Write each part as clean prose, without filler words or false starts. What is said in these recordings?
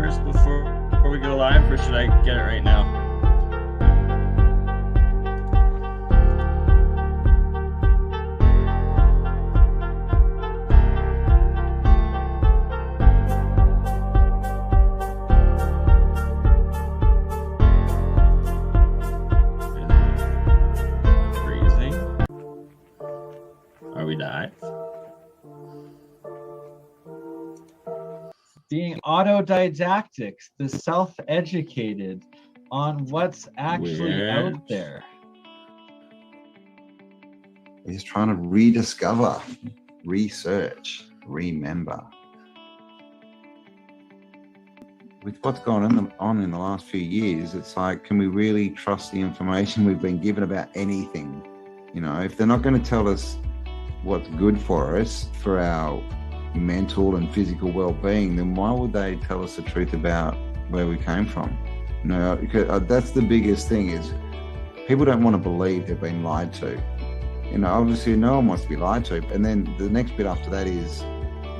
first before we go live, or should I get it right now? Freezing. Are we live? Being autodidactic, the self-educated on what's actually out there. He's trying to rediscover, research, remember. With what's gone on in the last few years, it's like, can we really trust the information we've been given about anything? You know, if they're not going to tell us what's good for us, for our mental and physical well-being, then why would they tell us the truth about where we came from? You know, because that's the biggest thing, is people don't want to believe they've been lied to. You know, obviously no one wants to be lied to, and then the next bit after that is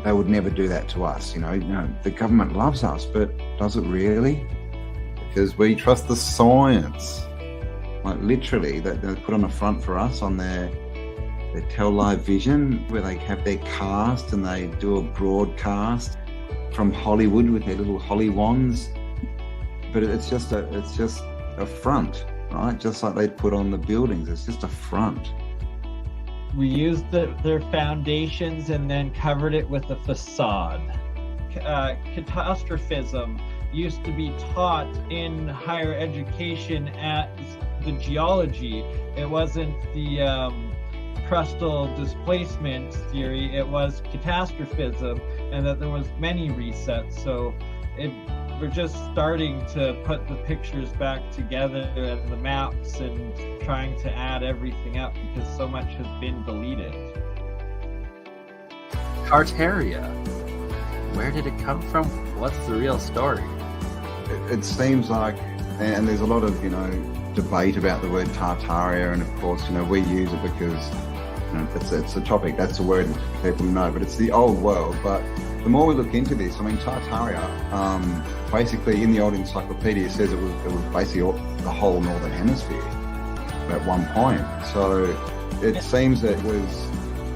they would never do that to us. You know, the government loves us, but does it really? Because we trust the science. Like literally, they put on a front for us on their Tell Live Vision, where they have their cast and they do a broadcast from Hollywood with their little holly wands. But it's just a front, right? Just like they'd put on the buildings. It's just a front. We used their foundations and then covered it with a facade. Catastrophism used to be taught in higher education as the geology. It wasn't the crustal displacement theory, it was catastrophism, and that there was many resets. So we're just starting to put the pictures back together and the maps and trying to add everything up, because so much has been deleted. Tartaria, where did it come from? What's the real story? It seems like, and there's a lot of, debate about the word Tartaria, and of course, we use it because it's a topic, that's a word that people know, but it's the old world. But the more we look into this, Tartaria, basically in the old encyclopedia says it was basically the whole northern hemisphere at one point. So it seems that it was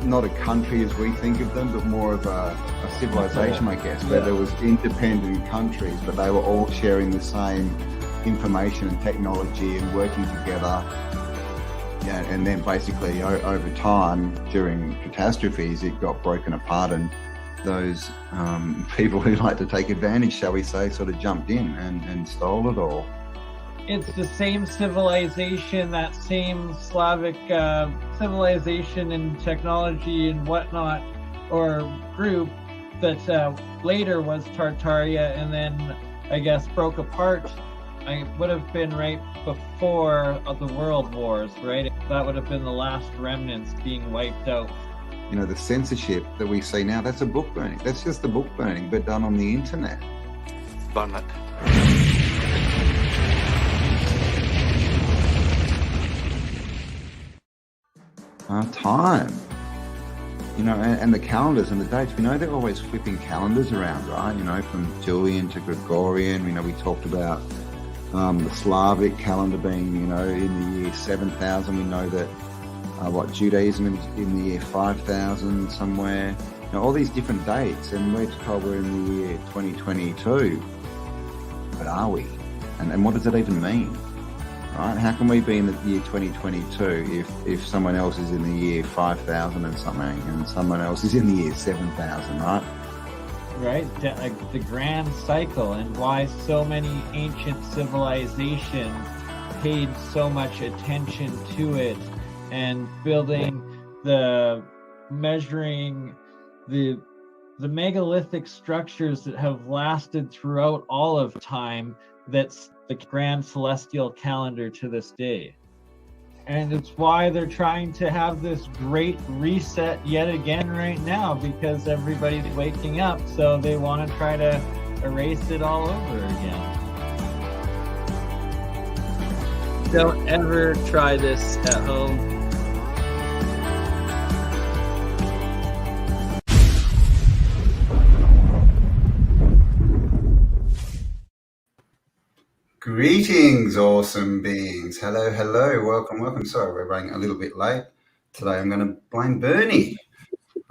not a country as we think of them, but more of a civilization, I guess, where there was independent countries, but they were all sharing the same information and technology and working together. Yeah, and then basically over time, during catastrophes, it got broken apart, and those people who like to take advantage, shall we say, sort of jumped in and stole it all. It's the same civilization, that same Slavic civilization and technology and whatnot, or group that later was Tartaria, and then I guess broke apart. It would have been right before the World Wars, right? That would have been the last remnants being wiped out. The censorship that we see now, that's a book burning. That's just the book burning, but done on the internet. Burn it. Time. And the calendars and the dates, they're always flipping calendars around, right? From Julian to Gregorian. We talked about the Slavic calendar being, in the year 7000. We know that Judaism is in the year 5000 somewhere. All these different dates, and we're told we're in the year 2022. But are we? And what does it even mean? Right? How can we be in the year 2022 if someone else is in the year 5000 and something, and someone else is in the year 7000, right? Right, the grand cycle, and why so many ancient civilizations paid so much attention to it, and measuring the megalithic structures that have lasted throughout all of time. That's the grand celestial calendar to this day. And it's why they're trying to have this great reset yet again right now, because everybody's waking up, so they want to try to erase it all over again. Don't ever try this at home. Greetings, awesome beings. Hello, hello. Welcome, welcome. Sorry, we're running a little bit late. Today I'm going to blame Bernie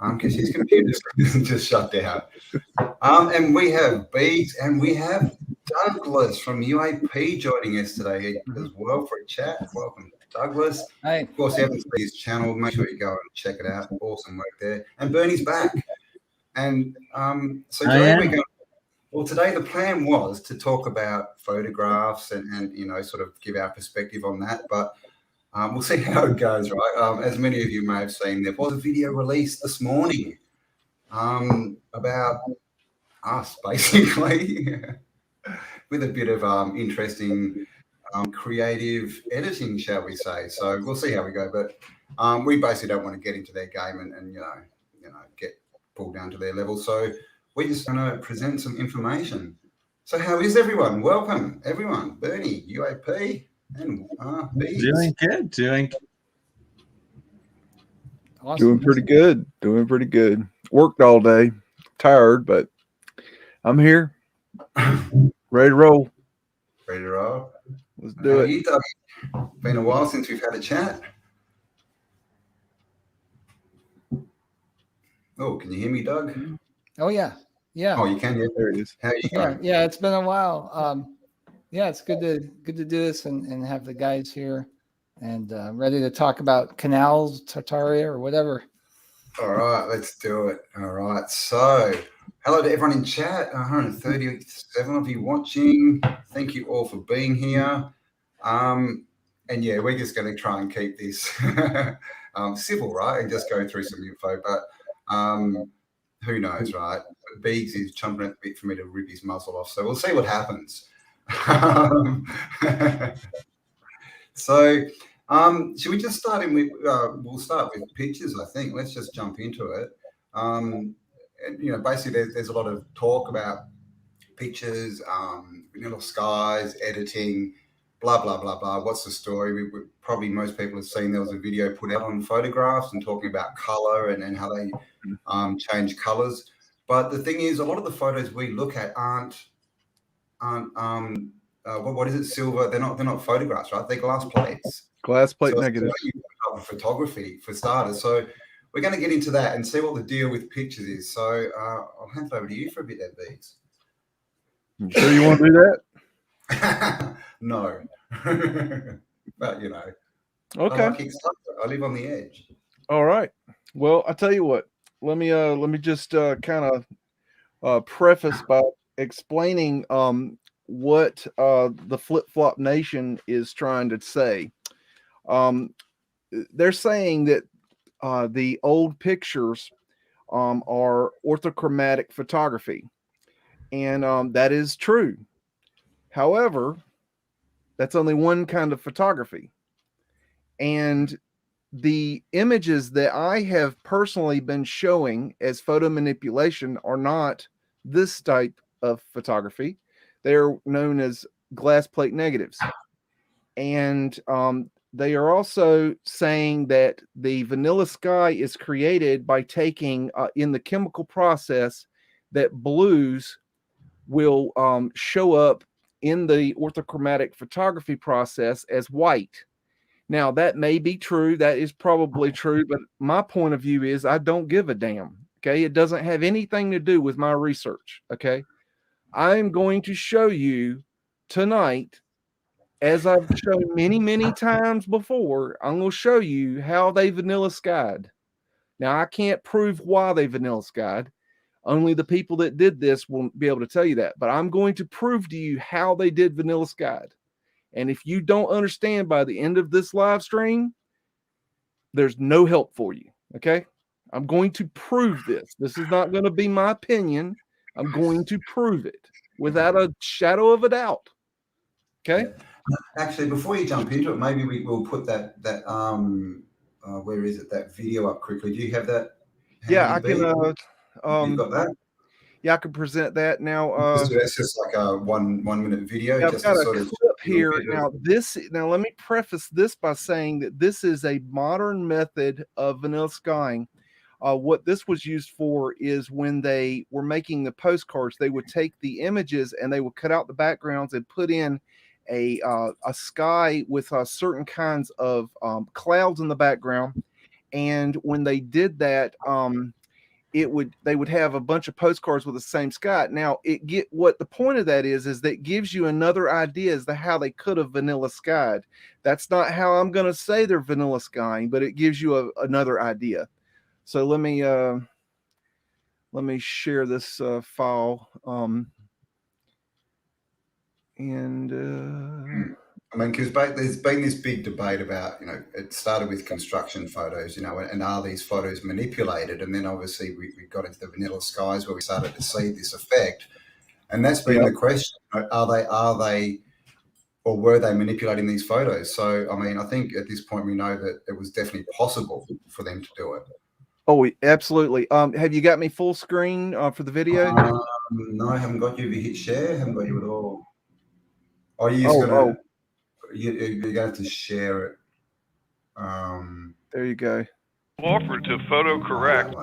because his computer's just shut down. And we have Beats and we have Douglas from UAP joining us today as well for a chat. Welcome, Douglas. Hi. Of course, if you haven't seen his channel, make sure you go and check it out. Awesome work there. And Bernie's back. And so today we're going. Well, today the plan was to talk about photographs and you know, sort of give our perspective on that, but we'll see how it goes, right? As many of you may have seen, there was a video released this morning about us, basically, with a bit of interesting creative editing, shall we say. So we'll see how we go, but we basically don't want to get into their game and you know, get pulled down to their level. So we're just going to present some information. So how is everyone? Welcome, everyone. Bernie, UAP, and Beats. Doing good. Awesome. Doing pretty good. Doing pretty good. Worked all day. Tired, but I'm here. Ready to roll. Ready to roll? Let's do it. You, Doug? Been a while since we've had a chat. Oh, can you hear me, Doug? Oh yeah. Oh, you can. Yeah. There it is. How you going? Yeah, it's been a while. Yeah, it's good to do this and have the guys here and ready to talk about canals, Tartaria, or whatever. All right, let's do it. All right. So, hello to everyone in chat. 137 of you watching. Thank you all for being here. And yeah, we're just going to try and keep this civil, right? And just go through some info. But who knows, right? Beegs is chomping at the bit for me to rip his muzzle off. So we'll see what happens. So should we just start in with, we'll start with pictures, I think. Let's just jump into it. And, you know, basically there's a lot of talk about pictures, vanilla skies, editing, blah, blah, blah, blah. What's the story? Probably most people have seen there was a video put out on photographs and talking about color and how they change colors. But the thing is, a lot of the photos we look at aren't what is it, silver? They're not photographs, right? They're glass plates. Glass plate So negative. photography for starters. So we're going to get into that and see what the deal with pictures is. So I'll hand it over to you for a bit there, Beats. You sure you want to do that? No. But, you know. Okay. I like Kickstarter. I live on the edge. All right. Well, I tell you what. Let me just kind of preface by explaining what the Flip Flop Nation is trying to say. They're saying that the old pictures are orthochromatic photography, and that is true. However, that's only one kind of photography, and the images that I have personally been showing as photo manipulation are not this type of photography. They're known as glass plate negatives. And they are also saying that the vanilla sky is created by taking in the chemical process that blues will show up in the orthochromatic photography process as white. Now, that may be true. That is probably true. But my point of view is I don't give a damn. Okay. It doesn't have anything to do with my research. Okay. I'm going to show you tonight, as I've shown many, many times before, I'm going to show you how they vanilla skied. Now, I can't prove why they vanilla skied. Only the people that did this will be able to tell you that. But I'm going to prove to you how they did vanilla skied. And if you don't understand by the end of this live stream, there's no help for you. Okay. I'm going to prove this. This is not going to be my opinion. I'm going to prove it without a shadow of a doubt. Okay. Actually, before you jump into it, maybe we will put that where is it? That video up quickly. Do you have that? Yeah, I can. You've got that. Yeah, I can present that now. That's just like a one minute video. Yeah, just I've got to a sort of clip here. Now let me preface this by saying that this is a modern method of vanilla skying. What this was used for is when they were making the postcards, they would take the images and they would cut out the backgrounds and put in a sky with certain kinds of clouds in the background. And when they did that, they would have a bunch of postcards with the same sky. Now, what the point of that is that it gives you another idea as to how they could have vanilla skied. That's not how I'm going to say they're vanilla skying, but it gives you another idea. So let me share this file. I mean, because there's been this big debate about, it started with construction photos, and are these photos manipulated? And then obviously we got into the vanilla skies where we started to see this effect. And that's been the question. Are they, or were they manipulating these photos? So, I mean, I think at this point we know that it was definitely possible for them to do it. Oh, absolutely. Have you got me full screen for the video? No, I haven't got you. Have you hit share? I haven't got you at all. Oh, you're going to have to share it. There you go. Offered to photo correct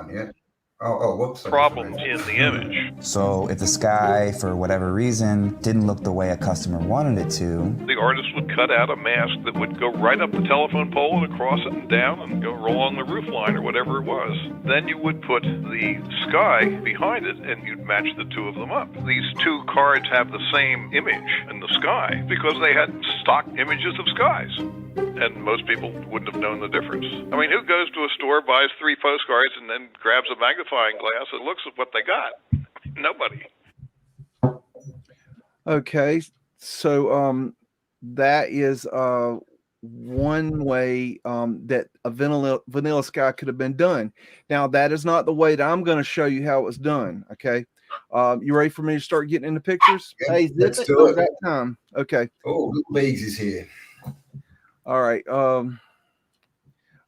whoops. problems in the image. So if the sky, for whatever reason, didn't look the way a customer wanted it to, The artist would cut out a mask that would go right up the telephone pole and across it and down and go along the roof line or whatever it was. Then you would put the sky behind it and you'd match the two of them up. These two cards have the same image in the sky because they had stock images of skies. And most people wouldn't have known the difference. I mean, who goes to a store, buys 3 postcards, and then grabs a magnifying glass and looks at what they got? Nobody. Okay, so that is one way that a vanilla sky could have been done. Now, that is not the way that I'm going to show you how it was done. Okay, you ready for me to start getting into pictures? Yeah, hey, let's do it. That time. Okay. Oh, Little Leagues is here. All right. I'm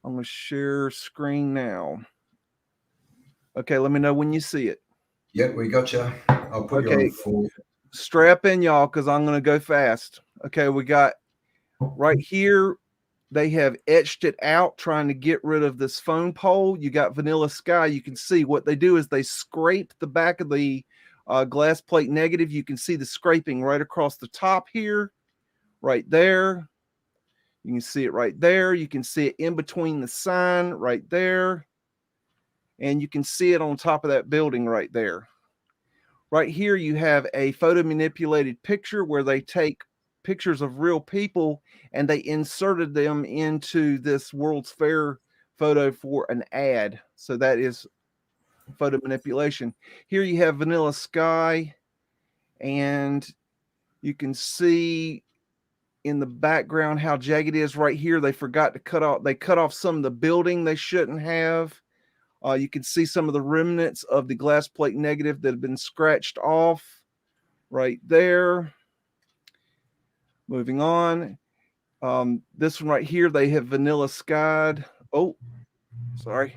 going to share screen now. Okay, let me know when you see it. Yep, we got you. I'll put you on full. Strap in, y'all, because I'm going to go fast. Okay, we got right here. They have etched it out, trying to get rid of this phone pole. You got vanilla sky. You can see what they do is they scrape the back of the glass plate negative. You can see the scraping right across the top here, right there. You can see it right there. You can see it in between the sign right there. And you can see it on top of that building right there. Right here, you have a photo manipulated picture where they take pictures of real people and they inserted them into this World's Fair photo for an ad. So that is photo manipulation. Here you have vanilla sky, and you can see in the background how jagged it is right here. They forgot to cut off some of the building they shouldn't have. You can see some of the remnants of the glass plate negative that have been scratched off right there. Moving on. This one right here, they have vanilla skied. Oh, sorry.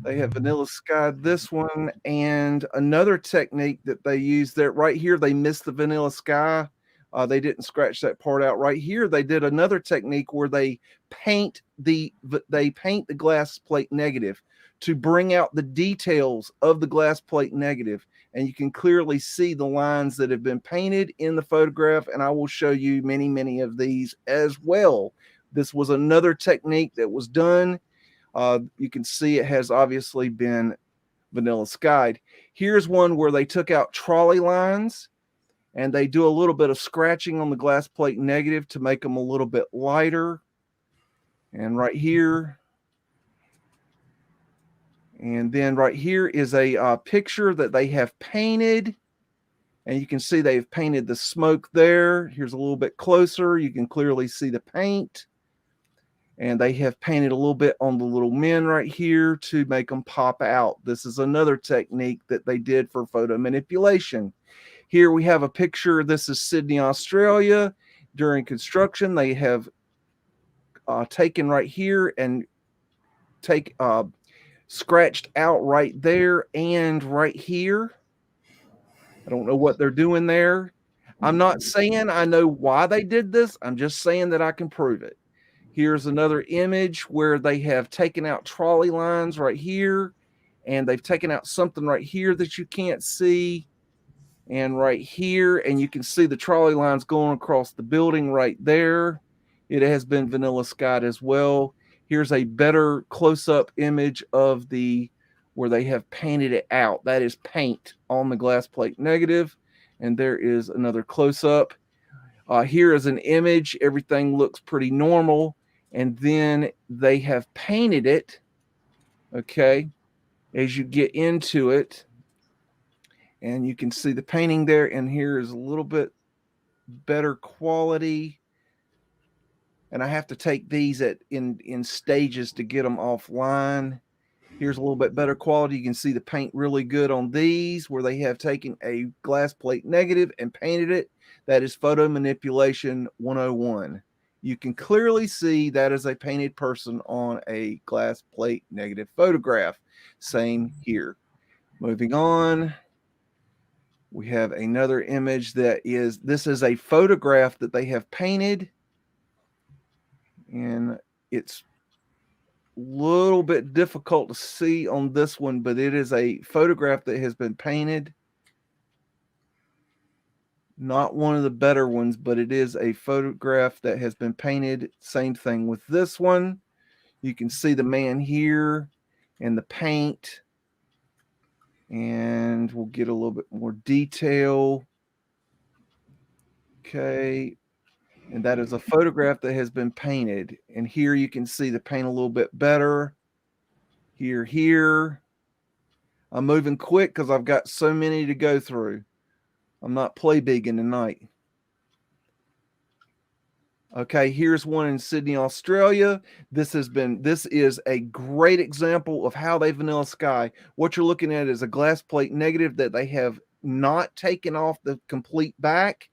They have vanilla skied this one, and another technique that they use there right here, they missed the vanilla sky. They didn't scratch that part out. Right here, they did another technique where they paint the glass plate negative to bring out the details of the glass plate negative. And you can clearly see the lines that have been painted in the photograph. And I will show you many, many of these as well. This was another technique that was done. You can see it has obviously been vanilla skied. Here's one where they took out trolley lines and they do a little bit of scratching on the glass plate negative to make them a little bit lighter. And right here. And then right here is a picture that they have painted. And you can see they've painted the smoke there. Here's a little bit closer. You can clearly see the paint. And they have painted a little bit on the little men right here to make them pop out. This is another technique that they did for photo manipulation. Here we have a picture. This is Sydney, Australia. During construction, they have taken right here and scratched out right there and right here. I don't know what they're doing there. I'm not saying I know why they did this. I'm just saying that I can prove it. Here's another image where they have taken out trolley lines right here, and they've taken out something right here that you can't see. and right here, and you can see the trolley lines going across the building right there. It has been vanilla skied as well. Here's a better close-up image of where they have painted it out. That is paint on the glass plate negative. And there is another close-up. Here is an image. Everything looks pretty normal. And then they have painted it, okay, as you get into it. And you can see the painting there. And here is a little bit better quality. And I have to take these in stages to get them offline. Here's a little bit better quality. You can see the paint really good on these, where they have taken a glass plate negative and painted it. That is photo manipulation 101. You can clearly see that is a painted person on a glass plate negative photograph. Same here. Moving on. We have another image this is a photograph that they have painted. And it's a little bit difficult to see on this one, but it is a photograph that has been painted. Not one of the better ones, but it is a photograph that has been painted. Same thing with this one. You can see the man here and the paint. And we'll get a little bit more detail. Okay. And that is a photograph that has been painted. And here you can see the paint a little bit better. Here. I'm moving quick because I've got so many to go through. I'm not play bigging tonight. Okay, here's one in Sydney, Australia. This is a great example of how they vanilla sky. What you're looking at is a glass plate negative that they have not taken off the complete back.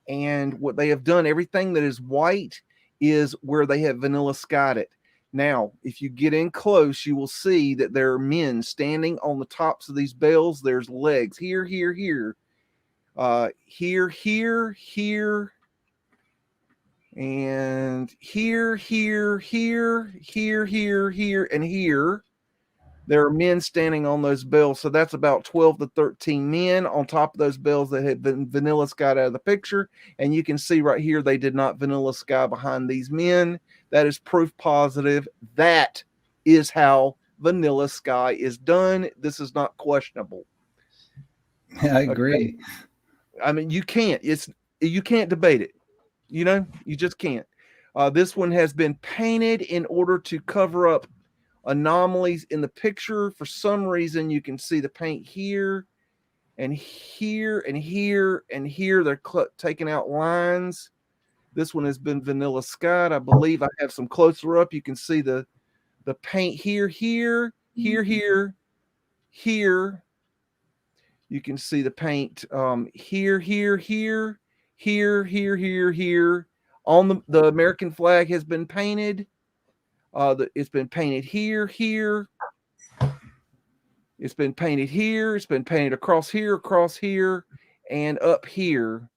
And what they have done, everything that is white is where they have vanilla skied it. Now, if you get in close, you will see that there are men standing on the tops of these bales. There's legs here, here, here, here, and here, and here. There are men standing on those bales. So that's about 12 to 13 men on top of those bales that had been vanilla skied out of the picture. And you can see right here, they did not vanilla sky behind these men. That is proof positive. That is how vanilla sky is done. This is not questionable. Yeah, I agree. Okay? I mean, you can't debate it. You just can't. This one has been painted in order to cover up anomalies in the picture. For some reason, you can see the paint here and here and here and here. They're taking out lines. This one has been vanilla skied. I believe I have some closer up. You can see the paint here. You can see the paint here. On the American flag has been painted. It's been painted here. It's been painted here. It's been painted across here, and up here.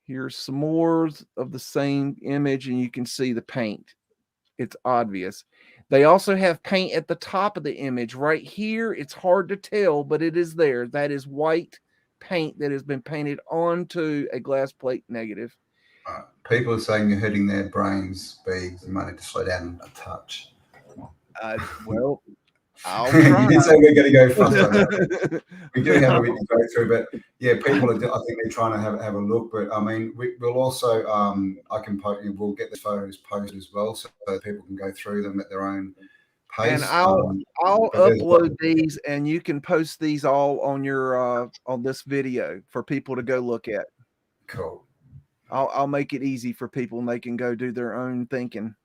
Here's some more of the same image, and you can see the paint. It's obvious. They also have paint at the top of the image right here. It's hard to tell, but it is there. That is white paint that has been painted onto a glass plate negative. People are saying you're hurting their brains, Biggs. You might need to slow down a touch. Well, I'll try. You did say we're going to go faster. We do have a bit to go through, but yeah, people are. I think they're trying to have a look. But I mean, we'll also. We'll get the photos posted as well, so people can go through them at their own pace. And I'll upload these, and you can post these all on your on this video for people to go look at. Cool. I'll make it easy for people, and they can go do their own thinking.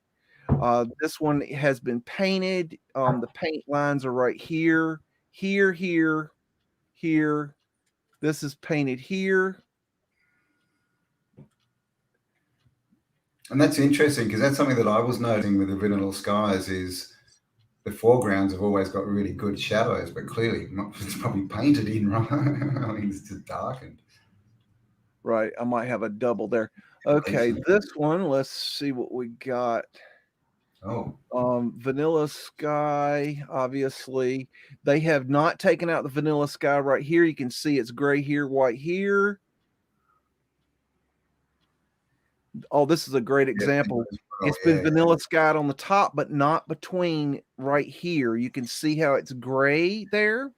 This one has been painted. The paint lines are right here. This is painted here. And that's interesting because that's something that I was noticing with the vanilla skies is the foregrounds have always got really good shadows, but clearly it's probably painted in, right? I mean, it's just darkened. Right, I might have a double there. Okay, this one, let's see what we got. Oh, Vanilla sky, obviously. They have not taken out the vanilla sky right here. You can see it's gray here, white here. Oh, this is a great example. It's been vanilla skied on the top, but not between right here. You can see how it's gray there.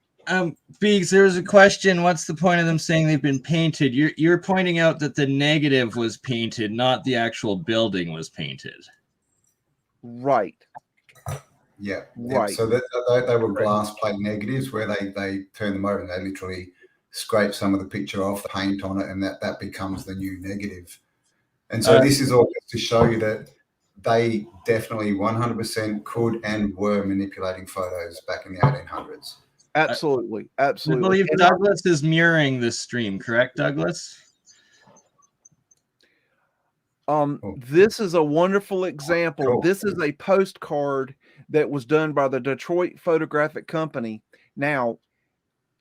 Beeks, there was a question. What's the point of them saying they've been painted? You're pointing out that the negative was painted, not the actual building was painted. Right. Yeah. Right. So they were glass plate negatives where they turn them over and they literally scrape some of the picture off, the paint on it, and that becomes the new negative. And so this is all just to show you that they definitely 100% could and were manipulating photos back in the 1800s. Absolutely. Absolutely. I believe Douglas is mirroring this stream, correct, Douglas? This is a wonderful example. Cool. This is a postcard that was done by the Detroit Photographic Company. Now,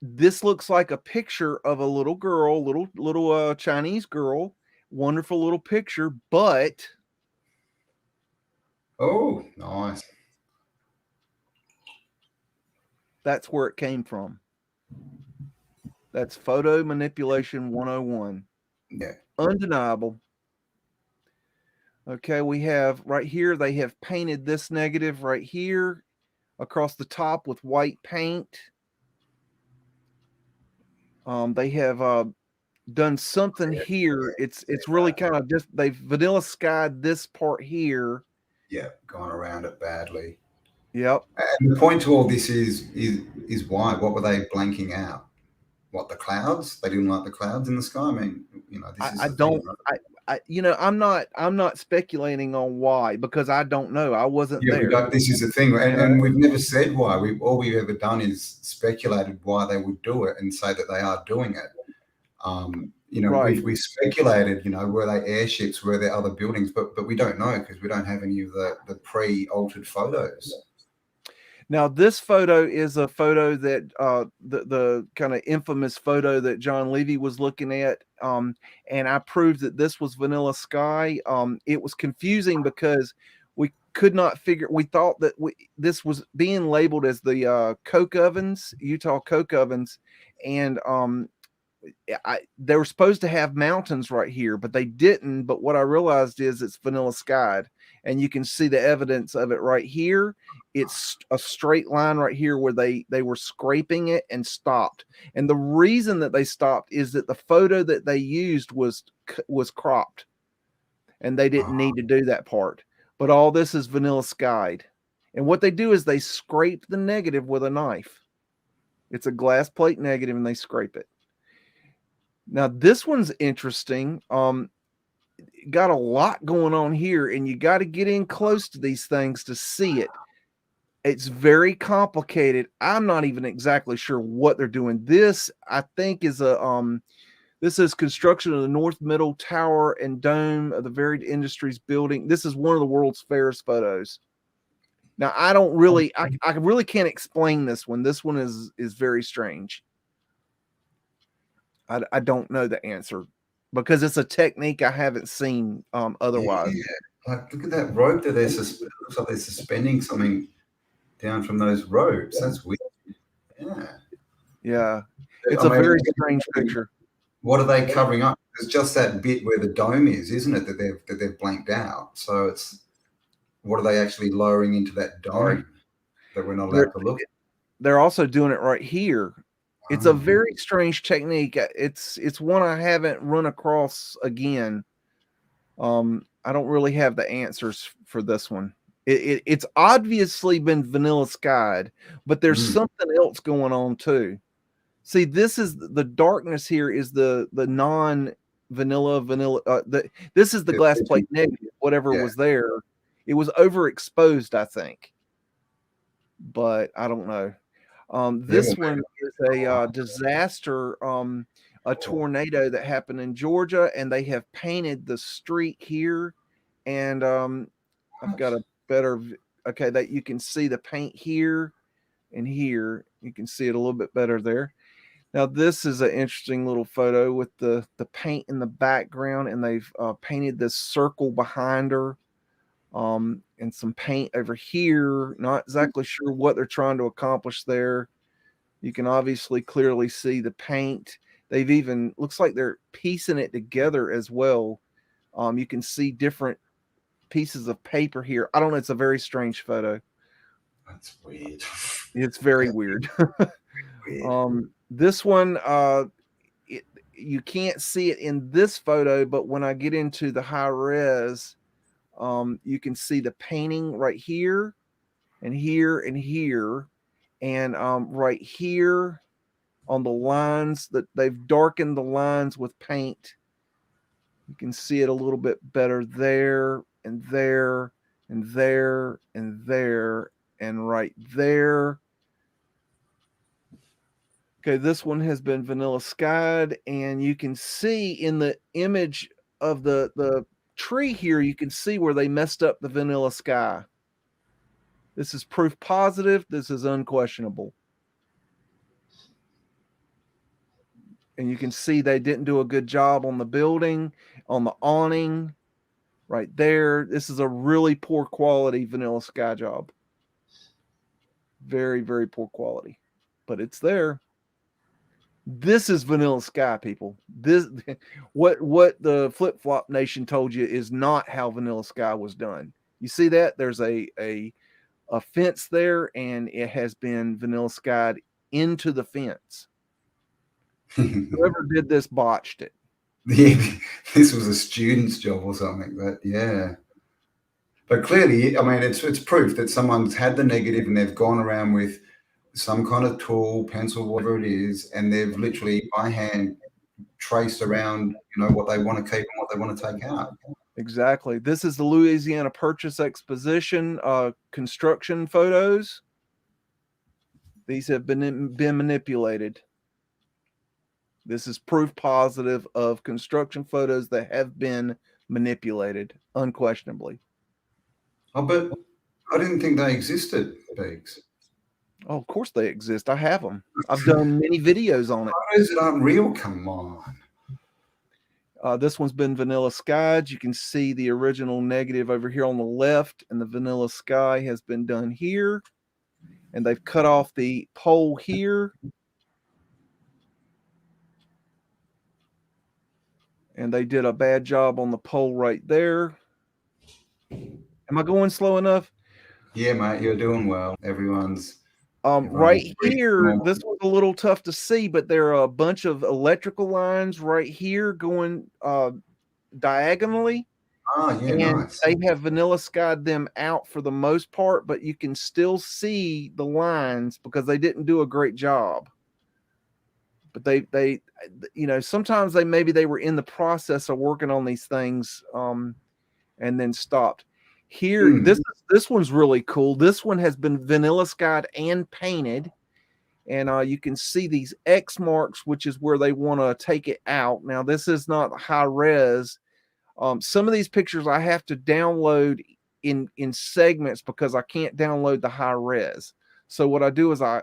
this looks like a picture of a little girl, little Chinese girl. Wonderful little picture, but oh, nice. That's where it came from. That's photo manipulation 101. Yeah. Undeniable. Okay, we have right here, they have painted this negative right here across the top with white paint. They have done something here. It's really kind of just, they've vanilla skied this part here. Yeah, gone around it badly. Yep. And the point to all this is why? What were they blanking out? What, the clouds? They didn't like the clouds in the sky. I mean, this is I don't. I'm not speculating on why, because I don't know. I wasn't there. This is the thing, and we've never said why. All we've ever done is speculated why they would do it and say that they are doing it. Right. We speculated. Were they airships? Were there other buildings? But we don't know because we don't have any of the pre-altered photos. Now, this photo is a photo that the kind of infamous photo that John Levy was looking at, and I proved that this was vanilla sky. It was confusing because we could not figure. We thought that this was being labeled as the coke ovens, Utah coke ovens, and they were supposed to have mountains right here, but they didn't. But what I realized is it's vanilla skied, and you can see the evidence of it right here. It's a straight line right here where they were scraping it and stopped. And the reason that they stopped is that the photo that they used was cropped, and they didn't need to do that part. But all this is vanilla skied. And what they do is they scrape the negative with a knife. It's a glass plate negative, and they scrape it. Now, this one's interesting. Got a lot going on here, and you got to get in close to these things to see it. It's very complicated. I'm not even exactly sure what they're doing. This, I think, is this is construction of the North Middle Tower and Dome of the Varied Industries Building. This is one of the World's Fairest photos. Now, I really can't explain this one. This one is very strange. I don't know the answer because it's a technique I haven't seen otherwise. Yeah. Like, look at that rope that looks like they're suspending something down from those ropes. That's weird. Yeah. It's a very strange picture. What are they covering up? It's just that bit where the dome is, isn't it? That they've blanked out. So it's, what are they actually lowering into that dome that we're not allowed to look at? They're also doing it right here. It's a very strange technique. It's one I haven't run across again. I don't really have the answers for this one. It's obviously been vanilla skied, but there's something else going on too. See, this is the darkness here is the non-vanilla. This is the glass plate negative, whatever was there. It was overexposed, I think. But I don't know. This one is a disaster, a tornado that happened in Georgia, and they have painted the street here. And I've got a better, that you can see the paint here and here. You can see it a little bit better there. Now, this is an interesting little photo with the paint in the background, and they've painted this circle behind her. and some paint over here. Not exactly sure what they're trying to accomplish there. You can obviously clearly see the paint. They've even, looks like they're piecing it together as well. You can see different pieces of paper here. I don't know. It's a very strange photo. That's weird. It's very weird. Weird. This one, you can't see it in this photo, but when I get into the high res, you can see the painting right here and here and here. And right here on the lines, that they've darkened the lines with paint. You can see it a little bit better there and there and there and there and right there. Okay, this one has been vanilla skied, and you can see in the image of the tree here, you can see where they messed up the vanilla sky. This is proof positive. This is unquestionable. And you can see they didn't do a good job on the building, on the awning, right there. This is a really poor quality vanilla sky job. Very, very poor quality, but it's there. This is vanilla sky, people. This, what the Flip Flop Nation told you is not how vanilla sky was done. You see that? There's a fence there, and it has been vanilla skied into the fence. Whoever did this botched it. Yeah, this was a student's job or something. Yeah. But clearly, I mean, it's proof that someone's had the negative and they've gone around with some kind of tool, pencil, whatever it is, and they've literally by hand traced around, what they want to keep and what they want to take out. Exactly. This is the Louisiana Purchase Exposition construction photos. These have been manipulated. This is proof positive of construction photos that have been manipulated, unquestionably. Oh, but I didn't think they existed, Biggs. Oh, of course they exist. I have them. I've done many videos on it. Photos that aren't real? Come on. This one's been vanilla skied. You can see the original negative over here on the left, and the vanilla sky has been done here. And they've cut off the pole here. And they did a bad job on the pole right there. Am I going slow enough? Yeah, mate, you're doing well. Everyone's right here, this was a little tough to see, but there are a bunch of electrical lines right here going diagonally. Oh, yeah, and nice. They have vanilla skied them out for the most part, but you can still see the lines because they didn't do a great job. But they sometimes maybe they were in the process of working on these things and then stopped. Here, this one's really cool. This one has been vanilla skied and painted, and you can see these X marks, which is where they want to take it out. Now, this is not high res. Some of these pictures I have to download in segments because I can't download the high res. So what I do is I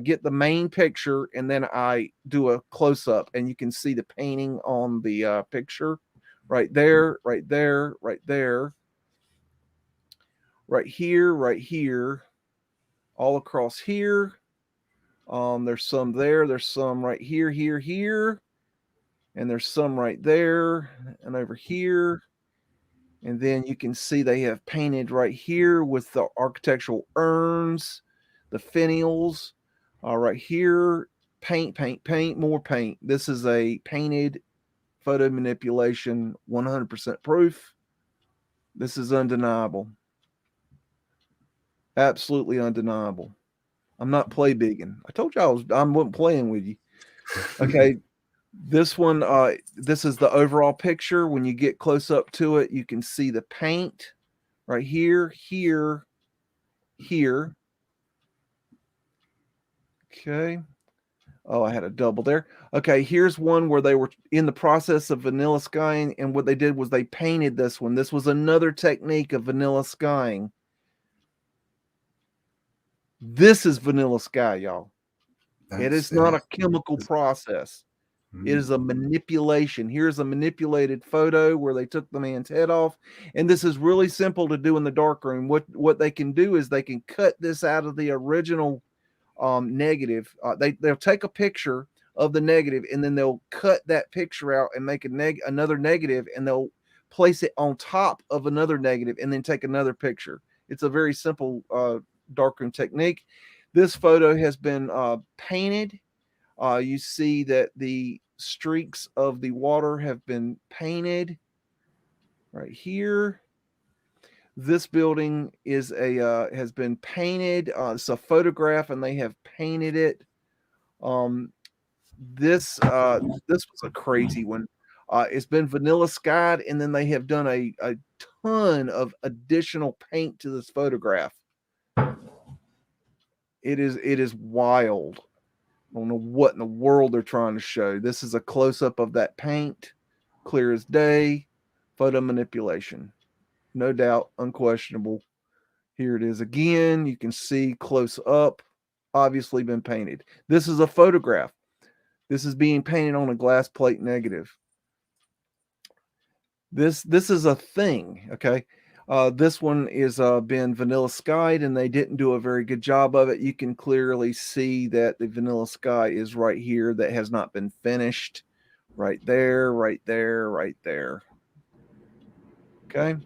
get the main picture and then I do a close up, and you can see the painting on the picture right there, right there, right there. Right here, all across here. There's some there. There's some right here, here. And there's some right there and over here. And then you can see they have painted right here with the architectural urns, the finials. Right here, paint, more paint. This is a painted photo manipulation, 100% proof. This is undeniable. Absolutely undeniable. I'm not play bigging. I told you I wasn't playing with you. Okay. This one, this is the overall picture. When you get close up to it, you can see the paint right here, here. Okay. Oh, I had a double there. Okay, here's one where they were in the process of vanilla skying, and what they did was they painted this one. This was another technique of vanilla skying. This is vanilla sky, y'all. It is not a chemical process. It is a manipulation. Here's a manipulated photo where they took the man's head off. And this is really simple to do in the darkroom. What they can do is they can cut this out of the original negative. They'll take a picture of the negative and then they'll cut that picture out and make another negative, and they'll place it on top of another negative and then take another picture. It's a very simple darkroom technique. This photo has been painted. You see that the streaks of the water have been painted right here. This building is has been painted. It's a photograph, and they have painted it. This was a crazy one. It's been vanilla skied, and then they have done a ton of additional paint to this photograph. It is wild. I don't know what in the world they're trying to show. This is a close-up of that paint, clear as day, photo manipulation. No doubt, unquestionable. Here it is again. You can see close up, obviously been painted. This is a photograph. This is being painted on a glass plate negative. This is a thing, okay? This one is been vanilla skied, and they didn't do a very good job of it. You can clearly see that the vanilla sky is right here that has not been finished. Right there, right there, right there. Okay,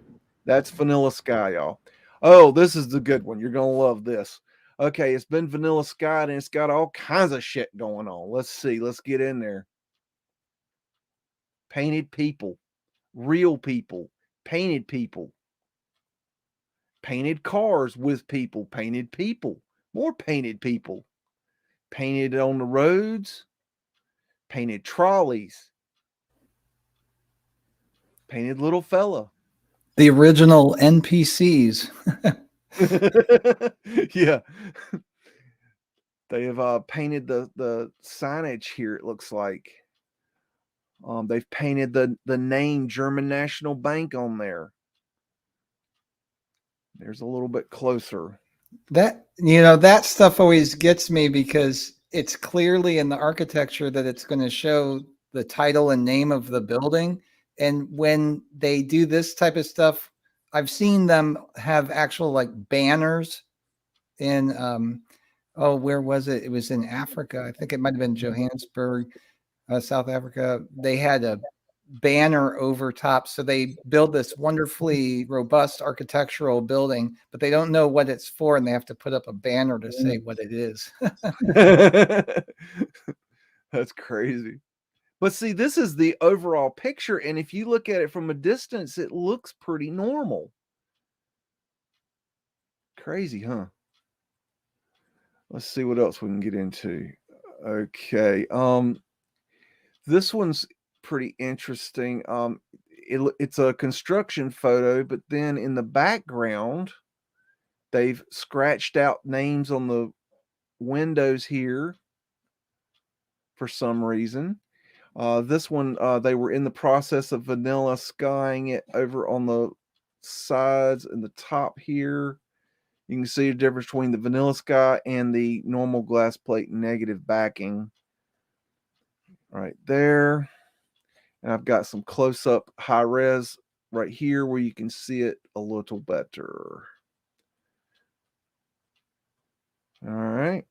that's vanilla sky, y'all. Oh, this is the good one. You're going to love this. Okay, it's been vanilla skied, and it's got all kinds of shit going on. Let's see. Let's get in there. Painted people. Real people. Painted people. Painted cars with people, painted people, more painted people, painted on the roads, painted trolleys, painted little fella. The original NPCs. Yeah. They have painted the signage here, it looks like. They've painted the name German National Bank on there. There's a little bit closer. That, that stuff always gets me because it's clearly in the architecture that it's going to show the title and name of the building. And when they do this type of stuff, I've seen them have actual like banners in, where was it? It was in Africa. I think it might've been Johannesburg, South Africa. They had a banner over top, so they build this wonderfully robust architectural building, but they don't know what it's for, and they have to put up a banner to say what it is. That's crazy. But see, this is the overall picture, and if you look at it from a distance, it looks pretty normal. Crazy, huh? Let's see what else we can get into. Okay, this one's pretty interesting. It's a construction photo, but then in the background they've scratched out names on the windows here for some reason. This one, they were in the process of vanilla skying it over on the sides and the top here. You can see the difference between the vanilla sky and the normal glass plate negative backing right there. And I've got some close-up high res right here where you can see it a little better. All right.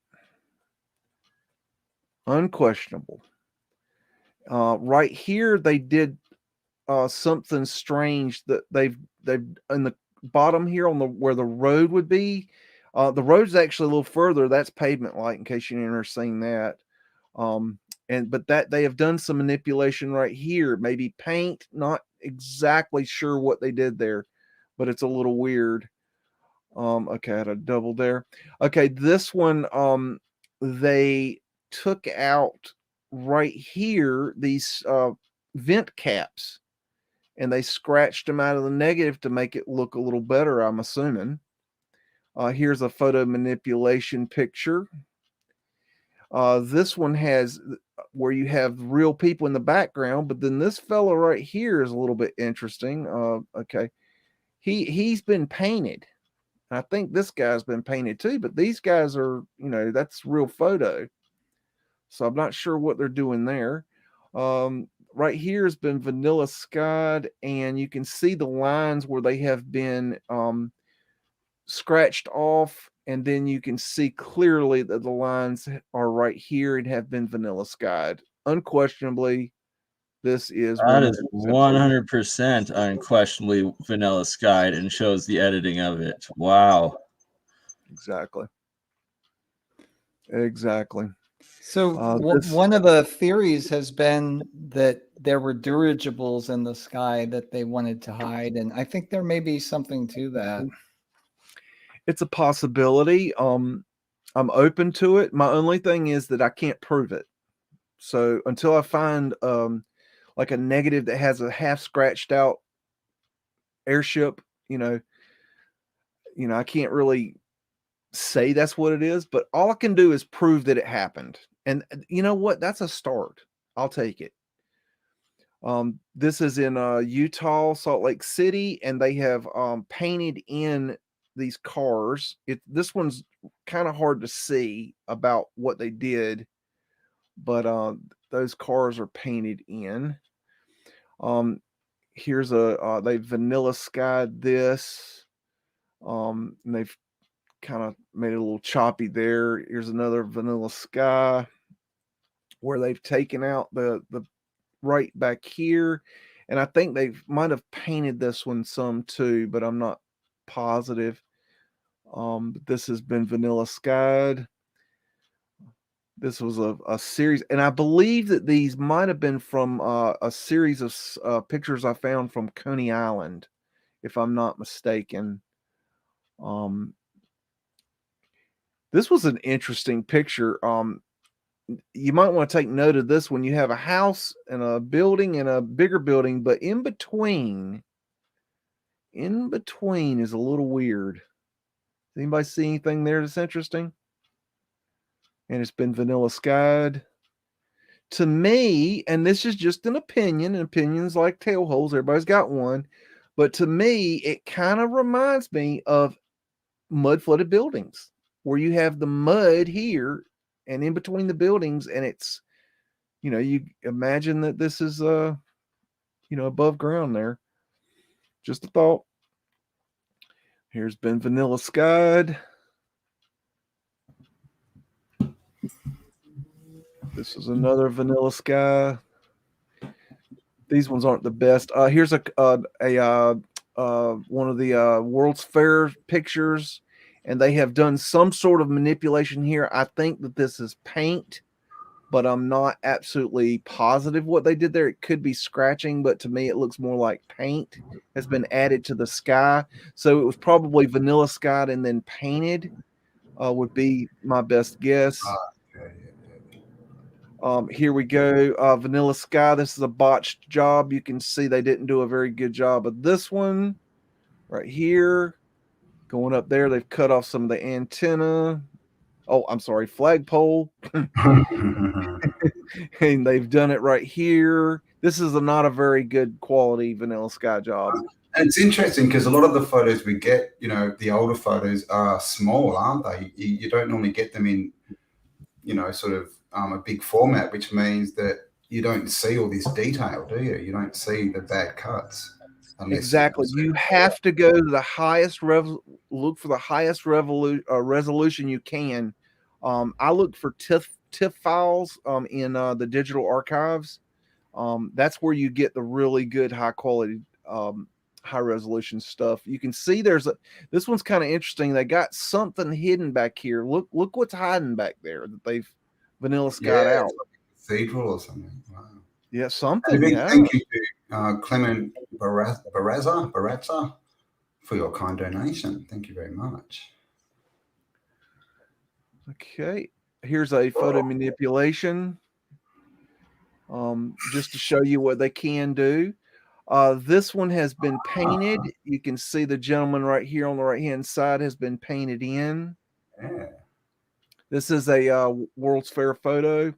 Unquestionable. Right here, they did something strange that they've in the bottom here on the where the road would be. The road's actually a little further. That's pavement light, in case you never seen that. But that they have done some manipulation right here, maybe paint, not exactly sure what they did there, but it's a little weird. Okay, I had a double there. Okay, this one, they took out right here these vent caps, and they scratched them out of the negative to make it look a little better, I'm assuming. Here's a photo manipulation picture. This one has where you have real people in the background, but then this fellow right here is a little bit interesting. Okay, he's been painted. I think this guy's been painted too, but these guys are, that's real photo. So I'm not sure what they're doing there. Right here has been vanilla skied, and you can see the lines where they have been scratched off, and then you can see clearly that the lines are right here and have been vanilla skied. Unquestionably, this is That is 100% 100% unquestionably vanilla skied and shows the editing of it. Wow. exactly. Exactly. So one of the theories has been that there were dirigibles in the sky that they wanted to hide, and I think there may be something to that. It's a possibility. I'm open to it. My only thing is that I can't prove it. So until I find like a negative that has a half scratched out airship, I can't really say that's what it is, but all I can do is prove that it happened. And you know what? That's a start. I'll take it. This is in Utah, Salt Lake City, and they have painted in these cars. This one's kind of hard to see about what they did, but those cars are painted in. Here's they vanilla skied this, and they've kind of made it a little choppy there. Here's another vanilla sky where they've taken out the right back here, and I think they might have painted this one some too, but I'm not positive. But this has been vanilla skied. This was a series, and I believe that these might have been from a series of pictures I found from Coney Island, if I'm not mistaken. This was an interesting picture. You might want to take note of this when you have a house and a building and a bigger building, but in between is a little weird. Does anybody see anything there that's interesting? And it's been vanilla skied. To me, and this is just an opinion, and opinions like tail holes, everybody's got one, but to me, it kind of reminds me of mud flooded buildings where you have the mud here and in between the buildings, and it's, you imagine that this is above ground there. Just a thought. Here's been vanilla skied. This is another vanilla sky. These ones aren't the best. Here's a one of the World's Fair pictures, and they have done some sort of manipulation here. I think that this is paint, but I'm not absolutely positive what they did there. It could be scratching, but to me, it looks more like paint has been added to the sky. So it was probably vanilla skied and then painted, would be my best guess. Here we go. Vanilla sky. This is a botched job. You can see they didn't do a very good job of this one right here. Going up there, they've cut off some of the antenna. Oh, I'm sorry, flagpole. And they've done it right here. This is not a very good quality vanilla sky job. And it's interesting because a lot of the photos we get, the older photos are small, aren't they? You don't normally get them in, sort of a big format, which means that you don't see all this detail, do you? You don't see the bad cuts. Exactly. You have to go to the highest look for the highest resolution you can. I look for TIFF files in the digital archives. That's where you get the really good high quality high resolution stuff. You can see this one's kind of interesting. They got something hidden back here. Look what's hiding back there that they've vanilla skied out. Like a cathedral or something. Wow. Yeah, something. Thank you to Clement Barazza for your kind donation. Thank you very much. Okay, here's a photo manipulation. Just to show you what they can do. This one has been painted. You can see the gentleman right here on the right-hand side has been painted in. Yeah. This is a World's Fair photo.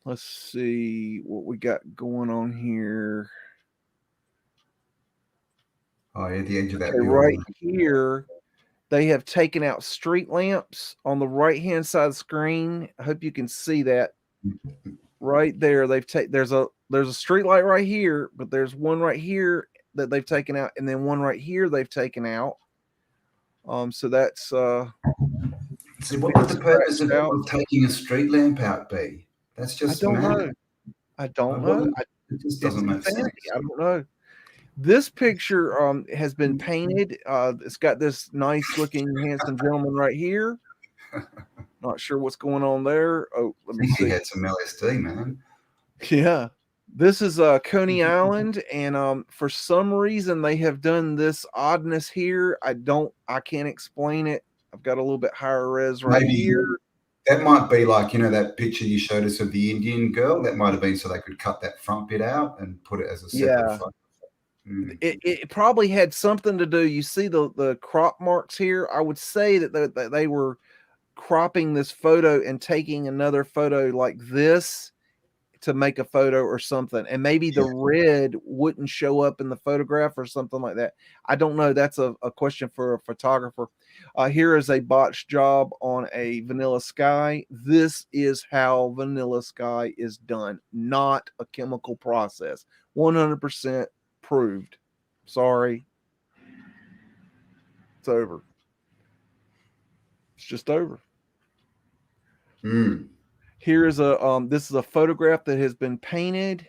Let's see what we got going on here. Oh, yeah, the edge of that building. Right here, they have taken out street lamps on the right-hand side of the screen. I hope you can see that. right there. There's a street light right here, but there's one right here that they've taken out, and then one right here they've taken out. So that's See, what would the purpose of taking a street lamp out be? That's just mad. I don't know. It just doesn't make sense. I don't know. This picture has been painted. It's got this nice looking handsome gentleman right here. Not sure what's going on there. Oh, let me see. He had some LSD, man. Yeah. This is Coney Island, and for some reason they have done this oddness here. I can't explain it. I've got a little bit higher res right here. That might be like, that picture you showed us of the Indian girl. That might have been so they could cut that front bit out and put it as a separate photo. It probably had something to do. You see the crop marks here. I would say that they were cropping this photo and taking another photo like this to make a photo or something, and maybe the red wouldn't show up in the photograph or something like that. I don't know. That's a question for a photographer. Here is a botched job on a vanilla sky. This is how vanilla sky is done, not a chemical process. 100% proved. Sorry, it's over. It's just over. Here is this is a photograph that has been painted,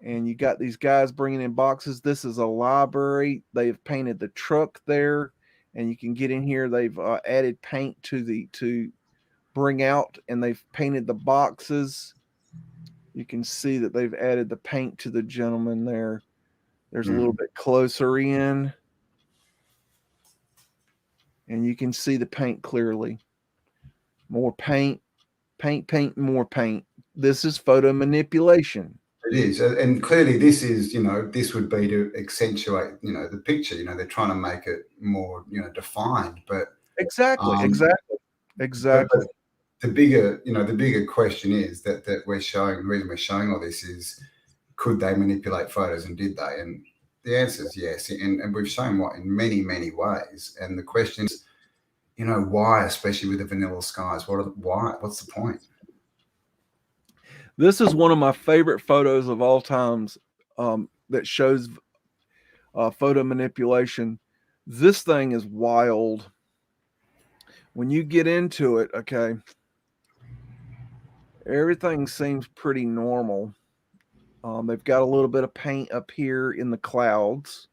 and you got these guys bringing in boxes. This is a library. They've painted the truck there, and you can get in here. They've added paint to bring out, and they've painted the boxes. You can see that they've added the paint to the gentleman there. There's a little bit closer in, and you can see the paint clearly. More paint. Paint, more paint. This is photo manipulation. It is. And clearly this is, this would be to accentuate, the picture. They're trying to make it more, defined. But exactly. But the bigger question is that we're showing, the reason we're showing all this is, could they manipulate photos, and did they? And the answer is yes. And we've shown in many, many ways. And the question is, why, especially with the vanilla skies? Why? What's the point? This is one of my favorite photos of all times that shows photo manipulation. This thing is wild. When you get into it, okay, everything seems pretty normal. They've got a little bit of paint up here in the clouds.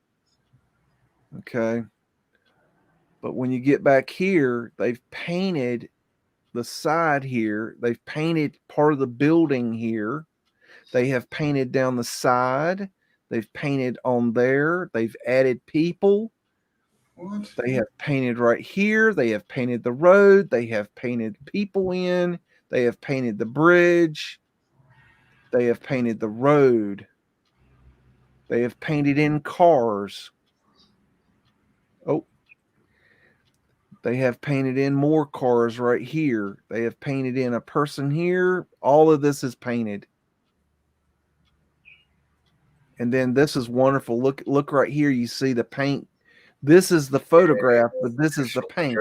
Okay. But when you get back here, they've painted the side here. They've painted part of the building here. They have painted down the side. They've painted on there. They've added people. What? They have painted right here. They have painted the road. They have painted people in. They have painted the bridge. They have painted the road. They have painted in cars. Oh. They have painted in more cars right here. They have painted in a person here. All of this is painted. And then this is wonderful. Look right here. You see the paint. This is the photograph, but this is the paint.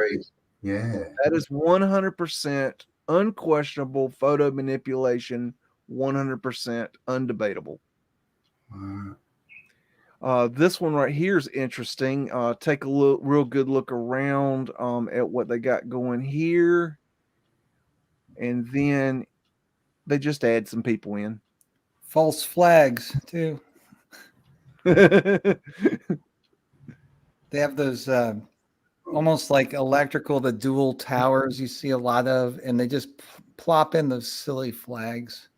Yeah. That is 100% unquestionable photo manipulation. 100% undebatable. Wow. This one right here is interesting. Take a real good look around at what they got going here. And then they just add some people in. False flags, too. That's They have those almost like electrical, the dual towers you see a lot of, and they just plop in those silly flags.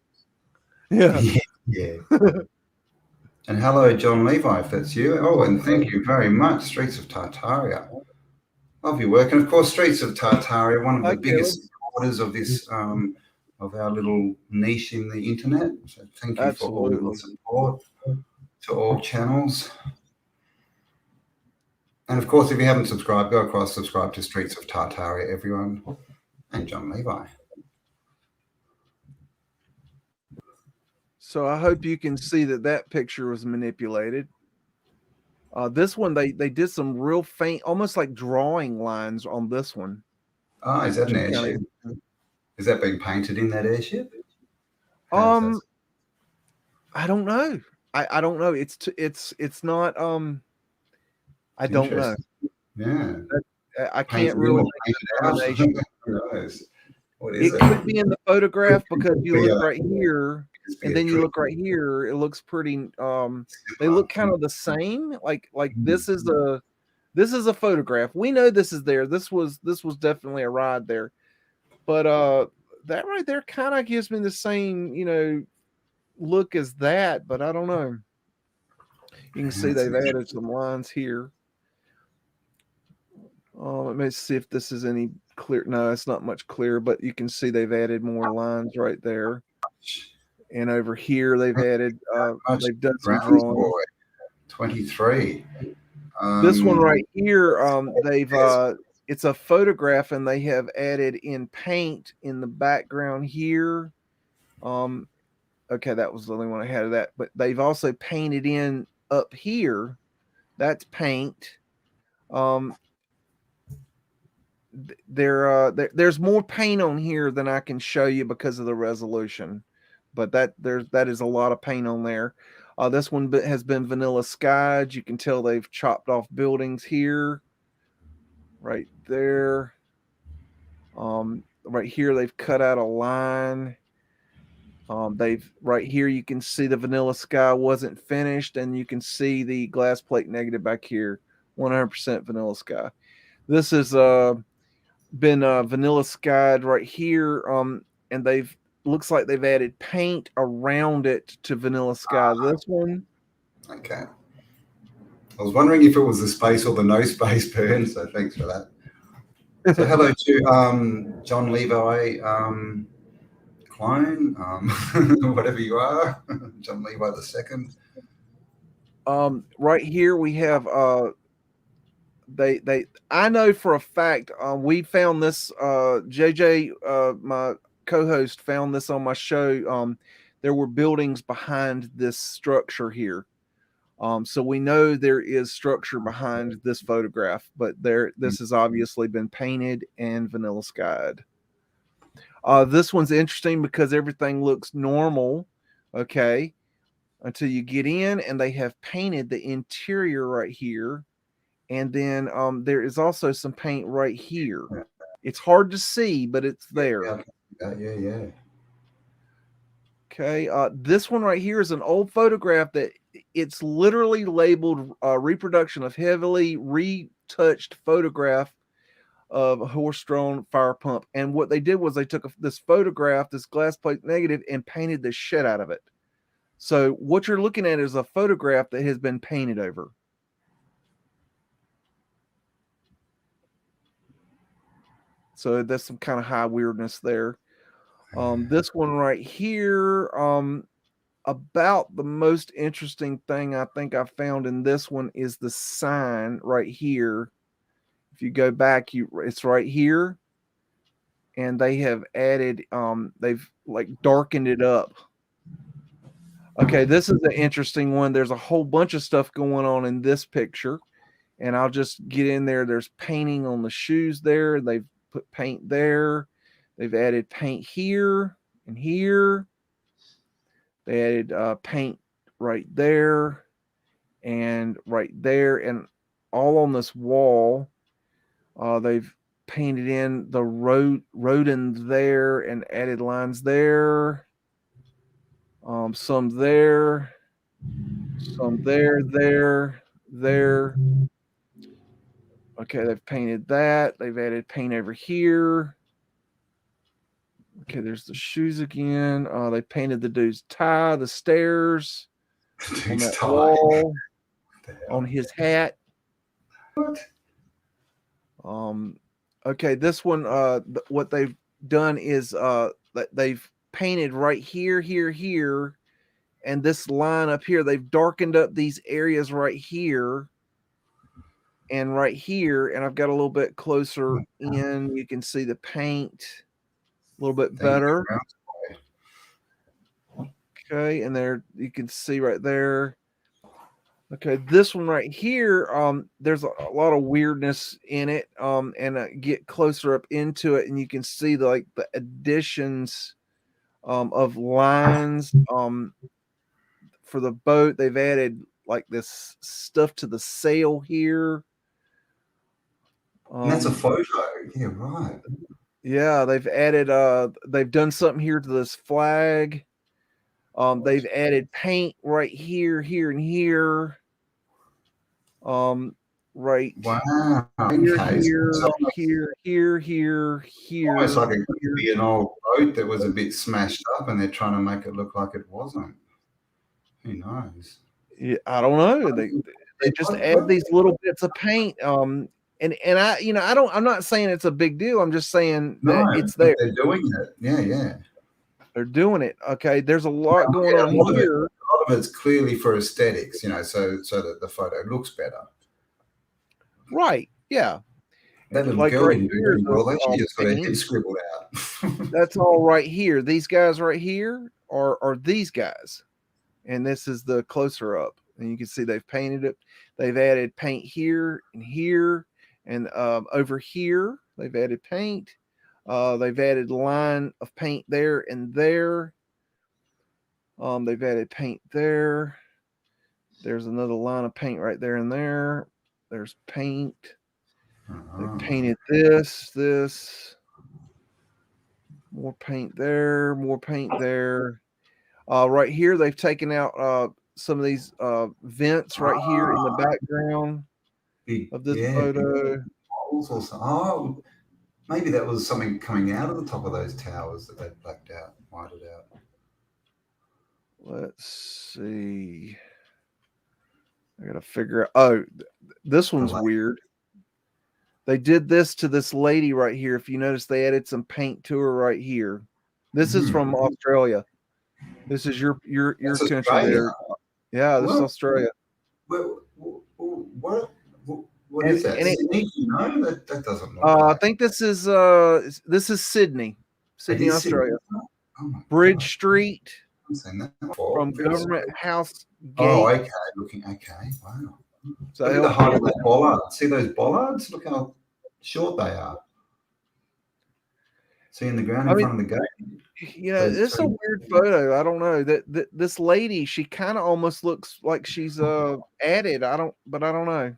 Yeah. Yeah. And hello, John Levi, if that's you. Oh, and thank you very much, Streets of Tartaria. Love your work. And of course, Streets of Tartaria, one of the biggest supporters of this, of our little niche in the internet. So thank you for all your support to all channels. And of course, if you haven't subscribed, go across, subscribe to Streets of Tartaria, everyone, and John Levi. So I hope you can see that picture was manipulated. This one, they did some real faint, almost like drawing lines on this one. Oh, is that an airship? Is that being painted in that airship? I don't know. I don't know. It's not. I don't know. Yeah. I Painted can't in really or make painted a out. determination. Who knows? What is It it? could be in the photograph because Could you be look a- right here, could be and a then you trick. look right here. It looks pretty. They Similar. look kind of the same. Like this is a photograph. We know this is there. This was definitely a ride there. But that right there kind of gives me the same, look as that, but I don't know. You can see they've added some lines here. Let me see if this is any clear. No, it's not much clearer, but you can see they've added more lines right there. And over here, they've added, they've done some drawings. 23. This one right here, they've, it's a photograph, and they have added in paint in the background here. Okay, that was the only one I had of that, but they've also painted in up here. That's paint. There's more paint on here than I can show you because of the resolution, but that is a lot of paint on there. This one has been vanilla skied. You can tell they've chopped off buildings here, right there. Right here they've cut out a line. They've right here you can see the vanilla sky wasn't finished, and you can see the glass plate negative back here. 100% vanilla sky. This has been vanilla skied right here, and they've looks like they've added paint around it to vanilla sky. This one. Okay. I was wondering if it was the space or the no space burn, so thanks for that. So hello to John Levi clone, whatever you are, John Levi the second. Right here we have I know for a fact we found this JJ my co-host found this on my show. There were buildings behind this structure here. So we know there is structure behind this photograph, but this has obviously been painted and vanilla skied. This one's interesting because everything looks normal, okay, until you get in, and they have painted the interior right here. And then there is also some paint right here. It's hard to see, but it's there. Yeah. Okay, this one right here is an old photograph that it's literally labeled reproduction of heavily retouched photograph of a horse-drawn fire pump. And what they did was they took this photograph, this glass plate negative, and painted the shit out of it. So what you're looking at is a photograph that has been painted over. So that's some kind of high weirdness there. This one right here, about the most interesting thing I think I found in this one is the sign right here. If you go back, it's right here, and they have added, they've like darkened it up. Okay, this is an interesting one. There's a whole bunch of stuff going on in this picture, and I'll just get in there. There's painting on the shoes there. They've put paint there. They've added paint here and here. They added paint right there and right there, and all on this wall. They've painted in the rodent there and added lines there. Some there, some there. Okay, they've painted that. They've added paint over here. Okay, there's the shoes again. They painted the dude's tie, the stairs, on that wall, on his hat. What? Okay, this one, what they've done is they've painted right here, and this line up here. They've darkened up these areas right here and right here, and I've got a little bit closer in. You can see the paint a little bit better. Okay, and there you can see right there. Okay, this one right here, there's a lot of weirdness in it, and get closer up into it, and you can see the additions of lines for the boat. They've added like this stuff to the sail here. And that's a photo. Yeah, right. Yeah, they've added they've done something here to this flag. They've added paint right here, here, and here. Right. Wow. Here, Okay. here, So here. almost like it could be an old boat that was a bit smashed up, and they're trying to make it look like it wasn't. Who knows? Yeah, I don't know. They just add these little bits of paint. And I, I'm not saying it's a big deal. I'm just saying that it's there. They're doing it. Yeah. They're doing it. Okay. There's a lot going on here. A lot of it's clearly for aesthetics, so that the photo looks better. Right. Yeah. That little like girl right didn't do here, very well. She just got her head scribbled out. That's all right here. These guys right here are these guys. And this is the closer up. And you can see they've painted it. They've added paint here and here. And over here, they've added paint. They've added line of paint there and there. They've added paint there. There's another line of paint right there and there. There's paint. They've painted this. More paint there. More paint there. Right here, they've taken out some of these vents right here in the background of this photo. Oh, maybe that was something coming out of the top of those towers that they blacked out, whited out. Let's see. I gotta figure out. Oh, this one's weird. They did this to this lady right here. If you notice, they added some paint to her right here. This is from Australia. This is your country there. Yeah, this is Australia. What is that? Sydney? No, that doesn't look I think this is Sydney, Australia. Bridge Street from Government House Gate. Oh, okay. Wow. So look at the height of that bollard. See those bollards? Look how short they are. See in the ground in front of the gate. It's a weird photo. I don't know that this lady. She kind of almost looks like she's added. I don't know.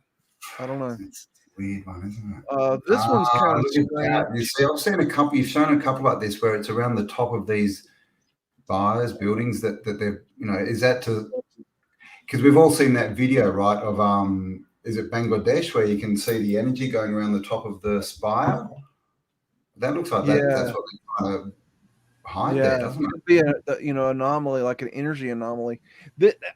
It's a weird one, isn't it? This one's kind of strange. You see, I've seen a couple. You've shown a couple like this where it's around the top of these spires, buildings that they're. Is that to? Because we've all seen that video, right? Of is it Bangladesh where you can see the energy going around the top of the spire? That looks like that. That's what they're trying to hide there, doesn't it? It could be an anomaly, like an energy anomaly.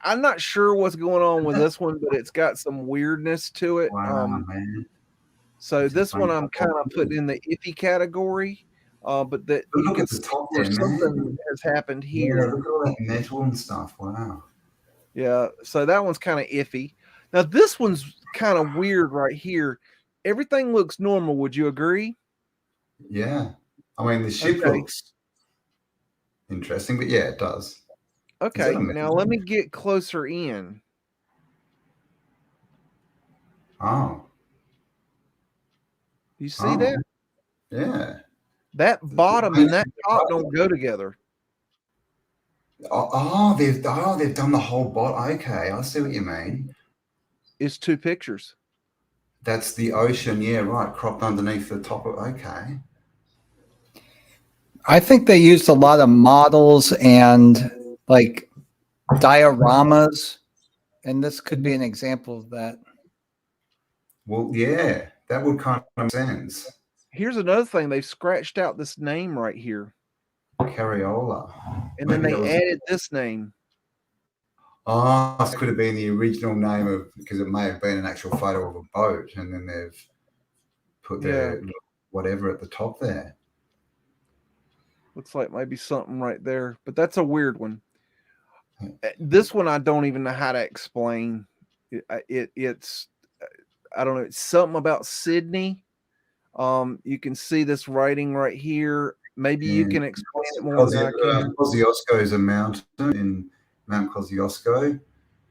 I'm not sure what's going on with this one, but it's got some weirdness to it. Wow, man. So this one I'm kind of putting in the iffy category. But look at the top there, something has happened here. Yeah, look at all that metal and stuff. Wow. Yeah, so that one's kind of iffy. Now this one's kind of weird right here. Everything looks normal. Would you agree? Yeah. I mean, the ship looks interesting, but yeah, it does. Okay, now let me get closer in. Oh. You see that? Yeah. That bottom and that top don't go together. They've done the whole bottom. Okay, I see what you mean. It's two pictures. That's the ocean, yeah, right, cropped underneath the top of. Okay. I think they used a lot of models and like dioramas, and this could be an example of that. Well, yeah, that would kind of make sense. Here's another thing. They've scratched out this name right here. Carriola. And then they added this name. Oh, this could have been the original name because it may have been an actual photo of a boat, and then they've put their whatever at the top there. Looks like maybe something right there, but that's a weird one. This one I don't even know how to explain. It's I don't know. It's something about Sydney. You can see this writing right here. Maybe you can explain it more than I can. Kosciuszko is a mountain in Mount Kosciuszko.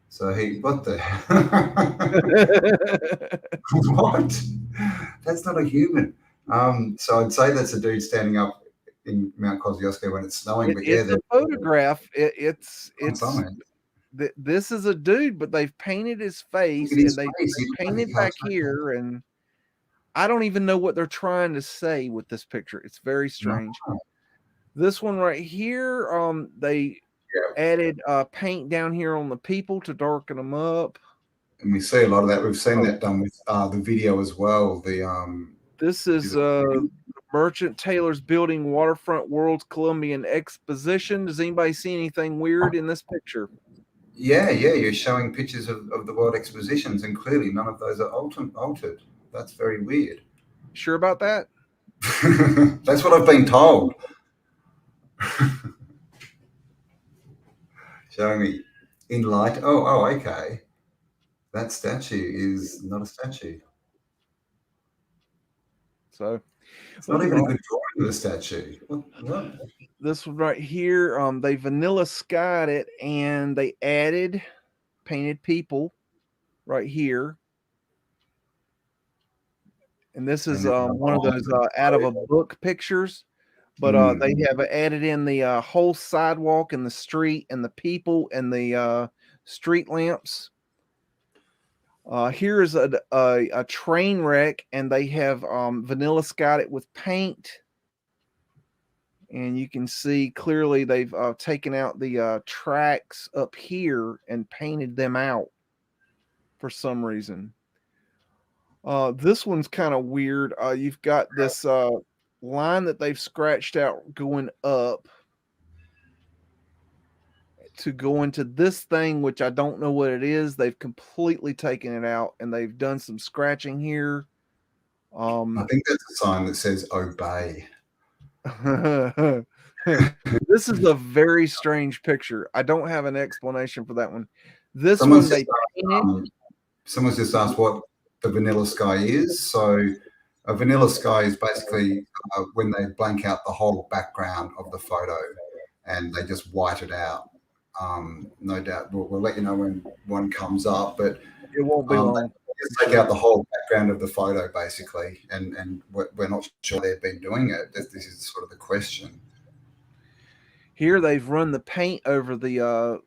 So what the what? That's not a human. So I'd say that's a dude standing up in Mount Kosciuszko when it's snowing. But It's a photograph. It's something. This is a dude, but they've painted his face Look at his and they face. painted back here, and I don't even know what they're trying to say with this picture. It's very strange. No. This one right here, they added paint down here on the people to darken them up. And we see a lot of that. We've seen that done with the video as well. This is Merchant Taylor's building Waterfront World's Columbian Exposition. Does anybody see anything weird in this picture? Yeah, you're showing pictures of the World Expositions, and clearly none of those are altered. That's very weird. Sure about that? That's what I've been told. Showing me in light. Oh, okay. That statue is not a statue. So it's not even a good drawing of the statue. What? This one right here, they vanilla skied it and they added painted people right here. And this is one of those out of a book pictures, but they have added in the whole sidewalk and the street and the people and the street lamps. Here's a train wreck, and they have vanilla skied it with paint. And you can see clearly they've taken out the tracks up here and painted them out for some reason. This one's kind of weird. You've got this line that they've scratched out going up to go into this thing, which I don't know what it is. They've completely taken it out, and they've done some scratching here. I think that's a sign that says obey. This is a very strange picture. I don't have an explanation for that one. This one they painted. Someone's just asked what the vanilla sky is. So a vanilla sky is basically when they blank out the whole background of the photo and they just white it out. No doubt we'll let you know when one comes up, but it won't be long. Just take out the whole background of the photo basically, and we're not sure they've been doing it. This is sort of the question. Here they've run the paint over the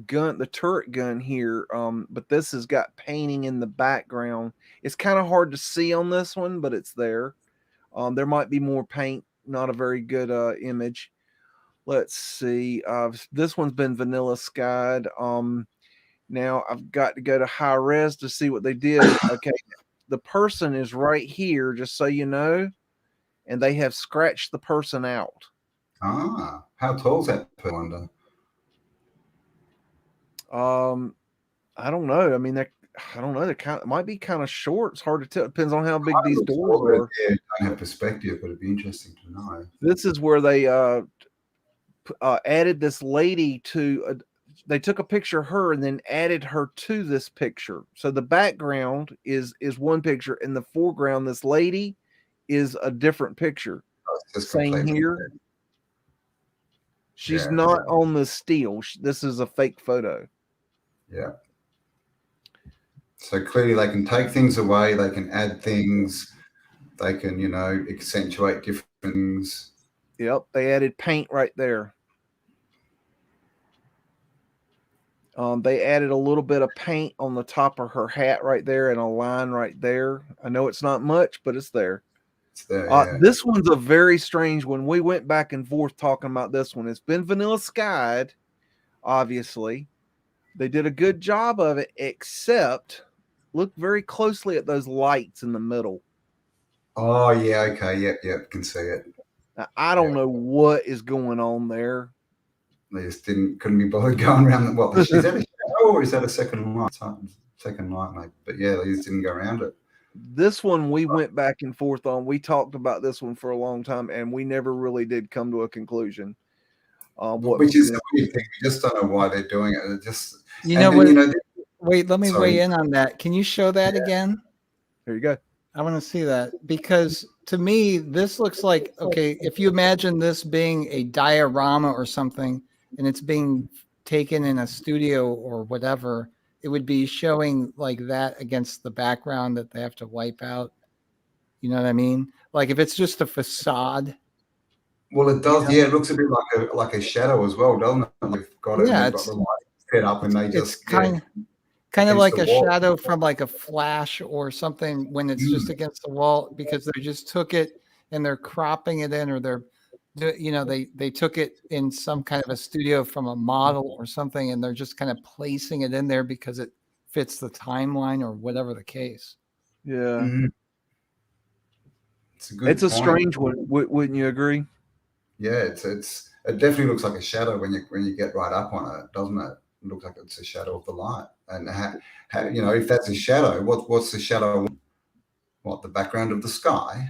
gun, the turret gun here, but this has got painting in the background. It's kind of hard to see on this one, but it's there. There might be more paint. Not a very good image. Let's see. This one's been vanilla skied. Now I've got to go to high res to see what they did. Okay, the person is right here, just so you know, and they have scratched the person out. Ah, how tall is that, I wonder? I don't know. I mean, I don't know. They might be kind of short. It's hard to tell. It depends on how big these doors are. Yeah, I don't have perspective, but it'd be interesting to know. This is where they added this lady to. They took a picture of her and then added her to this picture. So the background is one picture, and the foreground, this lady, is a different picture. Same here. She's not on the steel. This is a fake photo. Yeah. So clearly they can take things away. They can add things. They can, accentuate different things. Yep. They added paint right there. They added a little bit of paint on the top of her hat right there and a line right there. I know it's not much, but it's there. It's there, yeah. This one's a very strange one. We went back and forth talking about this one. It's been vanilla skied, obviously. They did a good job of it, except look very closely at those lights in the middle. Oh, yeah, okay, yep, can see it. Now, I don't know what is going on there. They just couldn't be bothered going around. What is that a shadow or is that a second light? Second light, mate. But yeah, they just didn't go around it. This one we went back and forth on. We talked about this one for a long time, and we never really did come to a conclusion. Which is a weird thing. We just don't know why they're doing it. It just wait, let me weigh in on that. Can you show that again? There you go. I want to see that, because to me this looks like, okay, if you imagine this being a diorama or something, and it's being taken in a studio or whatever, it would be showing like that against the background that they have to wipe out. You know what I mean? Like if it's just a facade, Well, it does. Yeah, it looks a bit like a shadow as well, doesn't it? They've got it. Yeah, They've got the light set up, and they it's just kind of against like the a wall. shadow from like a flash or something when it's just against the wall, because they just took it and they're cropping it in, or they took it in some kind of a studio from a model or something, and they're just kind of placing it in there because it fits the timeline or whatever the case. Yeah. It's a good It's a point. strange one, wouldn't you agree? Yeah, it definitely looks like a shadow when you get right up on it, doesn't it? It looks like it's a shadow of the light. And how if that's a shadow, what's the shadow? What, the background of the sky?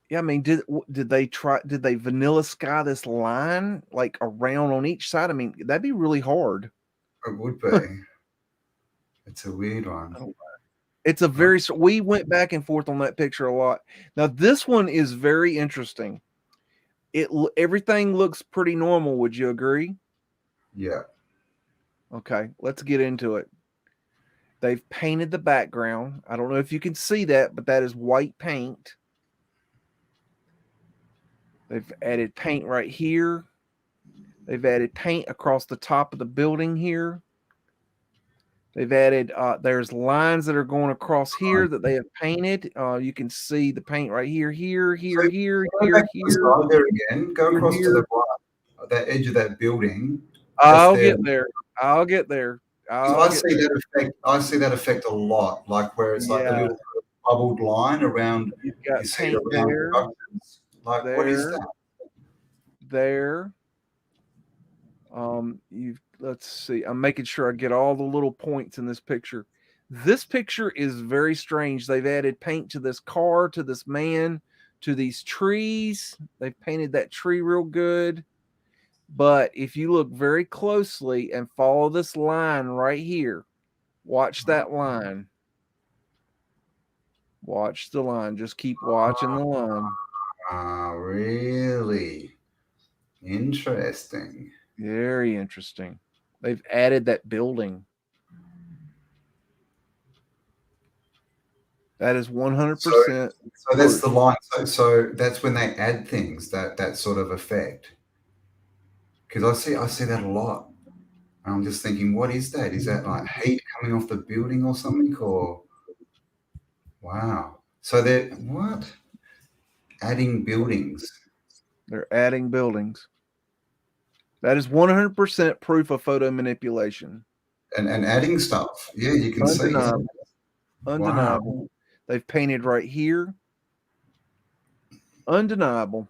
Yeah, I mean, did they vanilla sky this line like around on each side? I mean, that'd be really hard. It would be. It's a weird one. It's we went back and forth on that picture a lot. Now this one is very interesting. Everything looks pretty normal. Would you agree? Yeah. Okay, let's get into it. They've painted the background. I don't know if you can see that, but that is white paint. They've added paint right here. They've added paint across the top of the building here. They've added, there's lines that are going across here that they have painted. You can see the paint right here, here. There again. Go across to that edge of that building. I'll get there. I see that effect a lot, like where it's like a little bubbled line around. You've got paint there. Like, what is that? There. Let's see. I'm making sure I get all the little points in this picture. This picture is very strange. They've added paint to this car, to this man, to these trees. They've painted that tree real good. But if you look very closely and follow this line right here, watch that line. Watch the line. Just keep watching the line. Really interesting. Very interesting. They've added that building. That is 100%. So that's the line. So that's when they add things, that sort of effect. Because I see that a lot. And I'm just thinking, what is that? Is that like heat coming off the building or something? Or wow. So they're adding buildings. They're adding buildings. That is 100% proof of photo manipulation. And adding stuff. Yeah, you can see. Undeniable. Wow. They've painted right here. Undeniable.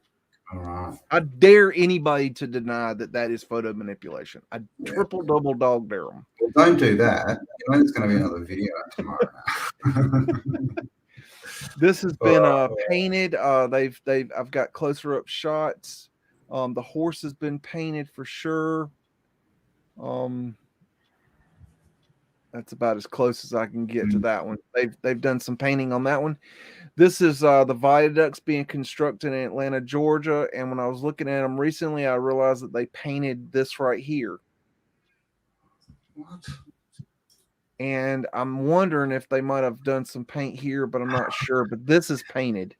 All right. I dare anybody to deny that is photo manipulation. I triple double dog dare them. Well, don't do that. You know, there's going to be another video tomorrow. This has been painted. I've got closer up shots. The horse has been painted for sure. That's about as close as I can get to that one. They've done some painting on that one. This is the viaducts being constructed in Atlanta, Georgia. And when I was looking at them recently, I realized that they painted this right here. What? And I'm wondering if they might have done some paint here, but I'm not sure. But this is painted.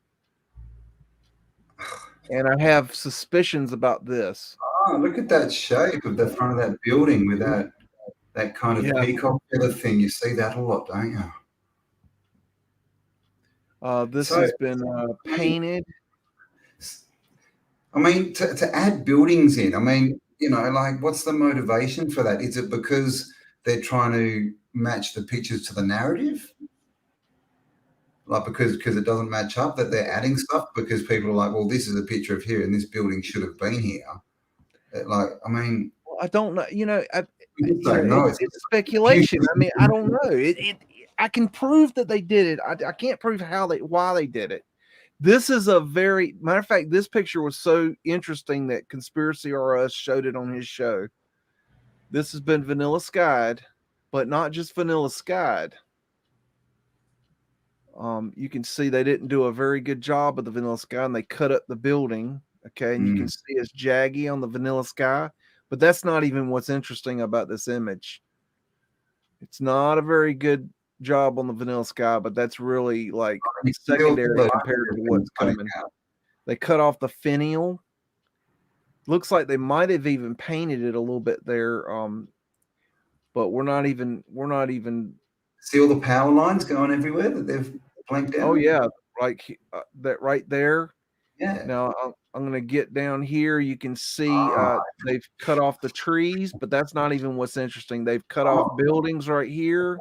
And I have suspicions about this. Oh, look at that shape of the front of that building with that kind of peacock feather thing. You see that a lot, don't you? This has been painted. I mean, to add buildings in, I mean, you know, like, what's the motivation for that? Is it because they're trying to match the pictures to the narrative? Like, because it doesn't match up, that they're adding stuff because people are like, well, this is a picture of here and this building should have been here. Like, I mean, well, I don't know. You know, it's speculation. I mean, I don't know. I can prove that they did it. I can't prove why they did it. This is a matter of fact, this picture was so interesting that Conspiracy RS showed it on his show. This has been vanilla skied, but not just vanilla skied. You can see they didn't do a very good job of the vanilla sky, and they cut up the building. Okay, and you can see it's jaggy on the vanilla sky, but that's not even what's interesting about this image. It's not a very good job on the vanilla sky, but that's really like secondary compared to what's coming out. They cut off the finial. Looks like they might have even painted it a little bit there. But we're not even See all the power lines going everywhere that they've blanked out? Oh yeah, like that right there. Yeah. Now I'm going to get down here. You can see they've cut off the trees, but that's not even what's interesting. They've cut off buildings right here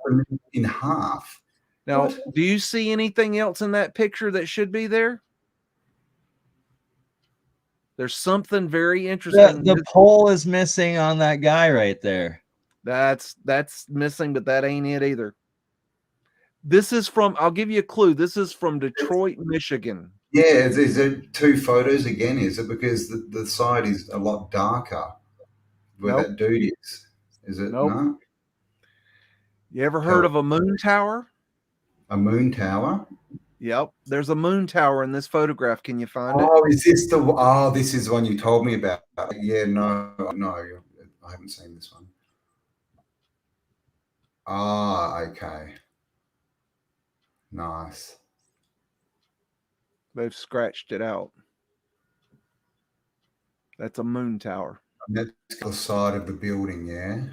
in half. Now, What? do you see anything else in that picture that should be there? There's something very interesting. The pole is missing on that guy right there. That's missing, but that ain't it either. This is from, I'll give you a clue. This is from Detroit, Michigan. Yeah, is there two photos again? Is it because the side is a lot darker where that dude is? Is it? Nope. No? You ever heard of a moon tower? A moon tower? Yep. There's a moon tower in this photograph. Can you find it? Oh, is this the? Oh, this is the one you told me about. Yeah, no, I haven't seen this one. Ah, okay. Nice. They've scratched it out. That's a moon tower. That's the side of the building, yeah.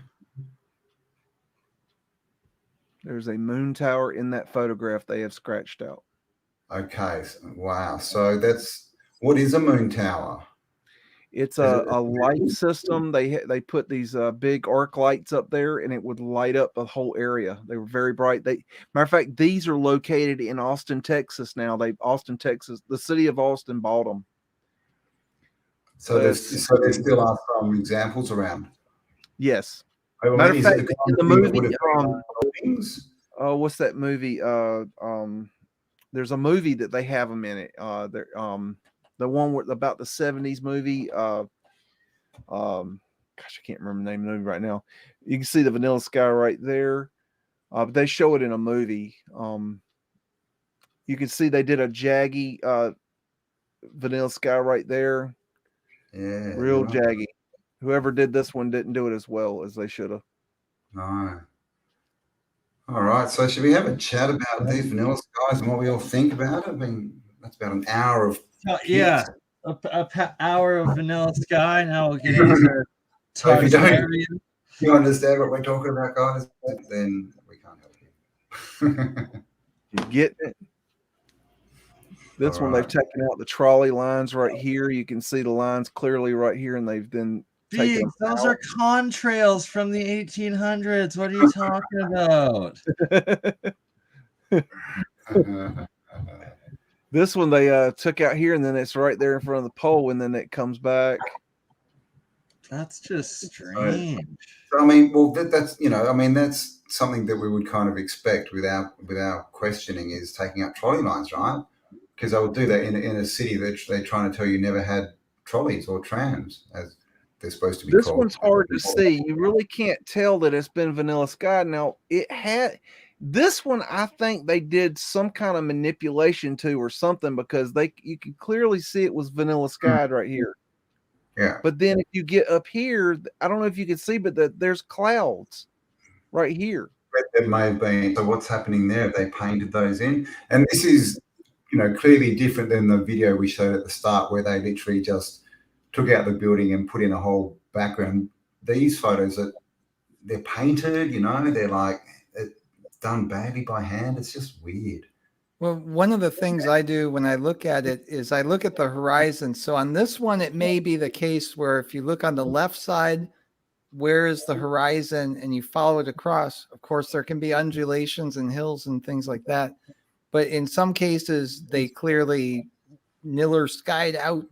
There's a moon tower in that photograph they have scratched out. Okay. Wow. So that's, what is a moon tower? It's a light system. They put these big arc lights up there, and it would light up the whole area. They were very bright. Matter of fact, these are located in Austin, Texas now. Austin, Texas, the city of Austin bought them. So there still are some examples around. Yes. Oh, Matter of fact, in the movie, what's that movie? There's a movie that they have them in it. The one about the 70s movie. Gosh, I can't remember the name of the movie right now. You can see the vanilla sky right there. But they show it in a movie. You can see they did a jaggy vanilla sky right there. Yeah. Real jaggy. Whoever did this one didn't do it as well as they should have. No. All right. So should we have a chat about these vanilla skies and what we all think about it? I mean, that's about an hour of yeah, a hour of vanilla sky. Now we'll get into so if you understand what we're talking about, guys, then we can't help you. You get it? This one, they've taken out the trolley lines right here. You can see the lines clearly right here, and they've been taken those are contrails from the 1800s. What are you talking about? This one they took out here, and then it's right there in front of the pole, and then it comes back. That's just strange. So, I mean, well, that's that's something that we would kind of expect without questioning is taking out trolley lines, right? Because I would do that in a city that they're trying to tell you never had trolleys or trams as they're supposed to be. This one's hard to see. You really can't tell that it's been vanilla sky. Now it had. This one, I think they did some kind of manipulation to or something because you can clearly see it was vanilla skied right here. Yeah. But then if you get up here, I don't know if you can see, but there's clouds right here. There may have been. So what's happening there? They painted those in, and this is, clearly different than the video we showed at the start where they literally just took out the building and put in a whole background. These photos they're painted. They're like. Done badly by hand. It's just weird. Well, one of the things I do when I look at it is I look at the horizon. So on this one, it may be the case where if you look on the left side, where is the horizon, and you follow it across, of course, there can be undulations and hills and things like that. But in some cases, they clearly Miller skied out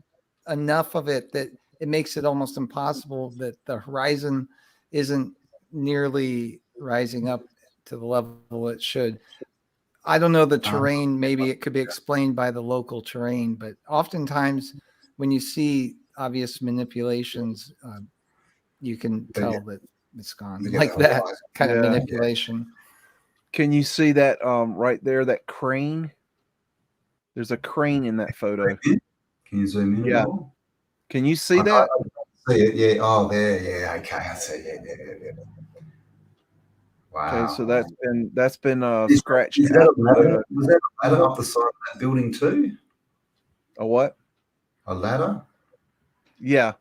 enough of it that it makes it almost impossible that the horizon isn't nearly rising up to the level it should. I don't know the terrain. Maybe it could be explained by the local terrain, but oftentimes when you see obvious manipulations, you can tell that it's gone like that kind of manipulation. Can you see that right there, that crane? There's a crane in that photo. Can you zoom in? Yeah. Can you see that? I see it, yeah. Oh, there, yeah. Okay, I see it. Yeah. Wow. Okay, so that's been scratched out. Was that a ladder up the side of that building too? A what? A ladder? Yeah.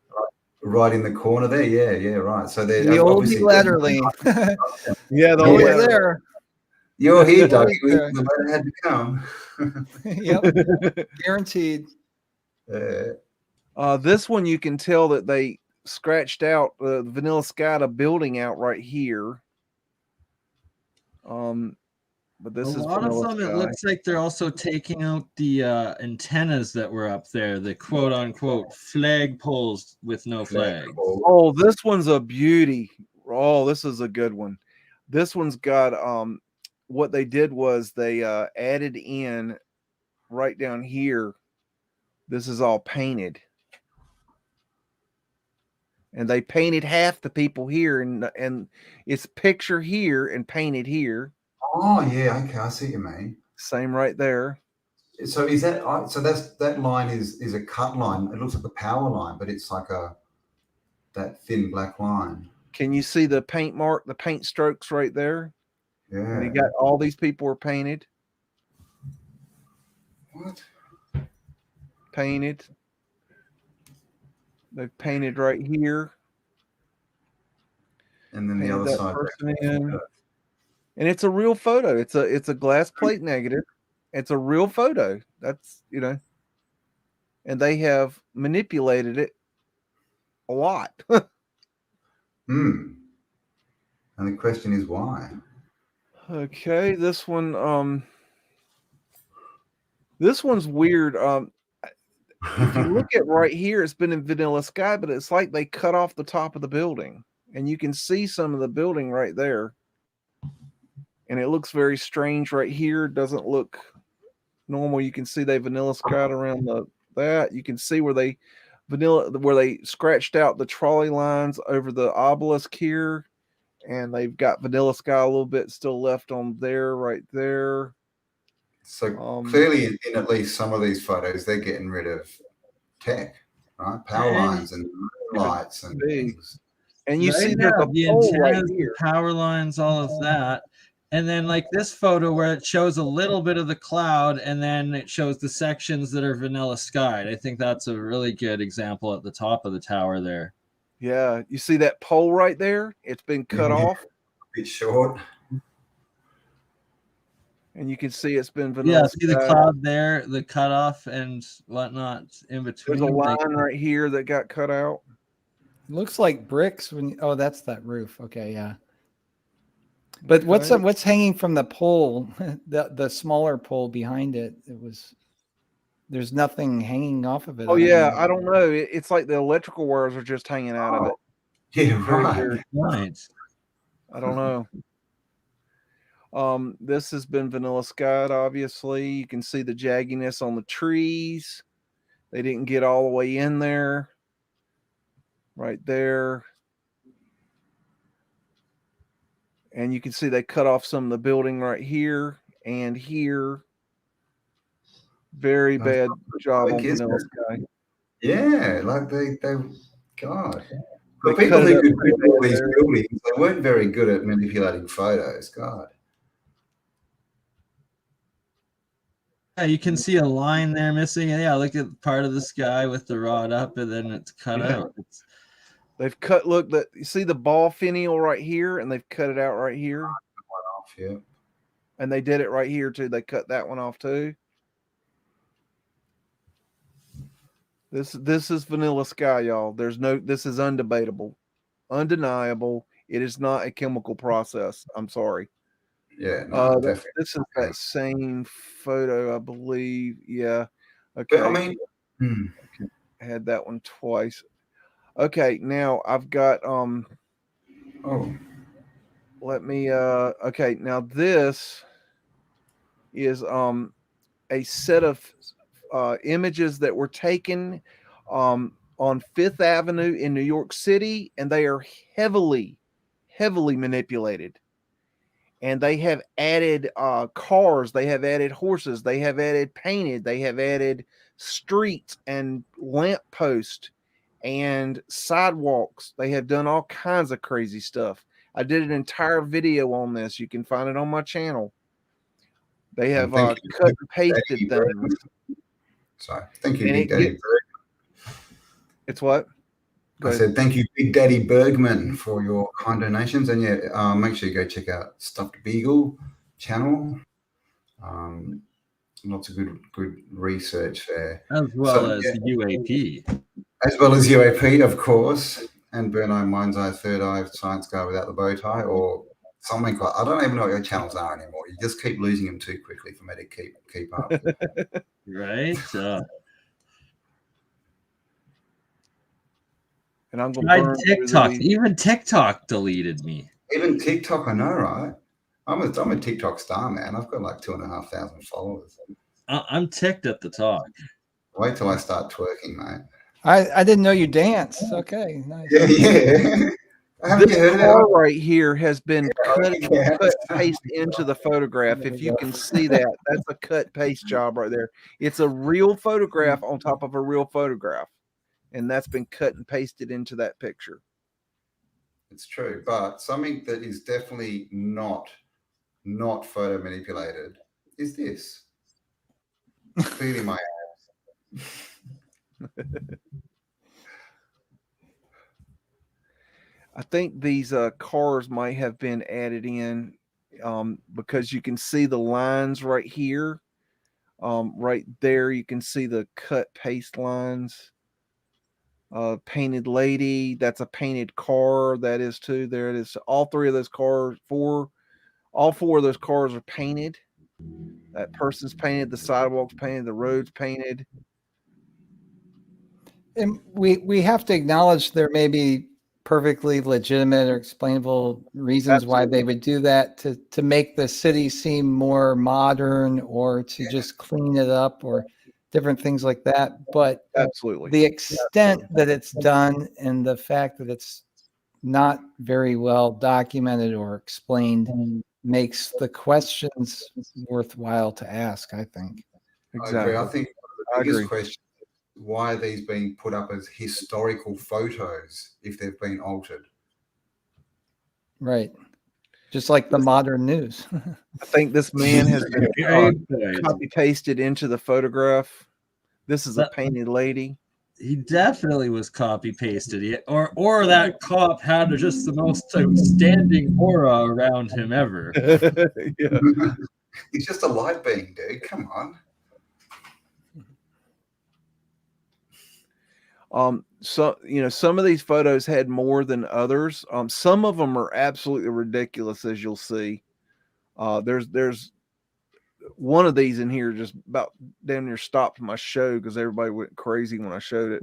Right in the corner there. Yeah, right. So they're The oldie obviously latterly. Yeah, the Always ladder. there. You're here, Doug. Always there. The ladder had to come. Yep. Guaranteed. This one you can tell that they scratched out the Vanilla Sky building out right here. But this A is lot of Vanilla them, it Sky. looks like they're also taking out the antennas that were up there, the quote unquote flag poles with no flags. Oh, this one's a beauty. Oh, this is a good one. This one's got what they did was they added in right down here. This is all painted. And they painted half the people here, and it's picture here and painted here. Oh yeah, okay, I see what you mean. Same right there. So is that so? That line is a cut line. It looks like a power line, but it's like that thin black line. Can you see the paint mark, the paint strokes right there? Yeah. And you got all these people are painted. What? Painted. They've painted right here. And then the other side. And it's a real photo. It's a glass plate negative. It's a real photo. That's, and they have manipulated it a lot. And the question is why? Okay, this one this one's weird. If you look at right here, it's been in Vanilla Sky, but it's like they cut off the top of the building, and you can see some of the building right there. And it looks very strange right here. It doesn't look normal. You can see they Vanilla Sky'd around that. You can see where they scratched out the trolley lines over the obelisk here, and they've got Vanilla Sky a little bit still left on there, right there. So clearly, in at least some of these photos, they're getting rid of tech, right? Power lines and lights and things. And you see the antennas, right here, power lines, all of that. And then like this photo where it shows a little bit of the cloud and then it shows the sections that are Vanilla Sky. I think that's a really good example at the top of the tower there. Yeah, you see that pole right there? It's been cut off. A bit short. And you can see it's been Vanilla Yeah, see the Sky. cloud there, the cutoff and whatnot in between. There's a line right here that got cut out. Looks like bricks oh, that's that roof. Okay, yeah. But what's hanging from the pole, the smaller pole behind it? There's nothing hanging off of it. Oh yeah, I don't know. It's like the electrical wires are just hanging out of it. Yeah, right. I don't know. This has been Vanilla Sky, obviously. You can see the jagginess on the trees. They didn't get all the way in there. Right there. And you can see they cut off some of the building right here and here. Very bad job on Vanilla Sky. Yeah, like they God. The people who could build all these buildings, they weren't very good at manipulating photos. God. Yeah, you can see a line there missing. Yeah, look at part of the sky with the rod up and then it's cut out. They've cut, look, you see the ball finial right here, and they've cut it out right here. Off, yeah. And they did it right here too. They cut that one off too. This is Vanilla Sky, y'all. This is undebatable, undeniable. It is not a chemical process. I'm sorry. Yeah, no, this is that same photo, I believe. Yeah. Okay. But, I mean, I had that one twice. Okay, now I've got let me okay, now this is a set of images that were taken on Fifth Avenue in New York City, and they are heavily manipulated. And they have added cars, they have added horses, they have added painted, they have added streets and lamp posts and sidewalks. They have done all kinds of crazy stuff. I did an entire video on this. You can find it on my channel. They have cut and pasted things. Sorry, thank you, Nick. It's what? Go I ahead. said thank you, Big Daddy Bergman, for your kind donations, and yeah, make sure you go check out Stuffed Beagle channel. Lots of good research there, as well as UAP. as well as UAP, of course, and Burno Mind's Eye, Third Eye, Science Guy Without the Bow Tie, or something like. I don't even know what your channels are anymore. You just keep losing them too quickly for me to keep up. Right? And I'm going Tried to burn TikTok. Even TikTok deleted me. Even TikTok, I know, right? I'm a TikTok star, man. I've got like 2,500 followers. I'm ticked at the talk. Wait till I start twerking, mate. I didn't know you dance. Okay, nice. Yeah. This car right here has been cut paste into the photograph. If you can see that, that's a cut paste job right there. It's a real photograph on top of a real photograph, and that's been cut and pasted into that picture. It's true, but something that is definitely not photo manipulated is this. Clearly my abs. I think these cars might have been added in because you can see the lines right here. Right there, you can see the cut paste lines. Painted lady, that's a painted car. That is too. There it is. All three of those cars, all four of those cars are painted. That person's painted, the sidewalk's painted, the road's painted. And we have to acknowledge there may be perfectly legitimate or explainable reasons why they would do that to make the city seem more modern or to just clean it up or different things like that. But absolutely, the extent that it's done and the fact that it's not very well documented or explained makes the questions worthwhile to ask, I think. Exactly. I think the biggest question, why are these being put up as historical photos if they've been altered? Right. Just like the modern news. I think this man has been copy pasted into the photograph. This is a painted lady. He definitely was copy pasted, or that cop had just the most outstanding aura around him ever. Yeah. He's just a light being, dude. Come on. So some of these photos had more than others. Some of them are absolutely ridiculous, as you'll see. There's one of these in here just about damn near stopped my show because everybody went crazy when I showed it.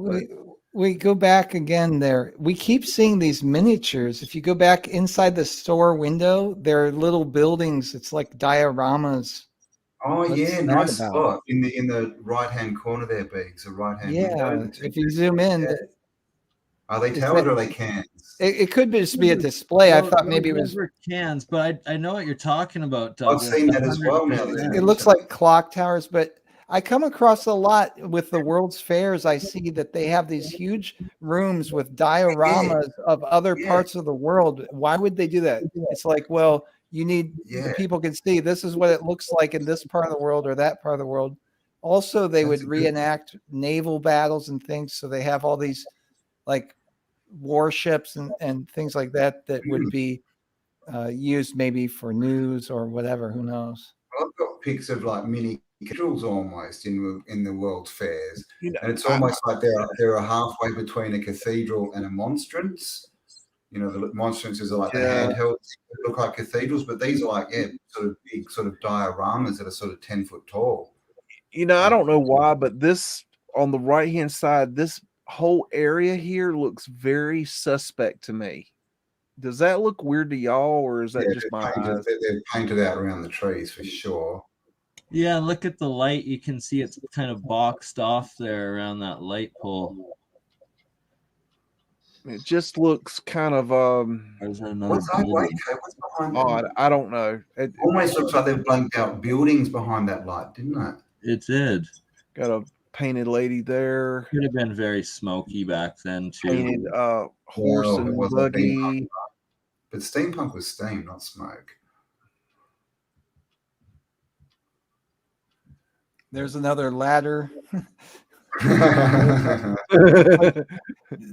We go back again there. We keep seeing these miniatures. If you go back inside the store window, there are little buildings. It's like dioramas. Oh, yeah, nice spot. In the right-hand corner there, Biggs, the right-hand window. If you zoom in. Are they towers or are they cans? It could just be a display. I thought maybe it was cans, but I know what you're talking about, Douglas. I've seen that as well now. It looks like clock towers, but I come across a lot with the World's Fairs. I see that they have these huge rooms with dioramas of other parts of the world. Why would they do that? It's like, well, you need people can see this is what it looks like in this part of the world or that part of the world. Also, they would reenact naval battles and things. So they have all these like warships and things like that would be used maybe for news or whatever. Who knows? I've got pics of like mini cathedrals almost in the World's Fairs, and it's almost like they're halfway between a cathedral and a monstrance. The monstrances are like the handhelds that look like cathedrals, but these are like sort of big sort of dioramas that are sort of 10 foot tall. I don't know why, but this on the right hand side, this whole area here looks very suspect to me. Does that look weird to y'all, or is that just my eyes? They're painted out around the trees for sure. Yeah, look at the light. You can see it's kind of boxed off there around that light pole. It just looks kind of What's behind odd. I don't know. It almost looks like they've blanked out buildings behind that light, didn't it? It did. Got a painted lady there. Could have been very smoky back then too. Painted horse and buggy. But steampunk was steam, not smoke. There's another ladder.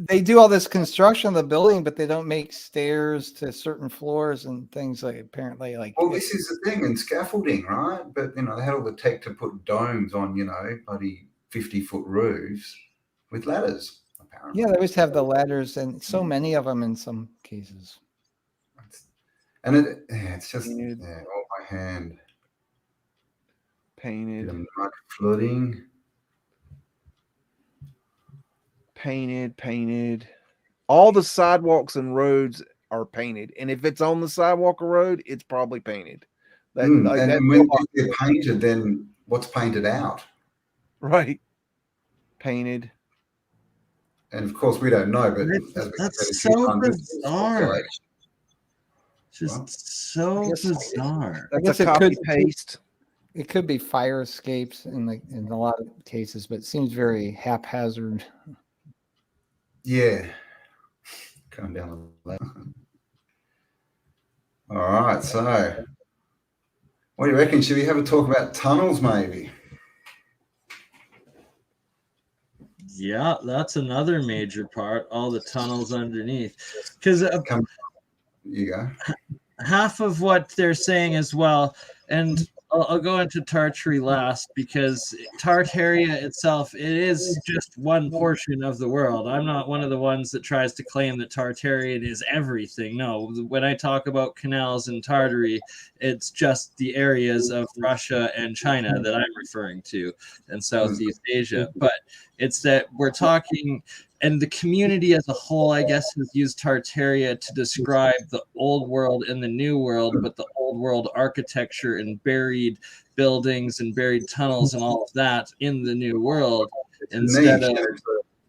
They do all this construction of the building, but they don't make stairs to certain floors and things like apparently like. Well, this is the thing, and scaffolding, right? But they had all the tech to put domes on, bloody 50-foot roofs with ladders, apparently. Yeah, they always have the ladders, and so many of them in some cases. And it's just Painted. all by hand. Painted. The mud flooding. Painted. All the sidewalks and roads are painted, and if it's on the sidewalk or road, it's probably painted. And when they're painted, then what's painted out? Right. Painted. And of course, we don't know, but that's so bizarre. Just so bizarre. I guess That's a copy paste. It could be fire escapes in a lot of cases, but it seems very haphazard. Yeah. Come down the ladder. All right, so what do you reckon? Should we have a talk about tunnels, maybe? Yeah, that's another major part. All the tunnels underneath, because you go. Half of what they're saying as well, and I'll go into Tartary last, because Tartaria itself, it is just one portion of the world. I'm not one of the ones that tries to claim that Tartarian is everything. No, when I talk about canals in Tartary, it's just the areas of Russia and China that I'm referring to, and Southeast Asia. But it's that we're talking, and the community as a whole, I guess, has used Tartaria to describe the old world and the new world, but the old world architecture and buried buildings and buried tunnels and all of that in the new world. Instead of,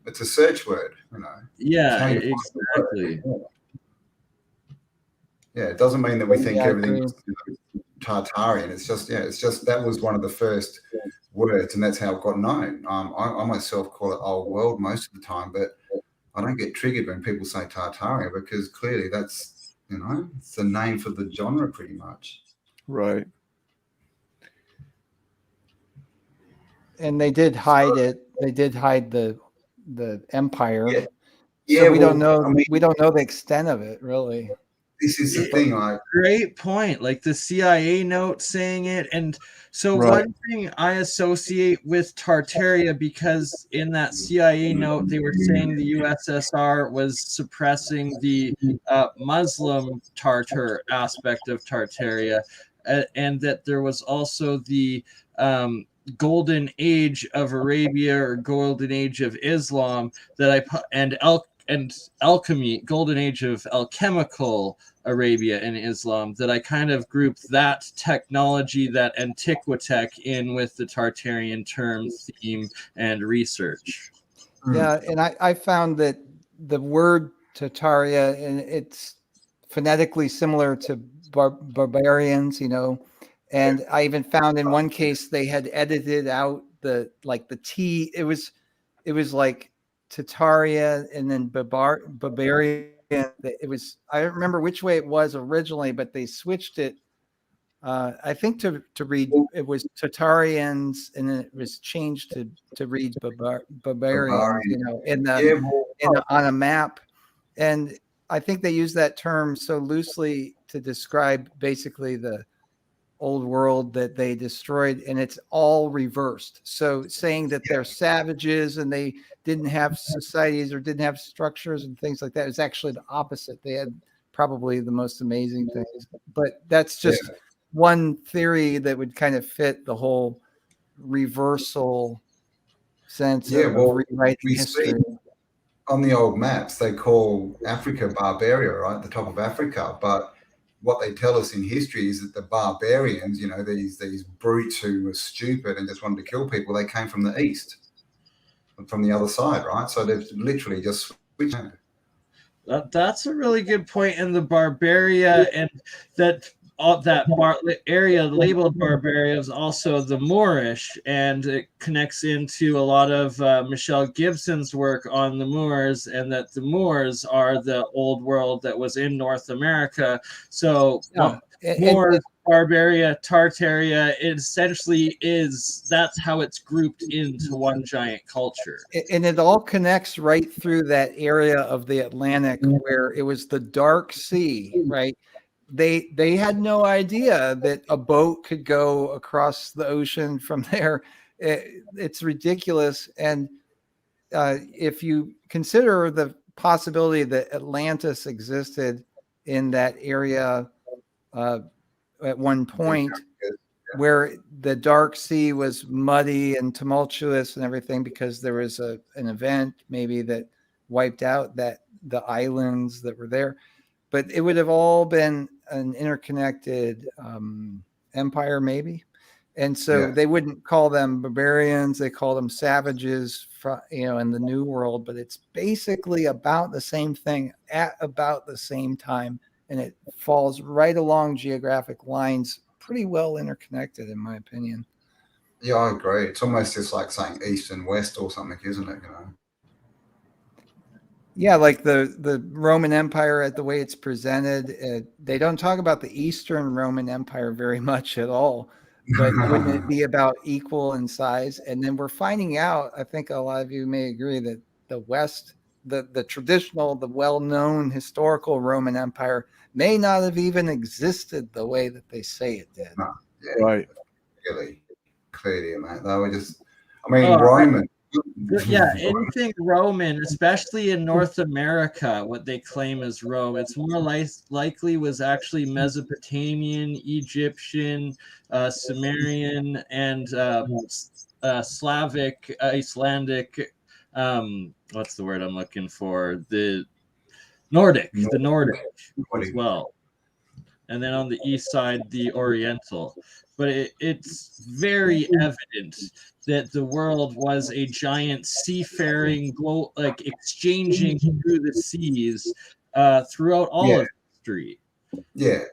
it's a search word, Yeah, exactly. Yeah, it doesn't mean that we think everything's Tartarian. It's just that was one of the first words, and that's how it got known. I myself call it old world most of the time, but I don't get triggered when people say Tartaria, because clearly that's it's the name for the genre pretty much. Right. And they did hide it. They did hide the empire. Yeah. So we don't know. We don't know the extent of it, really. This is the thing. Great point. Like the CIA note saying it, and so one thing I associate with Tartaria, because in that CIA note they were saying the USSR was suppressing the Muslim Tartar aspect of Tartaria, and that there was also the golden age of Arabia or golden age of Islam and alchemy, golden age of alchemical Arabia and Islam, that I kind of grouped that technology, that antiquitech, in with the Tartarian term, theme, and research. Yeah, and I found that the word Tartaria, and it's phonetically similar to barbarians, and I even found in one case they had edited out the T. It was like Tataria and then Barbarian. It was, I don't remember which way it was originally, but they switched it. I think to read, it was Tatarians, and then it was changed to read Barbarians, on a map. And I think they use that term so loosely to describe basically the old world that they destroyed, and it's all reversed. So saying that they're savages and they didn't have societies or didn't have structures and things like that is actually the opposite. They had probably the most amazing things, but that's just one theory that would kind of fit the whole reversal sense of rewriting history. On the old maps, they call Africa Barbaria, right? The top of Africa, but what they tell us in history is that the barbarians, these brutes who were stupid and just wanted to kill people, they came from the east, from the other side, right? So they've literally just switched. That's a really good point. In the Barbaria, and that area labeled Barbaria is also the Moorish, and it connects into a lot of Michelle Gibson's work on the Moors, and that the Moors are the old world that was in North America. So Moors, Barbaria, Tartaria, it essentially that's how it's grouped into one giant culture. And it all connects right through that area of the Atlantic where it was the Dark Sea, right? They had no idea that a boat could go across the ocean from there. It's ridiculous. And if you consider the possibility that Atlantis existed in that area at one point, where the Dark Sea was muddy and tumultuous and everything because there was an event maybe that wiped out the islands that were there, but it would have all been an interconnected empire maybe. And so they wouldn't call them barbarians, they call them savages, in the New World, but it's basically about the same thing at about the same time. And it falls right along geographic lines, pretty well interconnected, in my opinion. Yeah, I agree. It's almost just like saying east and west or something, isn't it? Yeah, like the Roman Empire, the way it's presented, they don't talk about the Eastern Roman Empire very much at all. But wouldn't it be about equal in size? And then we're finding out, I think a lot of you may agree, that the West, the traditional, the well-known historical Roman Empire may not have even existed the way that they say it did. No, right. Really clearly, mate. They were just, Roman. Yeah, anything Roman, especially in North America, what they claim is Rome, it's more likely was actually Mesopotamian, Egyptian, Sumerian, and Slavic, Icelandic. What's the word I'm looking for? The Nordic as well. And then on the east side, the Oriental. But it's very evident that the world was a giant seafaring, exchanging through the seas throughout all of history. There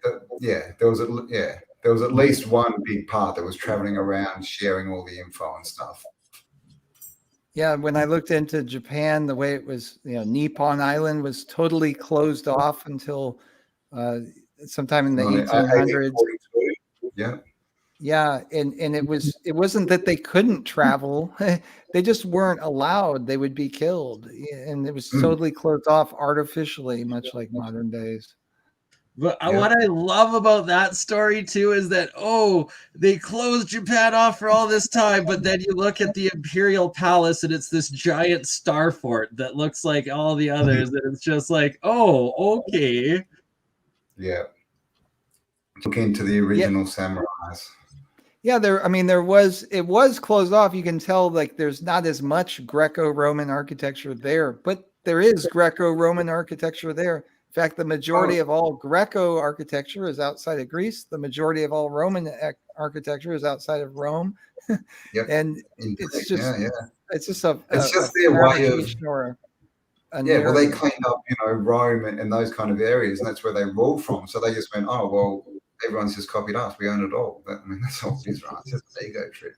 was at least one big part that was traveling around, sharing all the info and stuff. Yeah, when I looked into Japan, the way it was, Nippon Island was totally closed off until sometime in the 1800s. Yeah. Yeah, and it wasn't that they couldn't travel; they just weren't allowed. They would be killed, and it was totally closed off artificially, much like modern days. But what I love about that story too is that they closed Japan off for all this time, but then you look at the Imperial Palace and it's this giant star fort that looks like all the others, and it's just like, okay. Yeah. Look into the original samurais. Yeah, it was closed off. You can tell there's not as much Greco-Roman architecture there, but there is Greco-Roman architecture there. In fact, the majority of all Greco architecture is outside of Greece. The majority of all Roman architecture is outside of Rome. And it's just their way of well, they cleaned up, Rome and those kind of areas, and that's where they ruled from. So they just went, everyone's just copied us. We own it all. That's all it is, right? It's just an ego trip.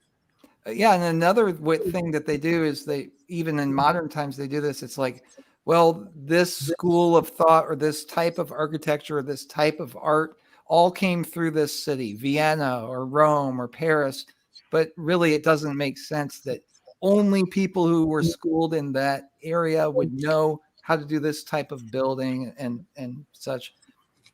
Yeah, and another thing that they do is even in modern times, they do this. It's like, well, this school of thought or this type of architecture or this type of art all came through this city, Vienna or Rome or Paris. But really, it doesn't make sense that only people who were schooled in that area would know how to do this type of building and such.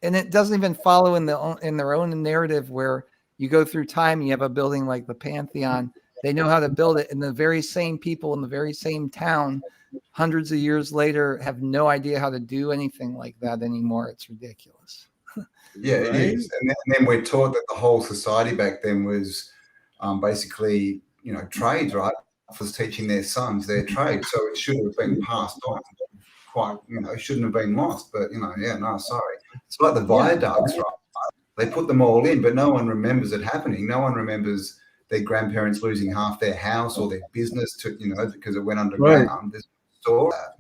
And it doesn't even follow in their own narrative where you go through time, you have a building like the Pantheon. They know how to build it, and the very same people in the very same town hundreds of years later have no idea how to do anything like that anymore. It's ridiculous. Yeah, right? It is. And then we're taught that the whole society back then was basically, trades, right? Was teaching their sons their trade. So it should have been passed on. Quite, shouldn't have been lost. But, sorry. It's like the viaducts, right? They put them all in, but no one remembers it happening. No one remembers their grandparents losing half their house or their business because it went underground. Right. There's all that.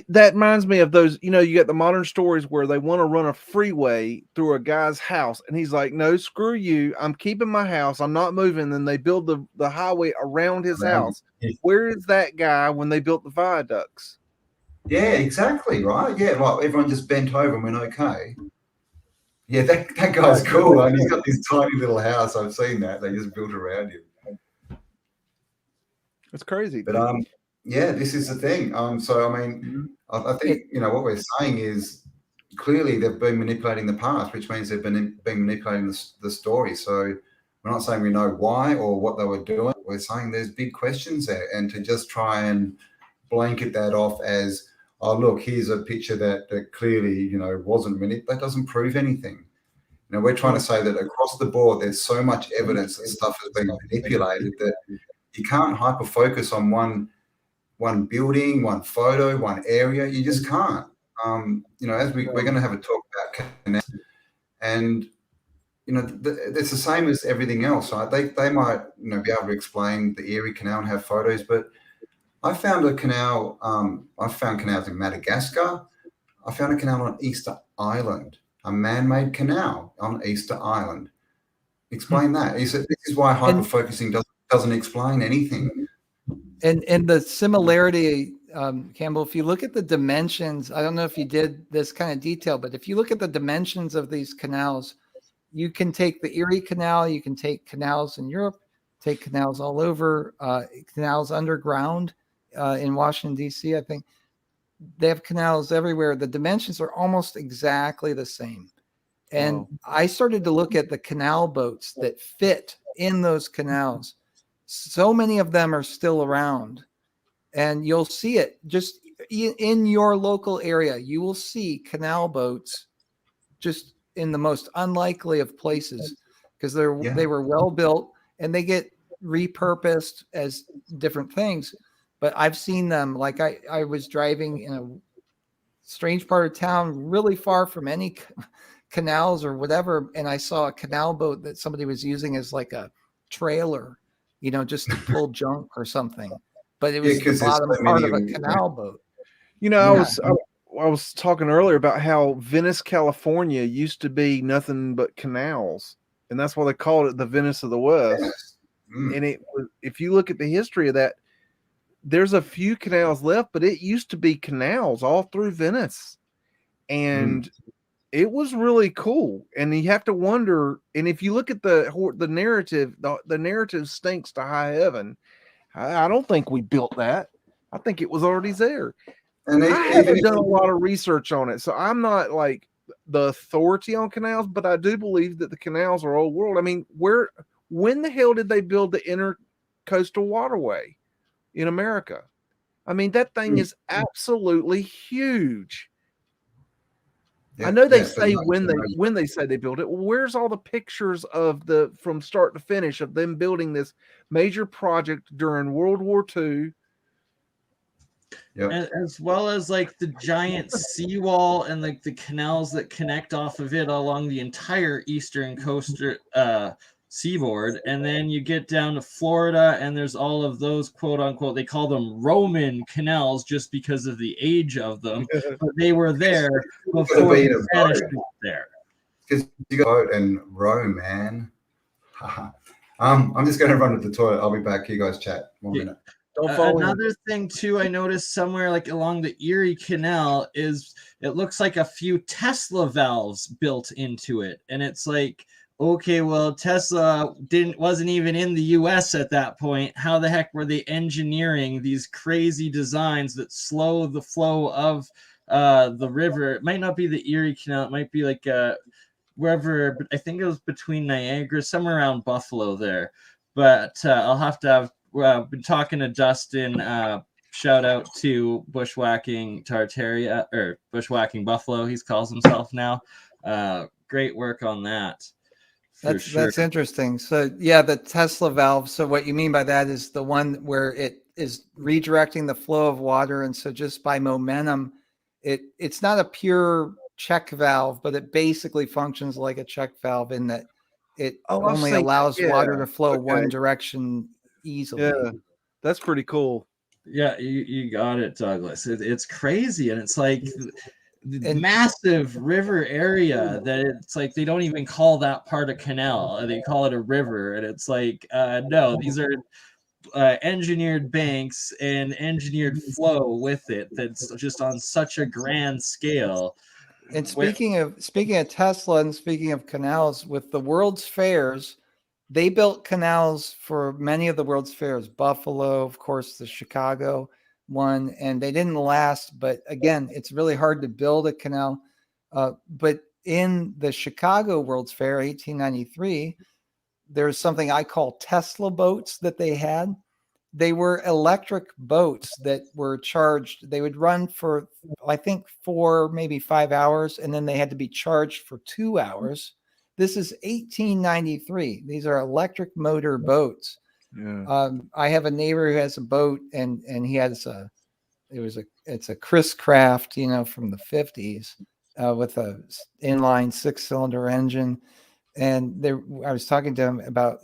That reminds me of those, you got the modern stories where they want to run a freeway through a guy's house. And he's like, no, screw you. I'm keeping my house. I'm not moving. Then they build the highway around his house. Where is that guy when they built the viaducts? Yeah, exactly. Right. Yeah. Well, everyone just bent over and went, okay. Yeah, that guy's cool. And he's got this tiny little house. I've seen that. They just built around him. It's crazy. But yeah, this is the thing. So I mean, I think what we're saying is clearly they've been manipulating the past, which means they've been manipulating the story. So we're not saying we know why or what they were doing. We're saying there's big questions there, and to just try and blanket that off as, oh look, here's a picture that clearly wasn't manipulated. That doesn't prove anything. We're trying to say that across the board, there's so much evidence that stuff has been manipulated that you can't hyper focus on one building, one photo, one area. You just can't. As we're going to have a talk about canals, and it's the same as everything else, right? They might be able to explain the Erie Canal and have photos, but I found a canal. I found canals in Madagascar. I found a canal on Easter Island, a man-made canal on Easter Island. Explain that. This is why hyper focusing doesn't explain anything. And the similarity, Campbell, if you look at the dimensions, I don't know if you did this kind of detail, but if you look at the dimensions of these canals, you can take the Erie Canal, you can take canals in Europe, take canals all over, canals underground in Washington, D.C., I think. They have canals everywhere. The dimensions are almost exactly the same. And I started to look at the canal boats that fit in those canals. So many of them are still around, and you'll see it just in your local area. You will see canal boats just in the most unlikely of places because they were well built and they get repurposed as different things. But I've seen them, like I was driving in a strange part of town, really far from any canals or whatever, and I saw a canal boat that somebody was using as like a trailer, just to pull junk or something. But it was the bottom part of a canal boat. I was talking earlier about how Venice, California used to be nothing but canals, and that's why they called it the Venice of the West. And if you look at the history of that, there's a few canals left, but it used to be canals all through Venice. And it was really cool. And you have to wonder, and if you look at the narrative, the narrative stinks to high heaven. I don't think we built that. I think it was already there. And I haven't done a lot of research on it, so I'm not like the authority on canals, but I do believe that the canals are old world. I mean, when the hell did they build the intercoastal waterway in America? I mean, that thing is absolutely huge. I know they say when they say they built it. Well, where's all the pictures of from start to finish of them building this major project during World War II? Yep. As well as like the giant seawall and like the canals that connect off of it along the entire eastern coastal seaboard. And then you get down to Florida and there's all of those quote unquote, they call them Roman canals just because of the age of them, but they were there before the Spanish got there. Because you got and Rome, man. I'm just going to run to the toilet. I'll be back. You guys chat 1 minute. Another thing too I noticed somewhere like along the Erie Canal is it looks like a few Tesla valves built into it, and it's like, okay, well, Tesla wasn't even in the US at that point. How the heck were they engineering these crazy designs that slow the flow of the river? It might not be the Erie Canal, it might be like wherever, but I think it was between Niagara, somewhere around Buffalo there. But I'll have to have been talking to Dustin. Shout out to Bushwhacking Tartaria, or Bushwhacking Buffalo, he calls himself now. Great work on that. That's interesting. So yeah, the Tesla valve. So what you mean by that is the one where it is redirecting the flow of water, and so just by momentum, it's not a pure check valve, but it basically functions like a check valve in that it only allows water to flow one direction easily. Yeah, that's pretty cool. Yeah, you got it, Douglas. It's crazy, and it's like the massive river area that it's like they don't even call that part a canal. They call it a river, and it's like no, these are engineered banks and engineered flow with it that's just on such a grand scale And speaking of Tesla and speaking of canals, with the World's Fairs, they built canals for many of the World's Fairs, Buffalo, of course, the Chicago one, and they didn't last. But again, it's really hard to build a canal. But in the Chicago World's Fair, 1893, there's something I call Tesla boats that they had. They were electric boats that were charged. They would run for, I think, 4, maybe 5 hours, and then they had to be charged for 2 hours. This is 1893. These are electric motor boats. Yeah. I have a neighbor who has a boat, and he has it's a Chris Craft, from the 50s, with a inline 6-cylinder engine. And I was talking to him about,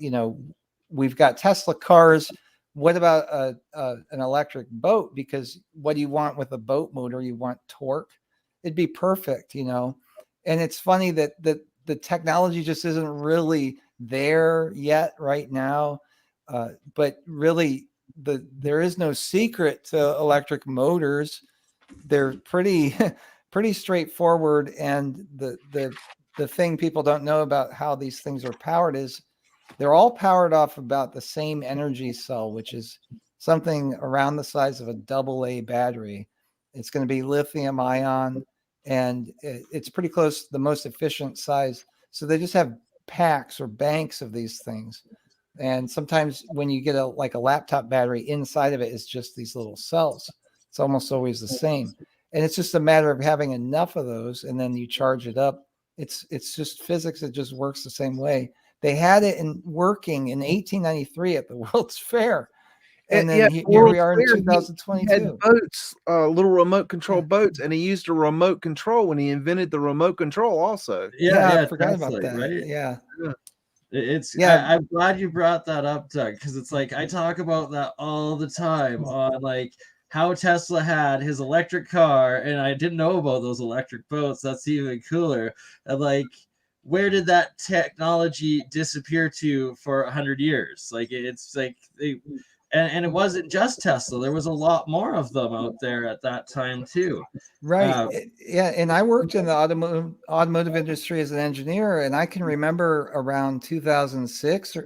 we've got Tesla cars. What about an electric boat? Because what do you want with a boat motor? You want torque. It'd be perfect, And it's funny that the technology just isn't really there yet right now. But really, there is no secret to electric motors. They're pretty straightforward. And the thing people don't know about how these things are powered is they're all powered off about the same energy cell, which is something around the size of a AA battery. It's going to be lithium ion, and it's pretty close to the most efficient size. So they just have packs or banks of these things. And sometimes when you get a laptop battery, inside of it is just these little cells. It's almost always the same. And it's just a matter of having enough of those, and then you charge it up. It's just physics. It just works the same way. They had it working in 1893 at the World's Fair. And then here we are in 2022. He had boats, little remote control boats, and he used a remote control when he invented the remote control also. Yeah, I forgot about that. Right? Yeah. I'm glad you brought that up, Doug, because it's like I talk about that all the time on how Tesla had his electric car, and I didn't know about those electric boats. That's even cooler. And where did that technology disappear to for 100 years? And it wasn't just Tesla. There was a lot more of them out there at that time too. Right. Yeah. And I worked in the automotive industry as an engineer, and I can remember around 2006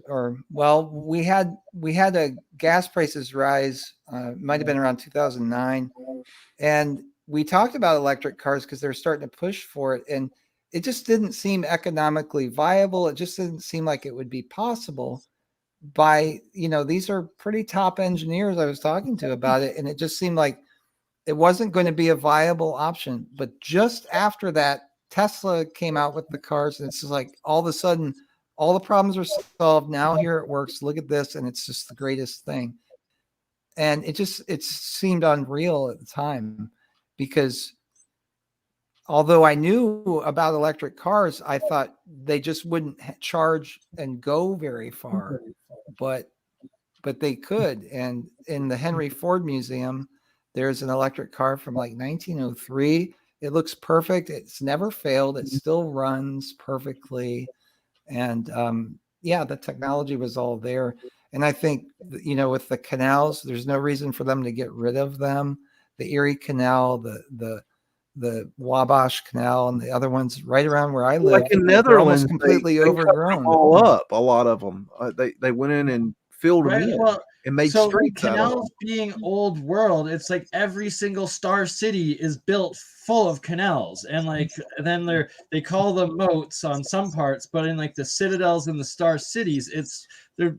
we had a gas prices rise. Might have been around 2009. And we talked about electric cars because they're starting to push for it. And it just didn't seem economically viable. It just didn't seem like it would be possible by, these are pretty top engineers I was talking to about it. And it just seemed like it wasn't going to be a viable option. But just after that, Tesla came out with the cars, and it's just like all of a sudden, all the problems are solved. Now here it works. Look at this. And it's just the greatest thing. And it seemed unreal at the time, because although I knew about electric cars, I thought they just wouldn't charge and go very far, but they could. And in the Henry Ford Museum, there's an electric car from 1903. It looks perfect. It's never failed. It still runs perfectly. And the technology was all there. And I think, with the canals, there's no reason for them to get rid of them. The Erie Canal, the Wabash Canal, and the other ones right around where I live, in Netherlands, almost completely overgrown. All up, a lot of them. They went in and filled them in and made streets out of them. Canals being old world, it's like every single star city is built full of canals, and then they call them moats on some parts, but in the citadels and the star cities,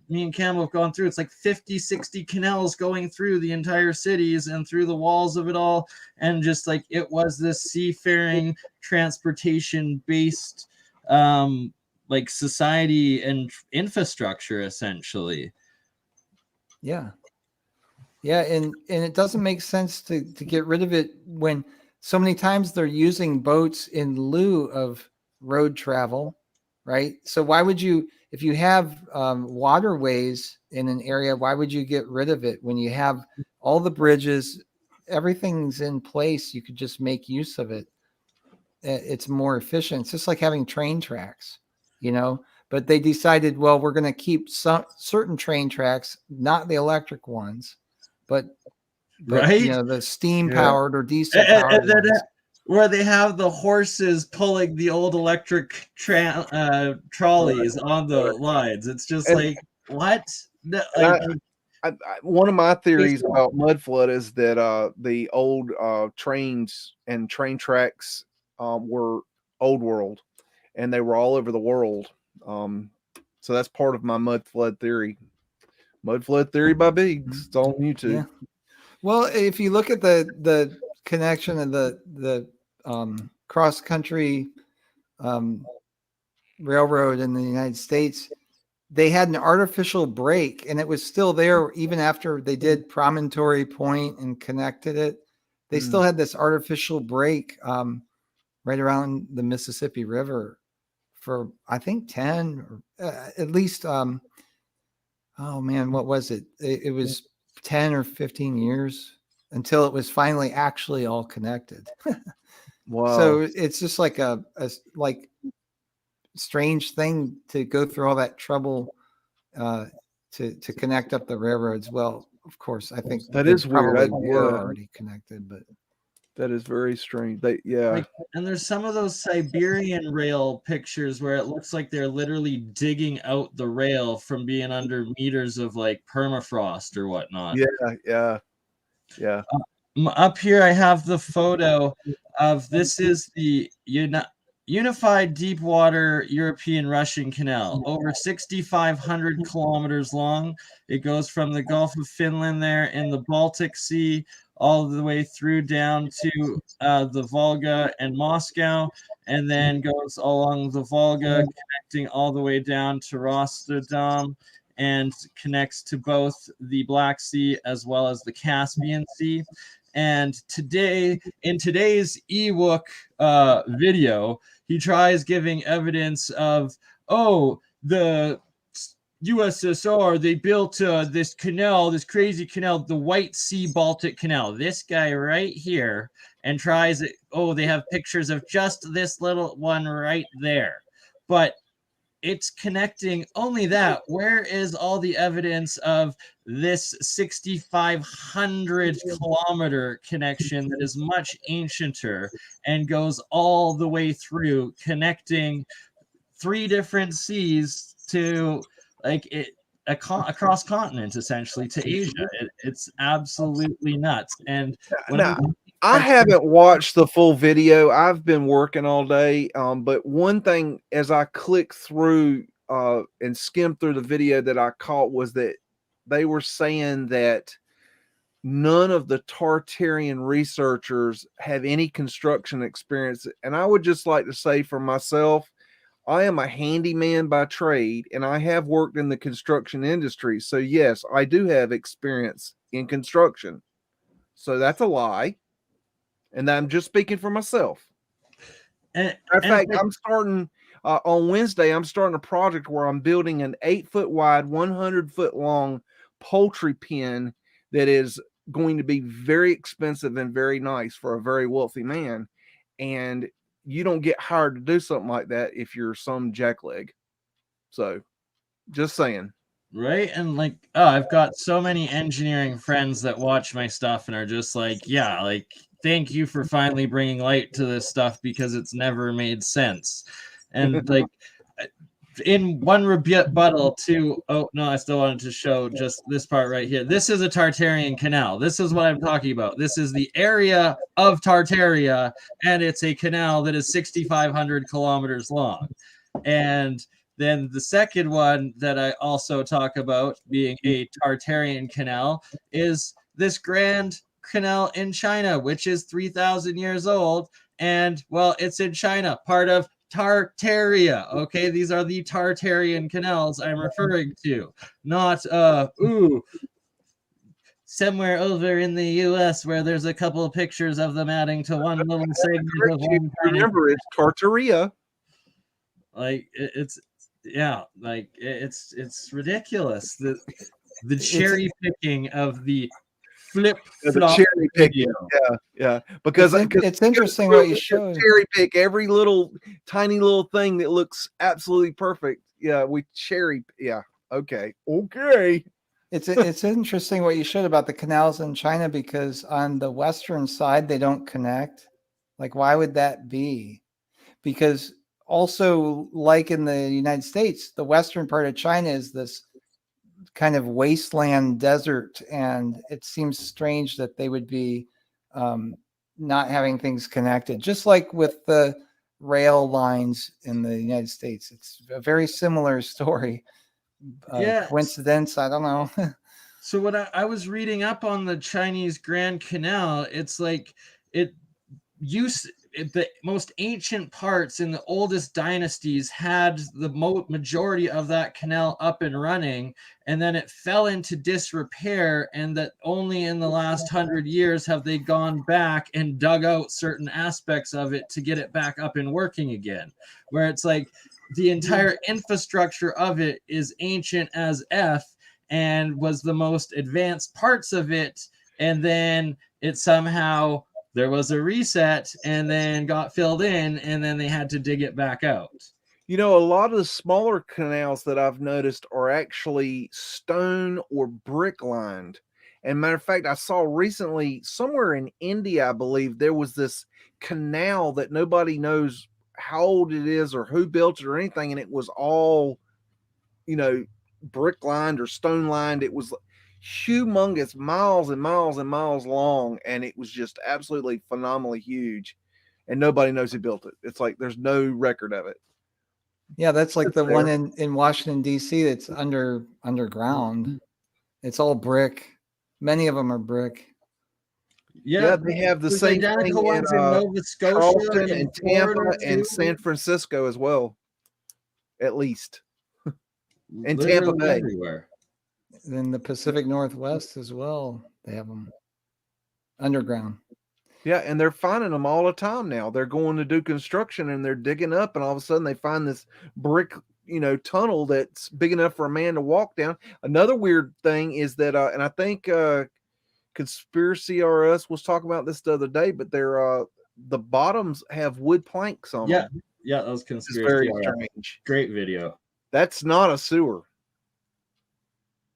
me and Campbell have gone through, it's 50, 60 canals going through the entire cities and through the walls of it all. And just it was this seafaring transportation based society and infrastructure, essentially. Yeah. And it doesn't make sense to get rid of it when so many times they're using boats in lieu of road travel, right? So why would you, if you have waterways in an area, why would you get rid of it when you have all the bridges, everything's in place? You could just make use of it. It's more efficient. It's just like having train tracks, but they decided, well, we're going to keep certain train tracks, not the electric ones, but right, the steam powered or diesel powered ones. where they have the horses pulling the old electric trolleys on the lines. It's just And- like, what? No, And one of my theories Baseball. about mud flood is that the old trains and train tracks were old world, and they were all over the world. So that's part of my mud flood theory. Mud flood theory by Biggs. It's on YouTube. Yeah. Well, if you look at the connection of the cross country railroad in the United States, they had an artificial break, and it was still there even after they did Promontory Point and connected it. They still had this artificial break right around the Mississippi River for, I think, 10 or at least. Oh man, what was it? It was 10 or 15 years until it was finally actually all connected. Wow. So it's just like a like strange thing to go through all that trouble to connect up the railroads. Well, of course, I think That they is weird. probably were Yeah. already connected, but That is very strange. Like, and there's some of those Siberian rail pictures where it looks like they're literally digging out the rail from being under meters of like permafrost or whatnot. Yeah. Up here, I have the photo of this is the Unified Deepwater European Russian Canal, over 6,500 kilometers long. It goes from the Gulf of Finland there in the Baltic Sea all the way through down to the Volga and Moscow, and then goes along the Volga, connecting all the way down to Rostov, and connects to both the Black Sea as well as the Caspian Sea. And today, in today's ebook video, he tries giving evidence of, oh, the USSR, they built this canal, this crazy canal, the White Sea Baltic Canal. This guy right here, and tries it. Oh, they have pictures of just this little one right there. But it's connecting only that. Where is all the evidence of this 6,500 kilometer connection that is much ancienter and goes all the way through, connecting 3 different seas to like it across continents, essentially to Asia? It's absolutely nuts. And when I haven't watched the full video. I've been working all day. But one thing, as I clicked through and skimmed through the video, that I caught was that they were saying that none of the Tartarian researchers have any construction experience. And I would just like to say for myself, I am a handyman by trade, and I have worked in the construction industry. So yes, I do have experience in construction. So that's a lie. And I'm just speaking for myself. In fact, I'm starting on Wednesday. I'm starting a project where I'm building an 8-foot wide, 100-foot long poultry pen that is going to be very expensive and very nice for a very wealthy man. And you don't get hired to do something like that if you're some jackleg. So, just saying. Right. And like, oh, I've got so many engineering friends that watch my stuff and are just like, yeah, like, thank you for finally bringing light to this stuff because it's never made sense. And like, in one rebuttal to, oh no, I still wanted to show just this part right here. This is a Tartarian canal. This is what I'm talking about. This is the area of Tartaria, and it's a canal that is 6,500 kilometers long. And then the second one that I also talk about being a Tartarian canal is this Grand Canal in China, which is 3,000 years old. And well, it's in China, part of Tartaria. Okay, these are the Tartarian canals I'm referring to, not somewhere over in the US where there's a couple of pictures of them adding to one little segment of one. Remember, it's Tartaria. Like it's ridiculous. The cherry picking of the flip-flop cherry picking. Yeah. Because it's interesting what you showed. Cherry pick every little tiny little thing that looks absolutely perfect. Yeah, we cherry. Yeah. Okay. It's interesting what you showed about the canals in China, because on the western side they don't connect. Like, why would that be? Because also, like in the United States, the western part of China is this kind of wasteland desert, and it seems strange that they would be not having things connected, just like with the rail lines in the United States. It's a very similar story. Yeah. Coincidence? I don't know. So what I was reading up on the Chinese Grand Canal, it's like it used the most ancient parts in the oldest dynasties had the majority of that canal up and running, and then it fell into disrepair, and that only in the last 100 years have they gone back and dug out certain aspects of it to get it back up and working again, where it's like the entire infrastructure of it is ancient as F and was the most advanced parts of it, and then it somehow there was a reset and then got filled in, and then they had to dig it back out. You know, a lot of the smaller canals that I've noticed are actually stone or brick lined. And matter of fact, I saw recently somewhere in India, I believe, there was this canal that nobody knows how old it is or who built it or anything. And it was all, you know, brick lined or stone lined. It was humongous, miles and miles and miles long, and it was just absolutely phenomenally huge, and nobody knows who built it. It's like there's no record of it. Yeah, that's like the one in Washington D.C. that's underground. It's all brick. Many of them are brick. Yeah, they have the same thing in Nova Scotia, Charleston and Tampa and San Francisco as well, at least. And Tampa Bay. Everywhere. In the Pacific Northwest as well, they have them underground. Yeah, and they're finding them all the time now. They're going to do construction and they're digging up, and all of a sudden they find this brick, you know, tunnel that's big enough for a man to walk down. Another weird thing is that, and I think Conspiracy RS was talking about this the other day, but they're the bottoms have wood planks on them. Yeah, that was Conspiracy. Very strange. Great video. That's not a sewer.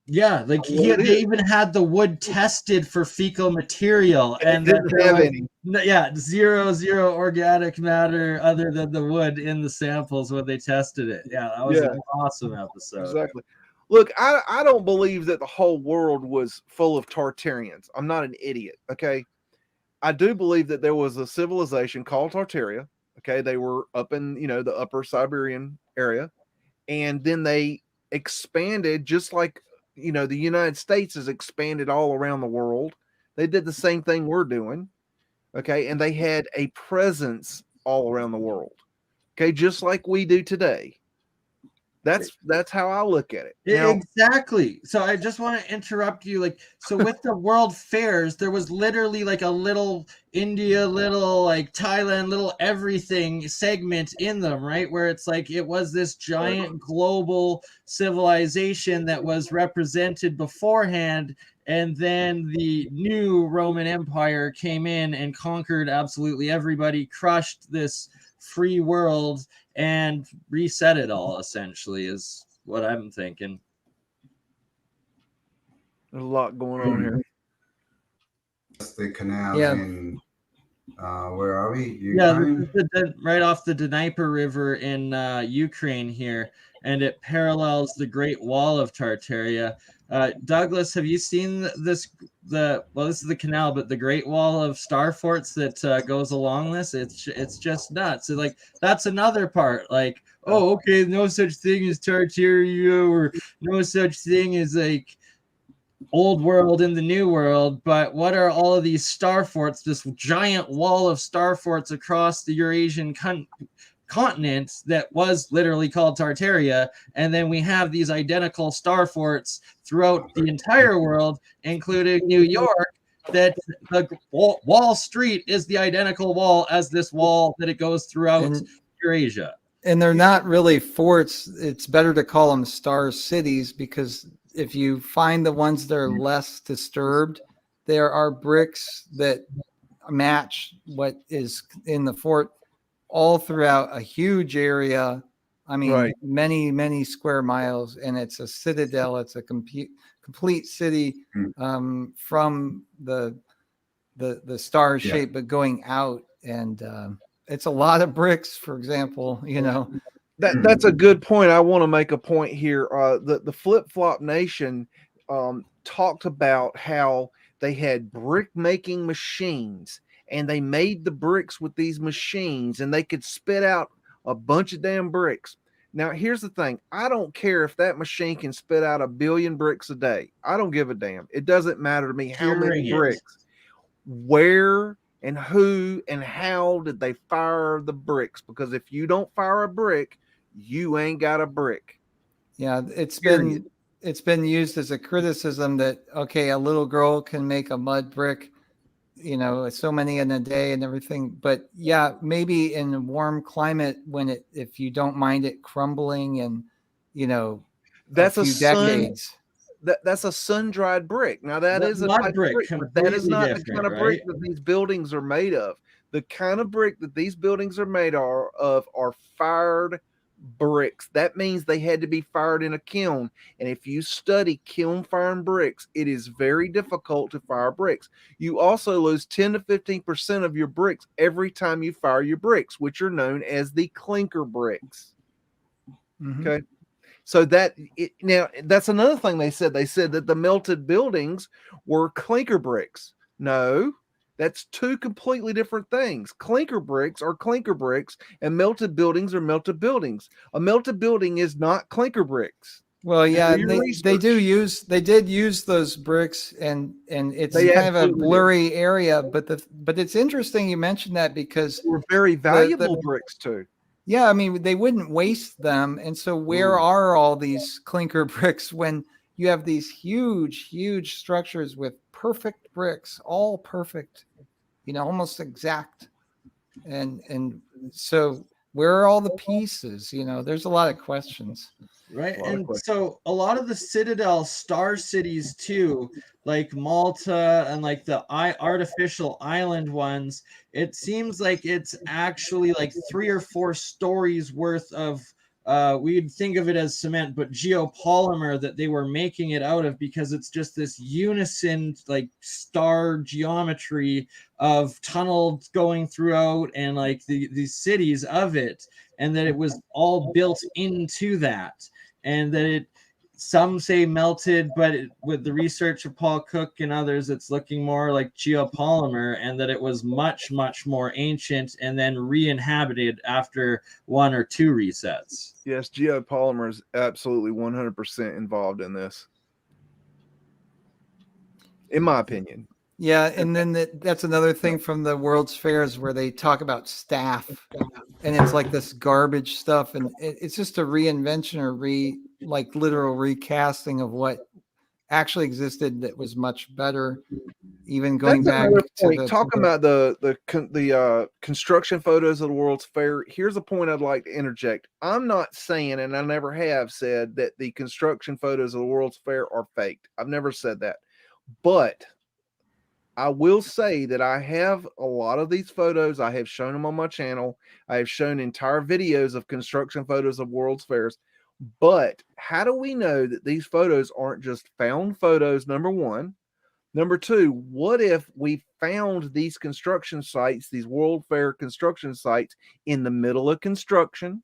Yeah, like they even had the wood tested for fecal material, and didn't have any. Zero organic matter other than the wood in the samples when they tested it. Yeah, that was an awesome episode. Exactly. Look, I don't believe that the whole world was full of Tartarians. I'm not an idiot, okay? I do believe that there was a civilization called Tartaria, okay? They were up in, you know, the upper Siberian area, and then they expanded just like, you know, the United States has expanded all around the world. They did the same thing we're doing, okay? And they had a presence all around the world, okay? Just like we do today. That's how I look at it. Now, exactly. So I just want to interrupt you. Like, so with the world fairs, there was literally like a little India, little like Thailand, little everything segment in them, right? Where it's like it was this giant global civilization that was represented beforehand. And then the new Roman Empire came in and conquered absolutely everybody, crushed this free world, and reset it all, essentially, is what I'm thinking. There's a lot going on here. The canals in, where are we? Ukraine? Yeah, right off the Dnieper River in Ukraine here, and it parallels the Great Wall of Tartaria. Douglas, have you seen this? This is the canal, but the Great Wall of star forts that goes along this. It's just nuts. So, like, that's another part. Like, oh, okay, no such thing as Tartaria, or no such thing as like old world in the new world. But what are all of these star forts? This giant wall of star forts across the Eurasian continent that was literally called Tartaria, and then we have these identical star forts throughout the entire world, including New York, that the Wall Street is the identical wall as this wall that it goes throughout Eurasia. And they're not really forts. It's better to call them star cities, because if you find the ones that are less disturbed, there are bricks that match what is in the fort all throughout a huge area. I mean, many, many square miles, and it's a citadel. It's a complete city from the star shape, but going out and it's a lot of bricks, for example, you know. That's a good point. I want to make a point here. The Flip Flop Nation talked about how they had brick making machines, and they made the bricks with these machines, and they could spit out a bunch of damn bricks. Now, here's the thing. I don't care if that machine can spit out 1 billion bricks a day. I don't give a damn. It doesn't matter to me how many bricks. Where and who and how did they fire the bricks? Because if you don't fire a brick, you ain't got a brick. Yeah, it's been used as a criticism that, okay, a little girl can make a mud brick, you know, so many in a day and everything. But yeah, maybe in a warm climate, when if you don't mind it crumbling and, you know, that's a few decades. That's a sun-dried brick. Now that is a type of brick, but that is not the kind of brick that these buildings are made of. The kind of brick that these buildings are made of are fired bricks. That means they had to be fired in a kiln. And if you study kiln firing bricks, it is very difficult to fire bricks. You also lose 10 to 15% of your bricks every time you fire your bricks, which are known as the clinker bricks. Mm-hmm. Okay. So now that's another thing they said. They said that the melted buildings were clinker bricks. No, that's two completely different things. Clinker bricks are clinker bricks, and melted buildings are melted buildings. A melted building is not clinker bricks. Well, yeah, they did use those bricks, and it's kind of a blurry area. But it's interesting you mentioned that, because they were very valuable bricks too. Yeah, I mean, they wouldn't waste them. And so where are all these clinker bricks when you have these huge, huge structures with perfect bricks, all perfect, you know, almost exact. And so where are all the pieces? You know, there's a lot of questions. Right. And so a lot of the Citadel star cities too, like Malta and like the artificial island ones, it seems like it's actually like 3 or 4 stories worth of we'd think of it as cement, but geopolymer that they were making it out of, because it's just this unison like star geometry of tunnels going throughout and like these cities of it, and that it was all built into that. And that some say melted, but with the research of Paul Cook and others, it's looking more like geopolymer, and that it was much, much more ancient and then re-inhabited after 1 or 2 resets. Yes, geopolymer is absolutely 100% involved in this, in my opinion. Yeah, and then that's another thing from the World's Fairs where they talk about staff, and it's like this garbage stuff, and it's just a reinvention or literal recasting of what actually existed that was much better. Even going back to talking about the construction photos of the World's Fair. Here's a point I'd like to interject. I'm not saying, and I never have said, that the construction photos of the World's Fair are faked. I've never said that, but I will say that I have a lot of these photos. I have shown them on my channel. I have shown entire videos of construction photos of World's Fairs. But how do we know that these photos aren't just found photos, number one? Number two, what if we found these construction sites, these World Fair construction sites, in the middle of construction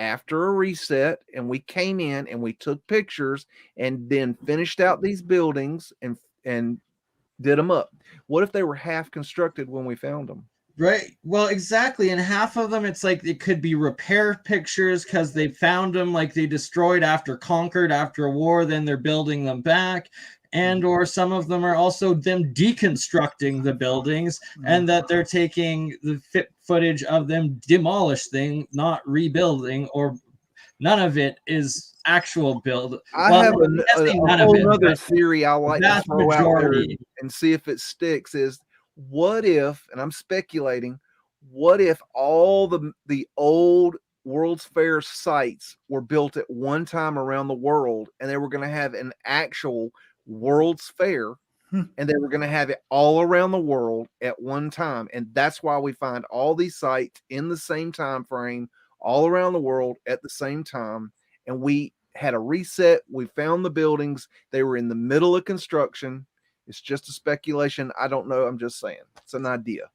after a reset, and we came in and we took pictures and then finished out these buildings and did them up? What if they were half constructed when we found them? Right. Well, exactly. And half of them, it's like it could be repair pictures because they found them, like they destroyed conquered after a war, then they're building them back. And or some of them are also them deconstructing the buildings, and that they're taking the footage of them demolished thing, not rebuilding, or none of it is actual build. I have a whole other theory I like to throw out there and see if it sticks is, what if, and I'm speculating, what if all the old World's Fair sites were built at one time around the world, and they were going to have an actual World's Fair, and they were going to have it all around the world at one time, and that's why we find all these sites in the same time frame all around the world at the same time, and we had a reset. We found the buildings. They were in the middle of construction. It's just a speculation. I don't know. I'm just saying. It's an idea.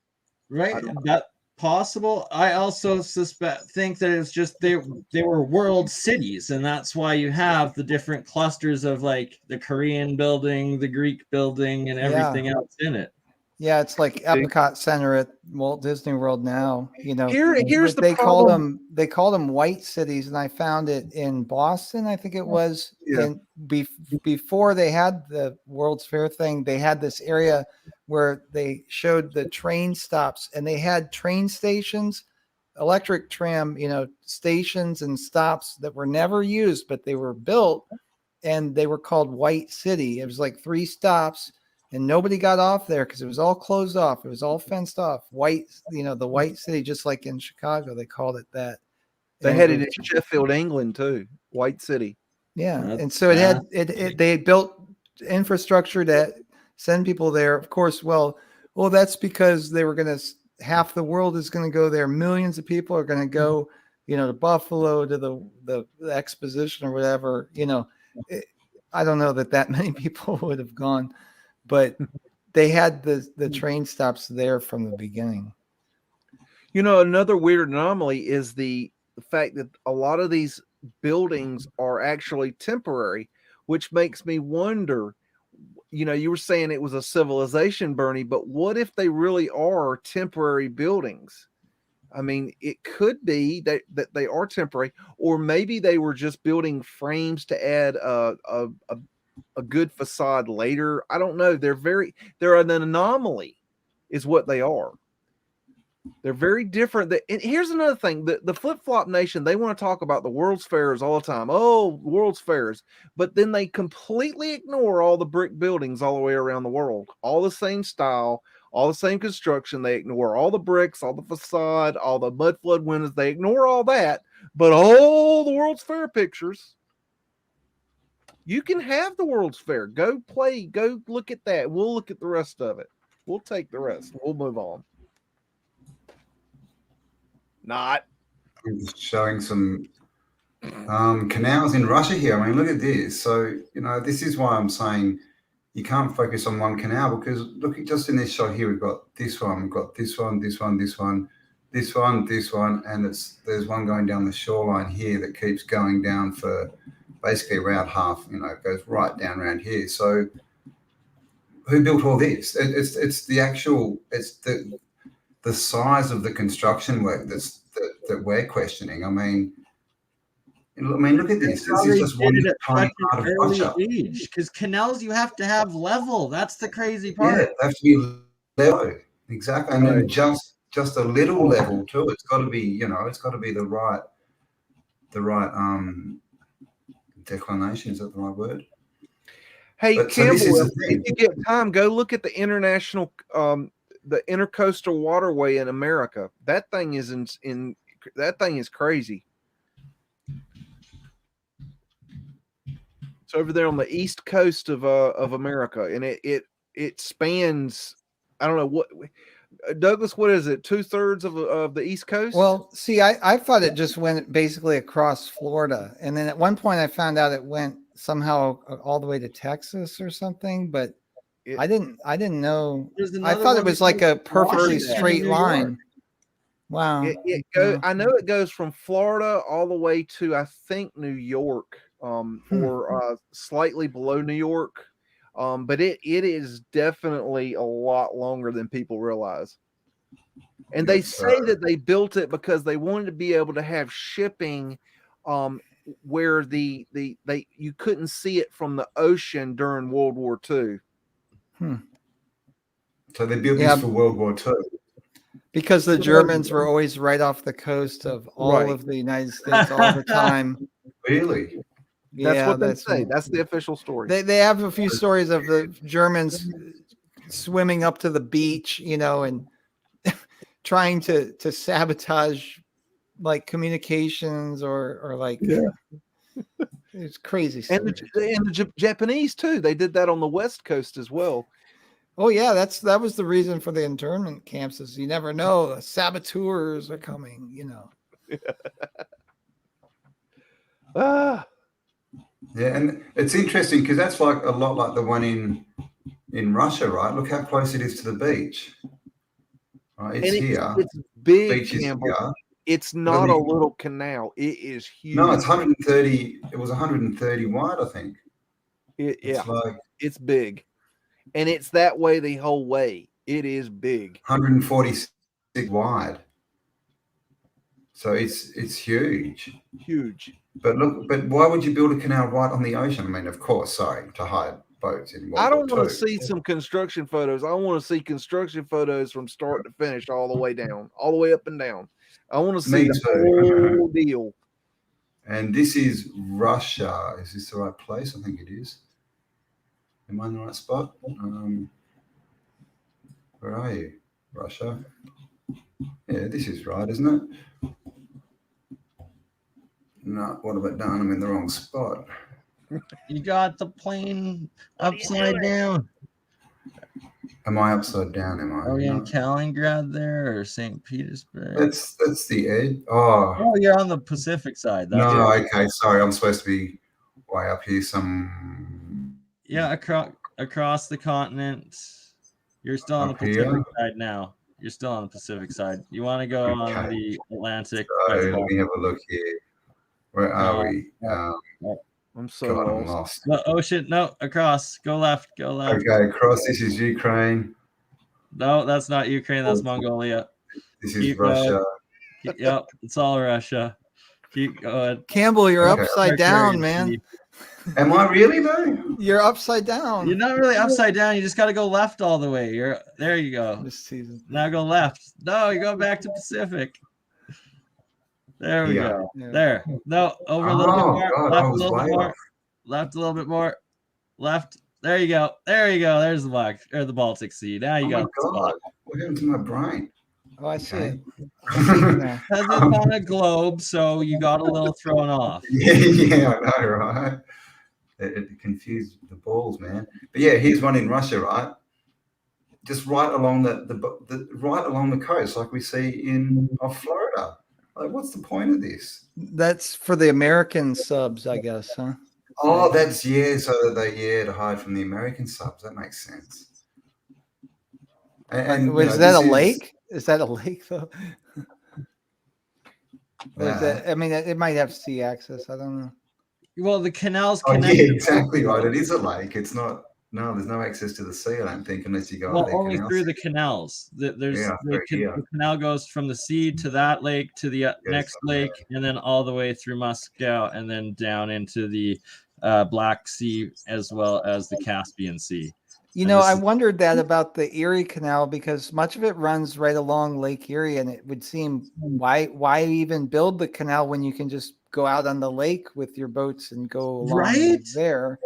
Right, that possible. I also think that it's just they were world cities, and that's why you have the different clusters of like the Korean building, the Greek building, and everything else in it. Yeah, it's like Epcot Center at Walt Disney World now. You know, here's the they problem. called them white cities, and I found it in Boston, I think it was. Yeah. And before they had the World's Fair thing, they had this area where they showed the train stops, and they had train stations, electric tram, you know, stations and stops that were never used, but they were built, and they were called White City. It was like 3 stops. And nobody got off there because it was all closed off. It was all fenced off. White, you know, the White City, just like in Chicago, they called it that. They had it in Sheffield, England too. White City. Yeah, and so it had they built infrastructure to send people there. Of course, well, that's because they were going to. Half the world is going to go there. Millions of people are going to go, you know, to Buffalo, to the exposition or whatever. You know, I don't know that many people would have gone. But they had the train stops there from the beginning. You know, another weird anomaly is the fact that a lot of these buildings are actually temporary, which makes me wonder, you know, you were saying it was a civilization, Bernie, but what if they really are temporary buildings? I mean, it could be that they are temporary, or maybe they were just building frames to add a good facade later. I don't know. They're an anomaly is what they are. They're very different. And here's another thing. The flip-flop nation, they want to talk about the World's Fairs all the time. Oh, World's Fairs. But then they completely ignore all the brick buildings all the way around the world. All the same style, all the same construction. They ignore all the bricks, all the facade, all the mud flood windows. They ignore all that. But all the World's Fair pictures, you can have the World's Fair. Go play. Go look at that. We'll look at the rest of it. We'll take the rest. We'll move on. Not. I'm just showing some canals in Russia here. I mean, look at this. So, you know, this is why I'm saying you can't focus on one canal, because look at just in this shot here, we've got this one, we've got this one, this one, this one, this one, this one, and there's one going down the shoreline here that keeps going down for basically around half, you know, it goes right down around here. So who built all this? It's the size of the construction work that we're questioning. I mean, look at this. This is just one tiny part of Russia. Because canals, you have to have level. That's the crazy part. Yeah, they have to be level. Exactly. And then just a little level too. It's got to be, you know, it's got to be the right declination. Is that the right word? Hey, Campbell, if you get time, go look at the international the intercoastal waterway in America. That thing is that thing is crazy. It's over there on the east coast of America, and it spans, I don't know what, Douglas, what is it, 2/3 of the east coast? Well, see, I thought it just went basically across Florida, and then at one point I found out it went somehow all the way to Texas or something, but I didn't know. I thought it was like a perfectly straight line. Wow. I know it goes from Florida all the way to, I think, New York, or slightly below New York. But it is definitely a lot longer than people realize. And they say that they built it because they wanted to be able to have shipping where you couldn't see it from the ocean during World War II. So they built this for World War II. Because the Germans were always right off the coast of all of the United States all the time. Really? That's what they say. That's the official story. They have a few stories of the Germans swimming up to the beach, you know, and trying to sabotage like communications or like it's crazy stuff. And the Japanese too. They did that on the West Coast as well. Oh yeah, that was the reason for the internment camps. Is you never know, saboteurs are coming, you know. Yeah, and it's interesting because that's like a lot like the one in Russia, right? Look how close it is to the beach. It's And here. it's big, Beach is Campbell. here. It's not a mean- little canal. It is huge. No, it's 130. It was 130 wide, I think. Yeah, It's like it's big. And it's that way the whole way. It is big. 146 wide. So it's huge. Huge. But look, but why would you build a canal right on the ocean? I mean, of course, sorry, to hide boats in World I don't War want to II. see some construction photos. I want to see construction photos from start to finish, all the way down, all the way up and down. I want to see Me the too. whole deal. And this is Russia. Is this the right place? I think it is. Am I in the right spot? Where are you? Russia. Yeah, this is right, isn't it? No, what have I done? I'm in the wrong spot. You got the plane upside down. Am I upside down? Am I? Are we in No. Kaliningrad there or St. Petersburg? That's the edge. Oh, Oh, you're on the Pacific side. That's no, right. okay, sorry. I'm supposed to be way up here. Some Yeah, across the continent. You're still on the Up Pacific here? side now. You're still on the Pacific side. You want to go on Okay. the Atlantic? So let me have a look here. Where are we? I'm so God, I'm lost. lost. No, ocean. No, across. Go left. Go left. Okay, across. This is Ukraine. No, that's not Ukraine. That's Mongolia. This is Keep going. Russia. Yep, it's all Russia. Keep going. Campbell, you're Okay. upside down, man. Sea. Am I really though? You're upside down. You're not really upside down. You just got to go left all the way. You're there. You go. This season. Now go left. No, you go back to Pacific. There we Yeah. go. Yeah. There. No, over a little bit Oh more. God, Left I a was little bit way more. off. Left a little bit more. Left. There you go. There you go. There's the Black or the Baltic Sea. Now you Oh got my the spot. God, what happened to my brain? Oh, I see Okay. it. I see it now. Because it's on a globe, so you got a little thrown off. Yeah, I know, right? It confused the balls, man. But yeah, here's one in Russia, right? Just right along the right along the coast, like we see in Florida. Like, what's the point of this? That's for the American subs, I guess, huh? Oh, that's so that they to hide from the American subs. That makes sense. And Was that a lake? Is that a lake though? Or is that, I mean, it might have sea access. I don't know. Well, the canal's Oh, yeah, connected. exactly right. It is a lake. It's not. No, there's no access to the sea. I don't think, unless you go. Well, the only canal. through the canals. There's Yeah, the canal goes from the sea to that lake to the next lake, and then all the way through Moscow, and then down into the Black Sea as well as the Caspian Sea. You And know, this I is- wondered that about the Erie Canal because much of it runs right along Lake Erie, and it would seem why even build the canal when you can just go out on the lake with your boats and go along Right? there.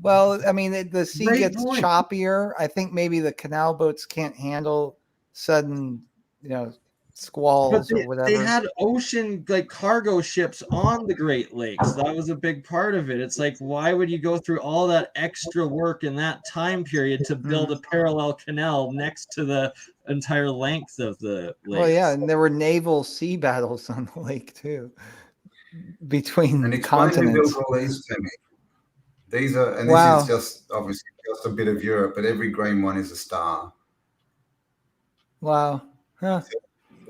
Well, I mean, the sea Great gets point. choppier. I think maybe the canal boats can't handle sudden, squalls But or whatever. they had ocean like cargo ships on the Great Lakes. That was a big part of it. It's like, why would you go through all that extra work in that time period to build a parallel canal next to the entire length of the lake? Well, yeah, and there were naval sea battles on the lake too, between And explain who continents. built all these to me. These are, and Wow. this is just obviously just a bit of Europe, but every green one is a star. Wow. Huh.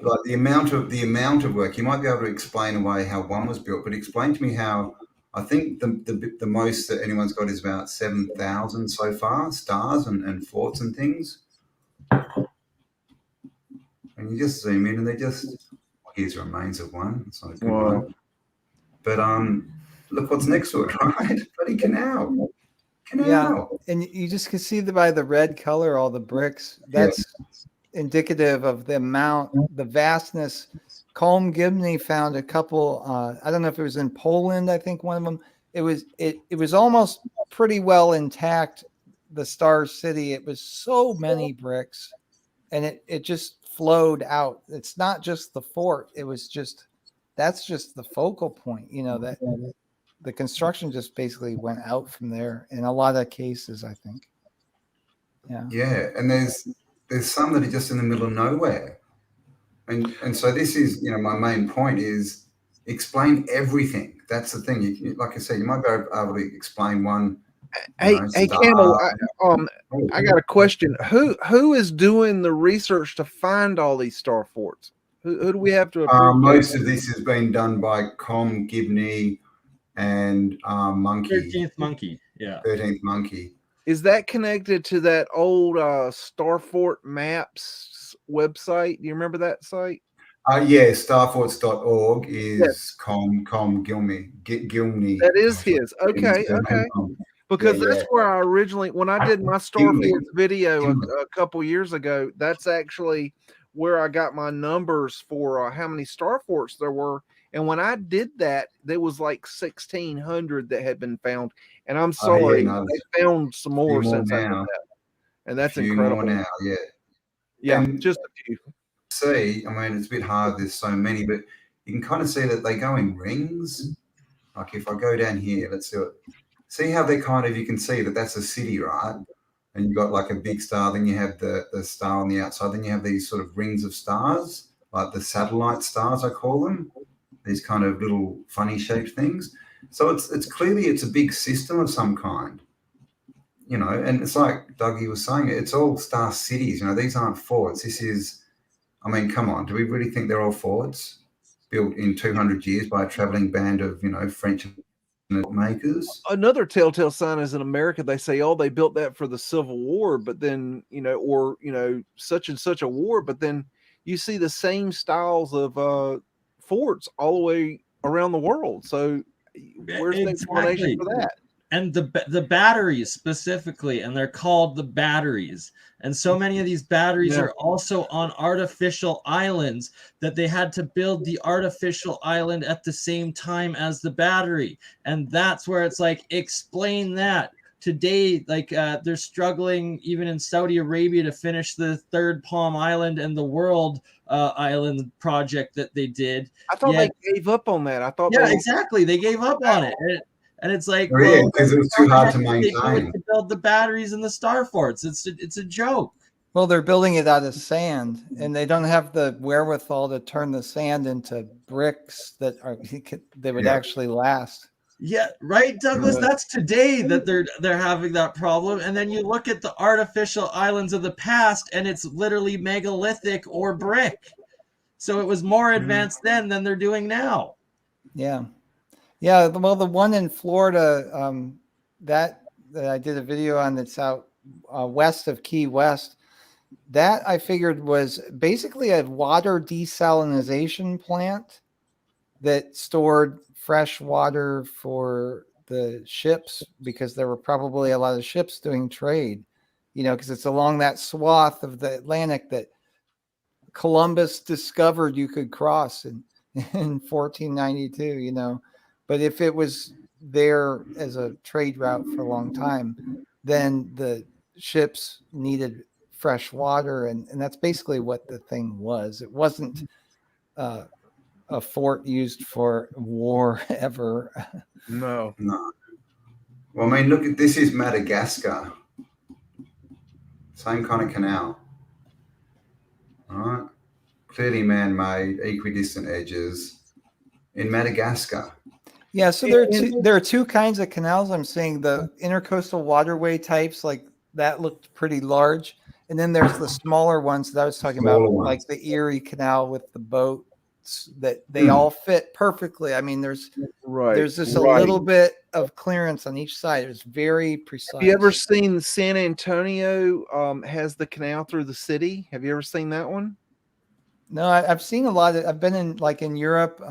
Like the amount of work, you might be able to explain away how one was built, but explain to me how. I think the most that anyone's got is about 7,000 so far, stars and forts and things. And you just zoom in, and they just here's remains of one. It's not a good one. But look what's next to it, right? Bloody canal. Yeah, and you just can see by the red color, all the bricks. That's indicative of the amount, the vastness. Colm Gibney found a couple. I don't know if it was in Poland. I think one of them. It was almost pretty well intact. The Star City. It was so many bricks, and it just flowed out. It's not just the fort. It was just that's just the focal point. That the construction just basically went out from there in a lot of cases, I think. Yeah. Yeah, and there's some that are just in the middle of nowhere. And so this is, my main point is explain everything. That's the thing. Like I said, you might be able to explain one Hey, hey, Camel. Oh, I got a question. Who is doing the research to find all these star forts? Who do we have to approve? most of this has been done by Com, Gibney, and Monkey, 13th Monkey. Yeah. 13th Monkey. Is that connected to that old Star Fort Maps website? Do you remember that site? Yeah, starforts.org is Yes. Com Gilney. That is his. Okay, okay. Because Yeah, that's yeah. where I originally, when I did my Star Gimli. Forts video Gimli. a couple years ago, that's actually where I got my numbers for how many Star Forts there were. And when I did that, there was like 1,600 that had been found. And I'm sorry, no, they found some more more since I did now. that. And that's Few incredible. more now, yeah. Yeah, And just a few. see, I mean, it's a bit hard. There's so many, but you can kind of see that they go in rings. Like if I go down here, let's see what. See how they kind of, you can see that that's a city, right? And you've got like a big star, then you have the star on the outside, then you have these sort of rings of stars, like the satellite stars, I call them, these kind of little funny shaped things. So it's clearly it's a big system of some kind, you know, and it's like Dougie was saying, it's all star cities, you know, these aren't forts. This is, I mean, come on, do we really think they're all forts built in 200 years by a traveling band of, you know, French makers? Another telltale sign is in America, they say, oh, they built that for the Civil War, but then, you know, or, you know, such and such a war, but then you see the same styles of forts all the way around the world. So where's the explanation for that? And the batteries specifically, and they're called the batteries. And so many of these batteries are also on artificial islands that they had to build the artificial island at the same time as the battery. And that's where it's like, explain that. Today, like they're struggling even in Saudi Arabia to finish the third Palm Island and the World Island project that they did. I thought they gave up on that. I thought exactly. They gave up on it. And it's like, well, because it was too hard to maintain. To build the batteries and the star forts. It's a joke. Well, they're building it out of sand, and they don't have the wherewithal to turn the sand into bricks that would actually last. Yeah, right, Douglas. That's today that they're having that problem. And then you look at the artificial islands of the past, and it's literally megalithic or brick. So it was more advanced then than they're doing now. Yeah. Yeah, well, the one in Florida that I did a video on that's out west of Key West, that I figured was basically a water desalination plant that stored fresh water for the ships, because there were probably a lot of ships doing trade, you know, because it's along that swath of the Atlantic that Columbus discovered you could cross in 1492, you know. But if it was there as a trade route for a long time, then the ships needed fresh water. And that's basically what the thing was. It wasn't a fort used for war ever. No. Well, I mean, look at this is Madagascar. Same kind of canal. All right. Clearly man-made, equidistant edges in Madagascar. Yeah, so there are two kinds of canals. I'm seeing the intercoastal waterway types, like that looked pretty large. And then there's the smaller ones that I was talking about, like the Erie Canal with the boats, that they all fit perfectly. I mean, there's just a little bit of clearance on each side. It's very precise. Have you ever seen San Antonio has the canal through the city? Have you ever seen that one? No, I've seen a lot of, I've been in Europe,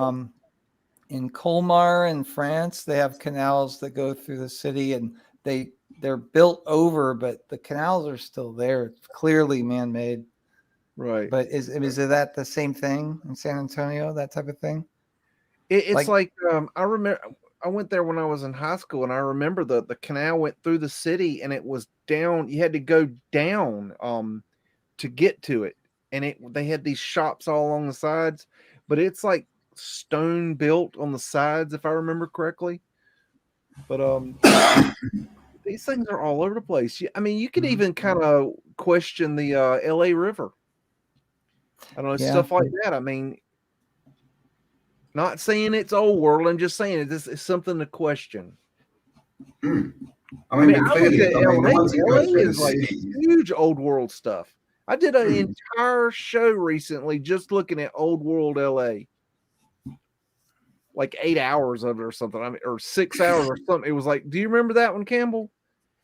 in Colmar in France, they have canals that go through the city, and they're built over, but the canals are still there. It's clearly man-made. Right. But is that the same thing in San Antonio, that type of thing? It's like I remember I went there when I was in high school, and I remember the canal went through the city, and it was down. You had to go down to get to it. And they had these shops all along the sides, but it's like stone built on the sides, if I remember correctly. But these things are all over the place. I mean, you could even kind of question the LA River. I don't know, stuff like that. I mean, not saying it's old world, I'm just saying it's something to question. I I mean, mean, but I look clearly, at I mean, the LA. ones that go LA through the is like city. huge old world stuff. I did an Hmm. entire show recently just looking at old world LA, like 8 hours of it or something. I mean, or 6 hours or something. It was like, do you remember that one, Campbell?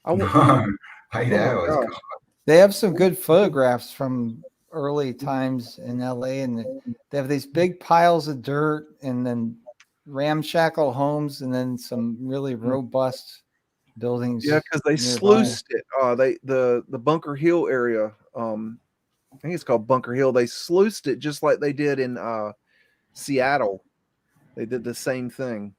No, Oh 8 my hours. gosh. God. They have some good photographs from early times in LA, and they have these big piles of dirt and then ramshackle homes and then some really robust buildings. Yeah, because they nearby. sluiced it. The Bunker Hill area. I think it's called Bunker Hill. They sluiced it just like they did in Seattle. They did the same thing.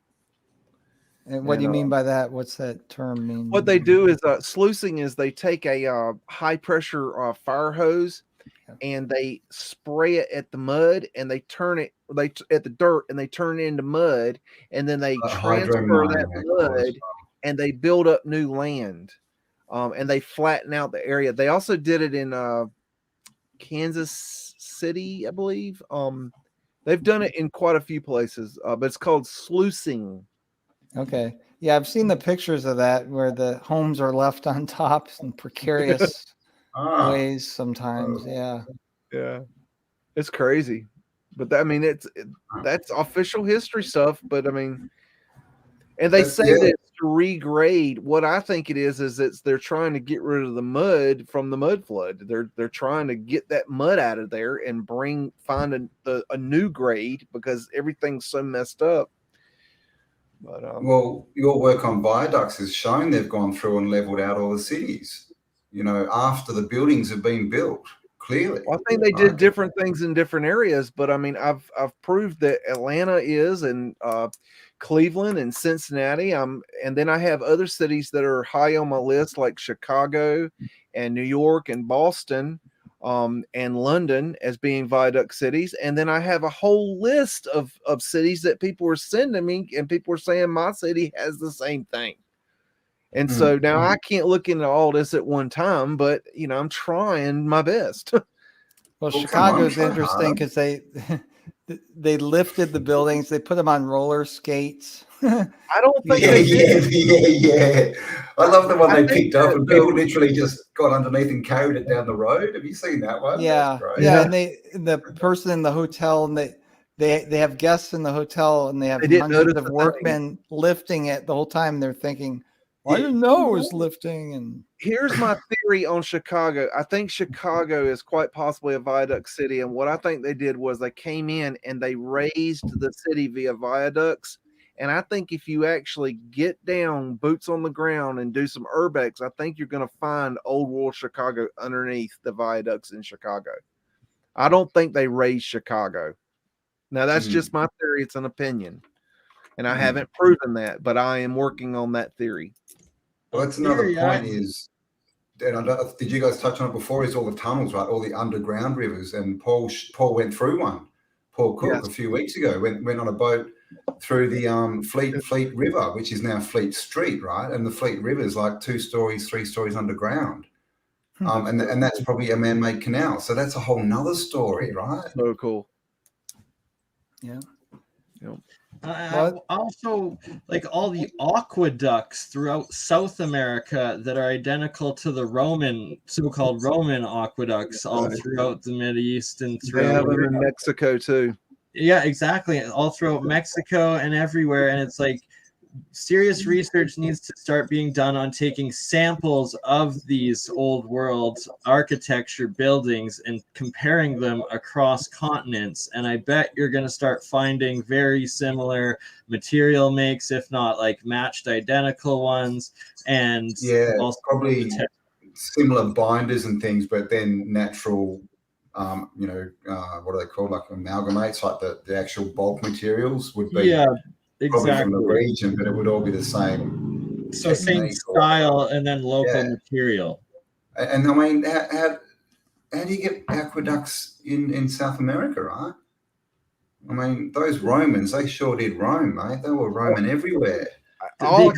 And what do you And, mean by that? What's that term mean? What they do is sluicing is they take a high pressure fire hose and they spray it at the mud and they turn it at the dirt and they turn it into mud and then they transfer that mud and they build up new land, and they flatten out the area. They also did it in Kansas City, I believe. They've done it in quite a few places, but it's called sluicing. Okay. Yeah, I've seen the pictures of that where the homes are left on top in precarious ways sometimes. Yeah. Yeah. It's crazy. But I mean, that's official history stuff. But I mean, and they say that it's to regrade. What I think it is they're trying to get rid of the mud from the mud flood. They're trying to get that mud out of there and find a new grade because everything's so messed up. But well, your work on viaducts has shown they've gone through and leveled out all the cities, after the buildings have been built, clearly. Well, I think they did different things in different areas, but I mean, I've proved that Atlanta is, and Cleveland and Cincinnati. And then I have other cities that are high on my list, like Chicago and New York and Boston, and London as being viaduct cities. And then I have a whole list of cities that people are sending me, and people are saying my city has the same thing. And so now I can't look into all this at one time, but I'm trying my best. Well, Chicago's interesting because they lifted the buildings, they put them on roller skates. I don't think they did. Yeah. I love the one they picked up and people literally just got underneath and carried it down the road. Have you seen that one? Yeah, yeah. And the person in the hotel, and they have guests in the hotel, and they have hundreds of workmen lifting it the whole time. They're thinking, well, I didn't know it was lifting. And here's my theory on Chicago. I think Chicago is quite possibly a viaduct city. And what I think they did was they came in and they raised the city via viaducts. And I think if you actually get down, boots on the ground, and do some urbex, I think you're going to find old world Chicago underneath the viaducts in Chicago. I don't think they raised Chicago. Now, that's just my theory. It's an opinion. And I haven't proven that, but I am working on that theory. Well, that's another point is, and did you guys touch on it before, is all the tunnels, right? All the underground rivers. And Paul went through one. Paul Cook a few weeks ago went on a boat through the Fleet River, which is now Fleet Street, right? And the Fleet River is like 2 stories, 3 stories underground. And that's probably a man-made canal. So that's a whole nother story, right? So cool. Yeah. Also, like all the aqueducts throughout South America that are identical to the so-called Roman aqueducts all throughout the Mideast and They have them in Mexico too. Yeah, exactly. All throughout Mexico and everywhere. And it's like serious research needs to start being done on taking samples of these old world architecture buildings and comparing them across continents. And I bet you're going to start finding very similar material makes, if not like matched identical ones. And also probably similar binders and things, but then natural what are they called, like amalgamates, like the actual bulk materials would be probably from the region, but it would all be the same. So same style and then local material. And I mean, how do you get aqueducts in South America, right? I mean, those Romans, they sure did roam, mate. They were roaming everywhere. I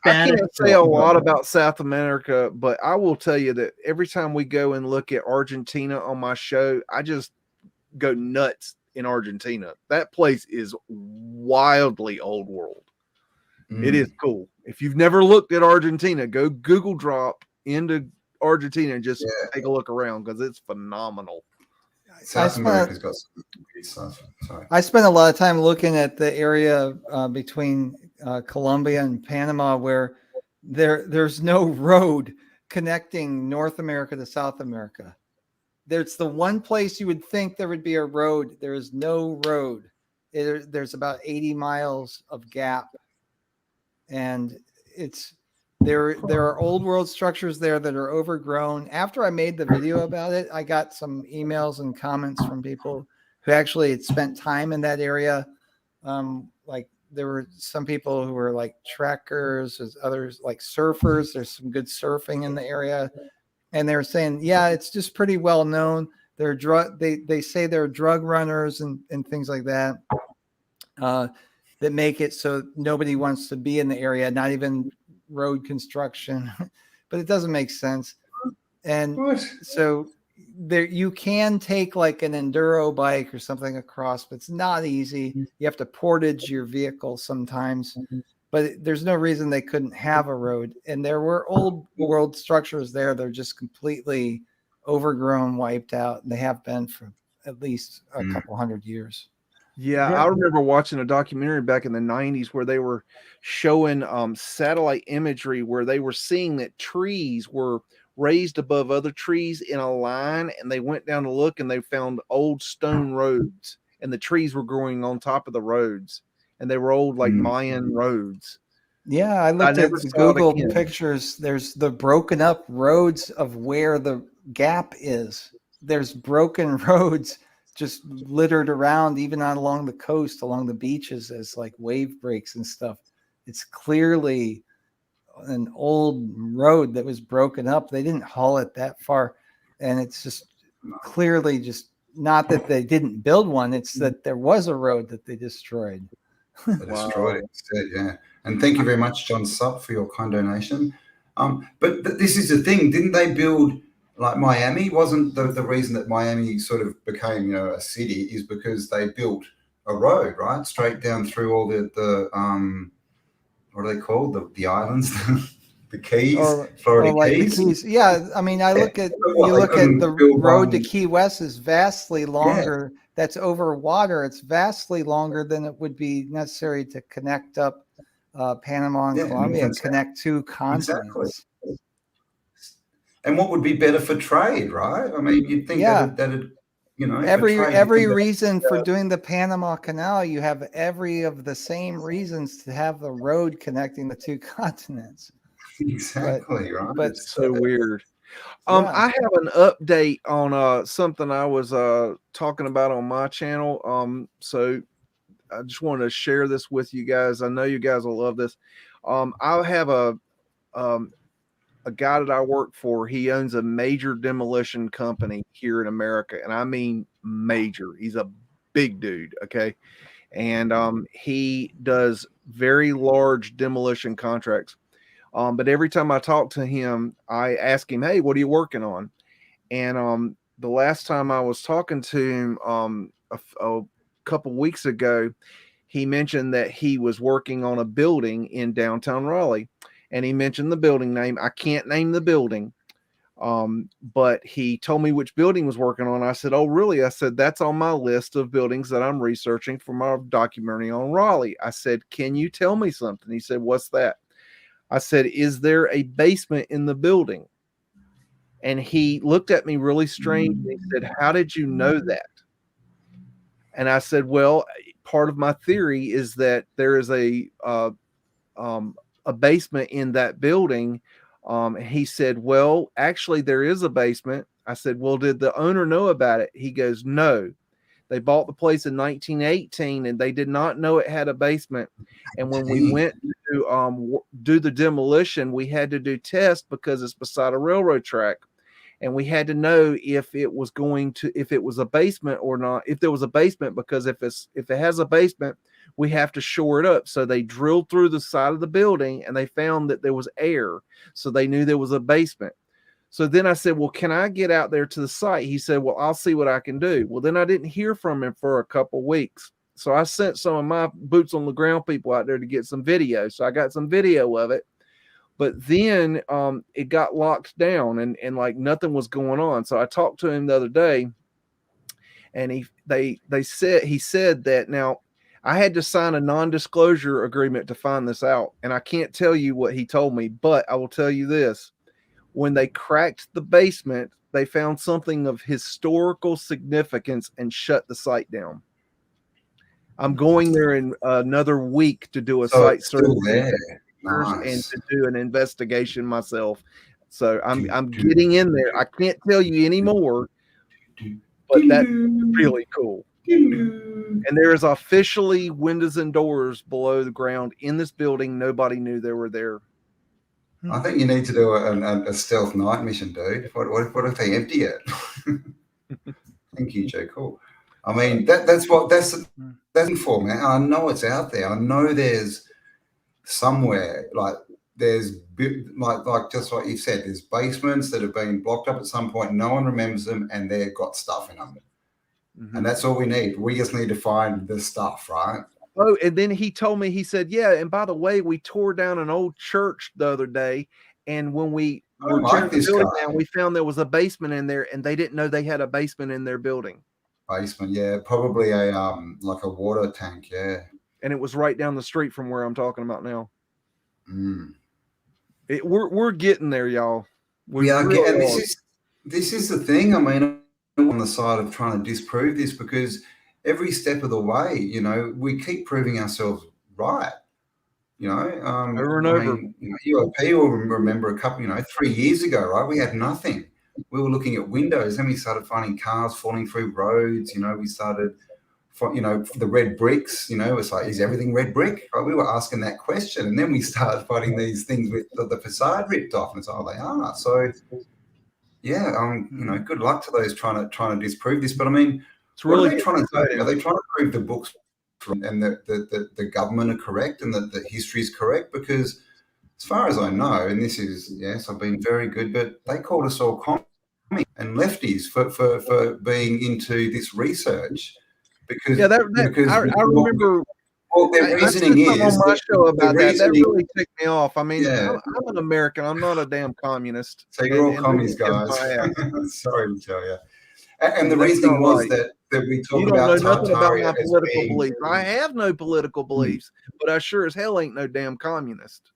can't say a lot about South America, but I will tell you that every time we go and look at Argentina on my show, I just go nuts in Argentina. That place is wildly old world. It is cool. If you've never looked at Argentina, go Google drop into Argentina and just take a look around because it's phenomenal. South America's got some weird stuff. Sorry. I spent a lot of time looking at the area between Colombia and Panama where there's no road connecting North America to South America. There's the one place you would think there would be a road. There is no road. There's about 80 miles of gap. And there are old world structures there that are overgrown. After I made the video about it, I got some emails and comments from people who actually had spent time in that area. Like there were some people who were like trekkers, there's others like surfers. There's some good surfing in the area. And they were saying, yeah, it's just pretty well known. They're they say they're drug runners and things like that. That make it so nobody wants to be in the area, not even road construction, but it doesn't make sense. And so there you can take like an enduro bike or something across, but it's not easy. You have to portage your vehicle sometimes, but there's no reason they couldn't have a road. And there were old world structures there. They're just completely overgrown, wiped out. And they have been for at least a couple hundred years. Yeah, I remember watching a documentary back in the 90s where they were showing satellite imagery where they were seeing that trees were raised above other trees in a line, and they went down to look and they found old stone roads, and the trees were growing on top of the roads, and they were old like Mayan roads. Yeah, I looked at Google pictures. There's the broken up roads of where the gap is. There's broken roads just littered around, even on along the coast, along the beaches, as like wave breaks and stuff. It's clearly an old road that was broken up. They didn't haul it that far, and it's just clearly just not that they didn't build one. It's that there was a road that they destroyed. They destroyed it instead, yeah. And thank you very much, John Supp, for your kind donation. But this is the thing, didn't they build? Like Miami, wasn't the reason that Miami sort of became, a city is because they built a road, right? Straight down through all the what are they called? The islands, the Keys, Florida like Keys. The Keys. Yeah, I mean, you look at the road to Key West is vastly longer. Yeah. That's over water. It's vastly longer than it would be necessary to connect up Panama and Colombia and connect two continents. Exactly. And what would be better for trade, right? I mean, you'd think that'd every reason for doing the Panama Canal, you have every of the same reasons to have the road connecting the two continents. Exactly, right. But it's so weird. I have an update on something I was talking about on my channel. So I just wanted to share this with you guys. I know you guys will love this. I have a guy that I work for. He owns a major demolition company here in America, and I mean major. He's a big dude, okay? And he does very large demolition contracts. But every time I talk to him, I ask him, hey, what are you working on? And the last time I was talking to him a couple weeks ago, he mentioned that he was working on a building in downtown Raleigh. And he mentioned the building name. I can't name the building, but he told me which building was working on. I said, oh, really? I said, that's on my list of buildings that I'm researching for my documentary on Raleigh. I said, can you tell me something? He said, what's that? I said, is there a basement in the building? And he looked at me really strange. And he said, how did you know that? And I said, well, part of my theory is that there is a basement in that building. He said, well, actually there is a basement. I said, well, did the owner know about it? He goes, no, they bought the place in 1918 and they did not know it had a basement. And when we went to do the demolition, we had to do tests because it's beside a railroad track. And we had to know if it was a basement or not, if there was a basement, because if it has a basement, we have to shore it up. So they drilled through the side of the building and they found that there was air. So they knew there was a basement. So then I said, well, can I get out there to the site? He said, well, I'll see what I can do. Well, then I didn't hear from him for a couple weeks. So I sent some of my boots on the ground people out there to get some video. So I got some video of it. But then it got locked down and like nothing was going on. So I talked to him the other day, and he said that now I had to sign a non-disclosure agreement to find this out. And I can't tell you what he told me, but I will tell you this. When they cracked the basement, they found something of historical significance and shut the site down. I'm going there in another week to do a site survey and to do an investigation myself. So I'm getting in there. I can't tell you anymore, but that's really cool. And there is officially windows and doors below the ground in this building. Nobody knew they were there. I think you need to do a stealth night mission, dude. What if they empty it? Thank you, Joe. Cool. I mean, that's for, man. I know it's out there. I know there's somewhere like there's like just like you said, there's basements that have been blocked up at some point. No one remembers them, and they've got stuff in them. Mm-hmm. And that's all we need. We just need to find the stuff, right? Oh, and then he told me, he said, yeah, and by the way, we tore down an old church the other day, and when we were tearing the building down, we found there was a basement in there, and they didn't know they had a basement in their building. Basement, yeah, probably a like a water tank, yeah. And it was right down the street from where I'm talking about now. Mm. We're getting there, y'all. We are getting. This is the thing. I mean, I'm on the side of trying to disprove this because every step of the way, you know, we keep proving ourselves right. You know, over and over. UOP will remember a couple, 3 years ago, right? We had nothing. We were looking at windows, then we started finding cars falling through roads. We started, the red bricks. It's like, is everything red brick? Right? We were asking that question, and then we started finding these things with the facade ripped off, and it's they are. So, yeah, good luck to those trying to disprove this. But I mean, it's really what are they trying to do? Are they trying to prove the books and that the government are correct and that the history is correct? Because as far as I know, and this is, yes, I've been very good, but they called us all commie and lefties for being into this research. Because I remember. Well, their reasoning is on my show about that. That really ticked me off. I mean, I'm an American. I'm not a damn communist. So you're all commies, guys. Sorry to tell you. And the reasoning was that we talk about you don't know nothing about my political beliefs. I have no political beliefs, but I sure as hell ain't no damn communist.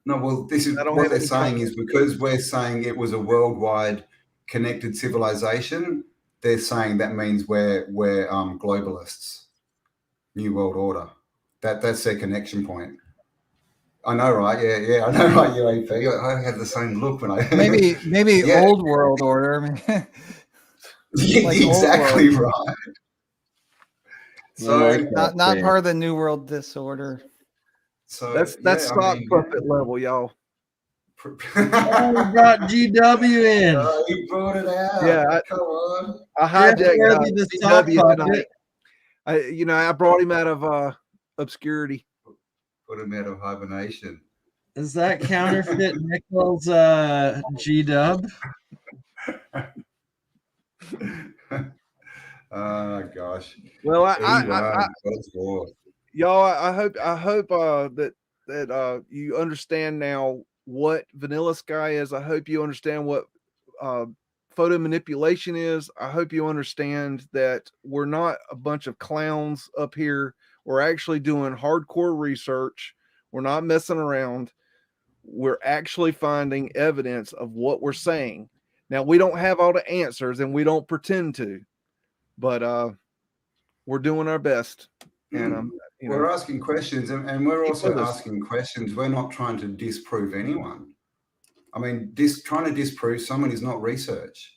No, well, this is what they're saying is because we're saying it was a worldwide connected civilization. They're saying that means we're globalists, New World Order. That's their connection point. I know, right? Yeah, I know, right? UAP. I had the same look when I maybe old world order. Like exactly right. So not part of the New World Disorder. So that's stock puppet level, y'all. Oh, we brought GW in. You brought it out. Yeah, come on. I hijacked GW tonight. I brought him out of obscurity. Put him out of hibernation. Is that counterfeit Nichols G-Dub? Oh gosh. Well, y'all, I hope that you understand now what Vanilla Sky is. I hope you understand what photo manipulation is. I hope you understand that we're not a bunch of clowns up here. We're actually doing hardcore research. We're not messing around. We're actually finding evidence of what we're saying. Now, we don't have all the answers, and we don't pretend to, but we're doing our best. And we're asking questions, and we're also asking questions. We're not trying to disprove anyone. I mean, trying to disprove someone is not research.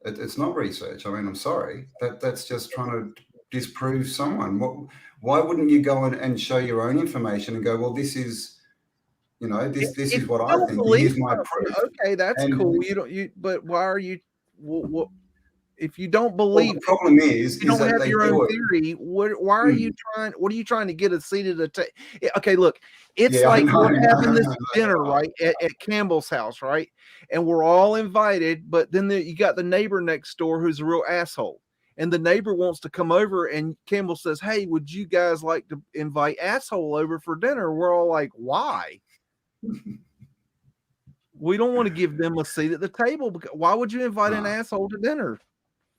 It's not research. I mean, I'm sorry. That's just trying to disprove someone. Why wouldn't you go and show your own information and go, well, this is... this is what I think. Here's my proof. Okay, that's cool. But why are you? What if you don't believe? The problem is you don't have your own theory. Why are you trying? What are you trying to get a seat at the table? Okay, look, it's like we're having this dinner right at Campbell's house, right? And we're all invited, but then you got the neighbor next door who's a real asshole. and the neighbor wants to come over, and Campbell says, "Hey, would you guys like to invite asshole over for dinner?" We're all like, "Why?" We don't want to give them a seat at the table. Because why would you invite an asshole to dinner?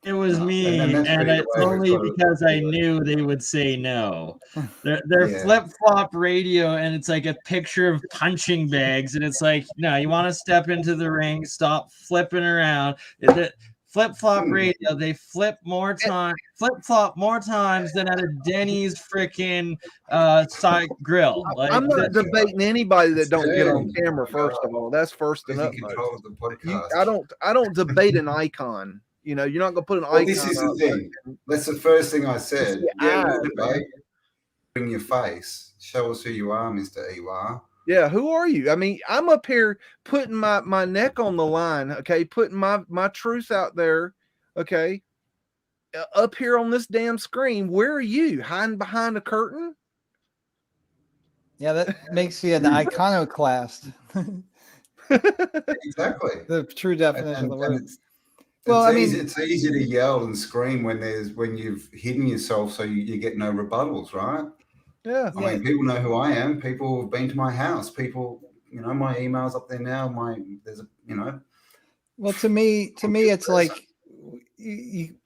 It was No, me, and that's and really it's the way only we've got to because I do it. knew they would say no. They're Yeah. flip-flop radio, and it's like a picture of punching bags, and it's like, no, you want to step into the ring, stop flipping around. The flip-flop radio, they flip-flop more times than at a Denny's freaking side grill. Like, I'm not debating anybody that don't get on Damn. camera. First of all, that's first and Taking utmost. control of the podcast. I don't debate an icon. You know, you're not gonna put an Well, icon. this is the up thing. That's the first thing I said. the Yeah, eyes, we'll debate. Bring your face. Show us who you are, Mr. Ewa. Yeah, who are you? I mean, I'm up here putting my neck on the line, okay, putting my truth out there, okay, up here on this damn screen. Where are you? Hiding behind a curtain? Yeah, that makes you an iconoclast. Exactly. The true definition of the word. Well, I mean, it's easy to yell and scream when you've hidden yourself, so you get no rebuttals, right? Yeah. I mean, people know who I am. People have been to my house. People, my email's up there now. Well, to me, it's like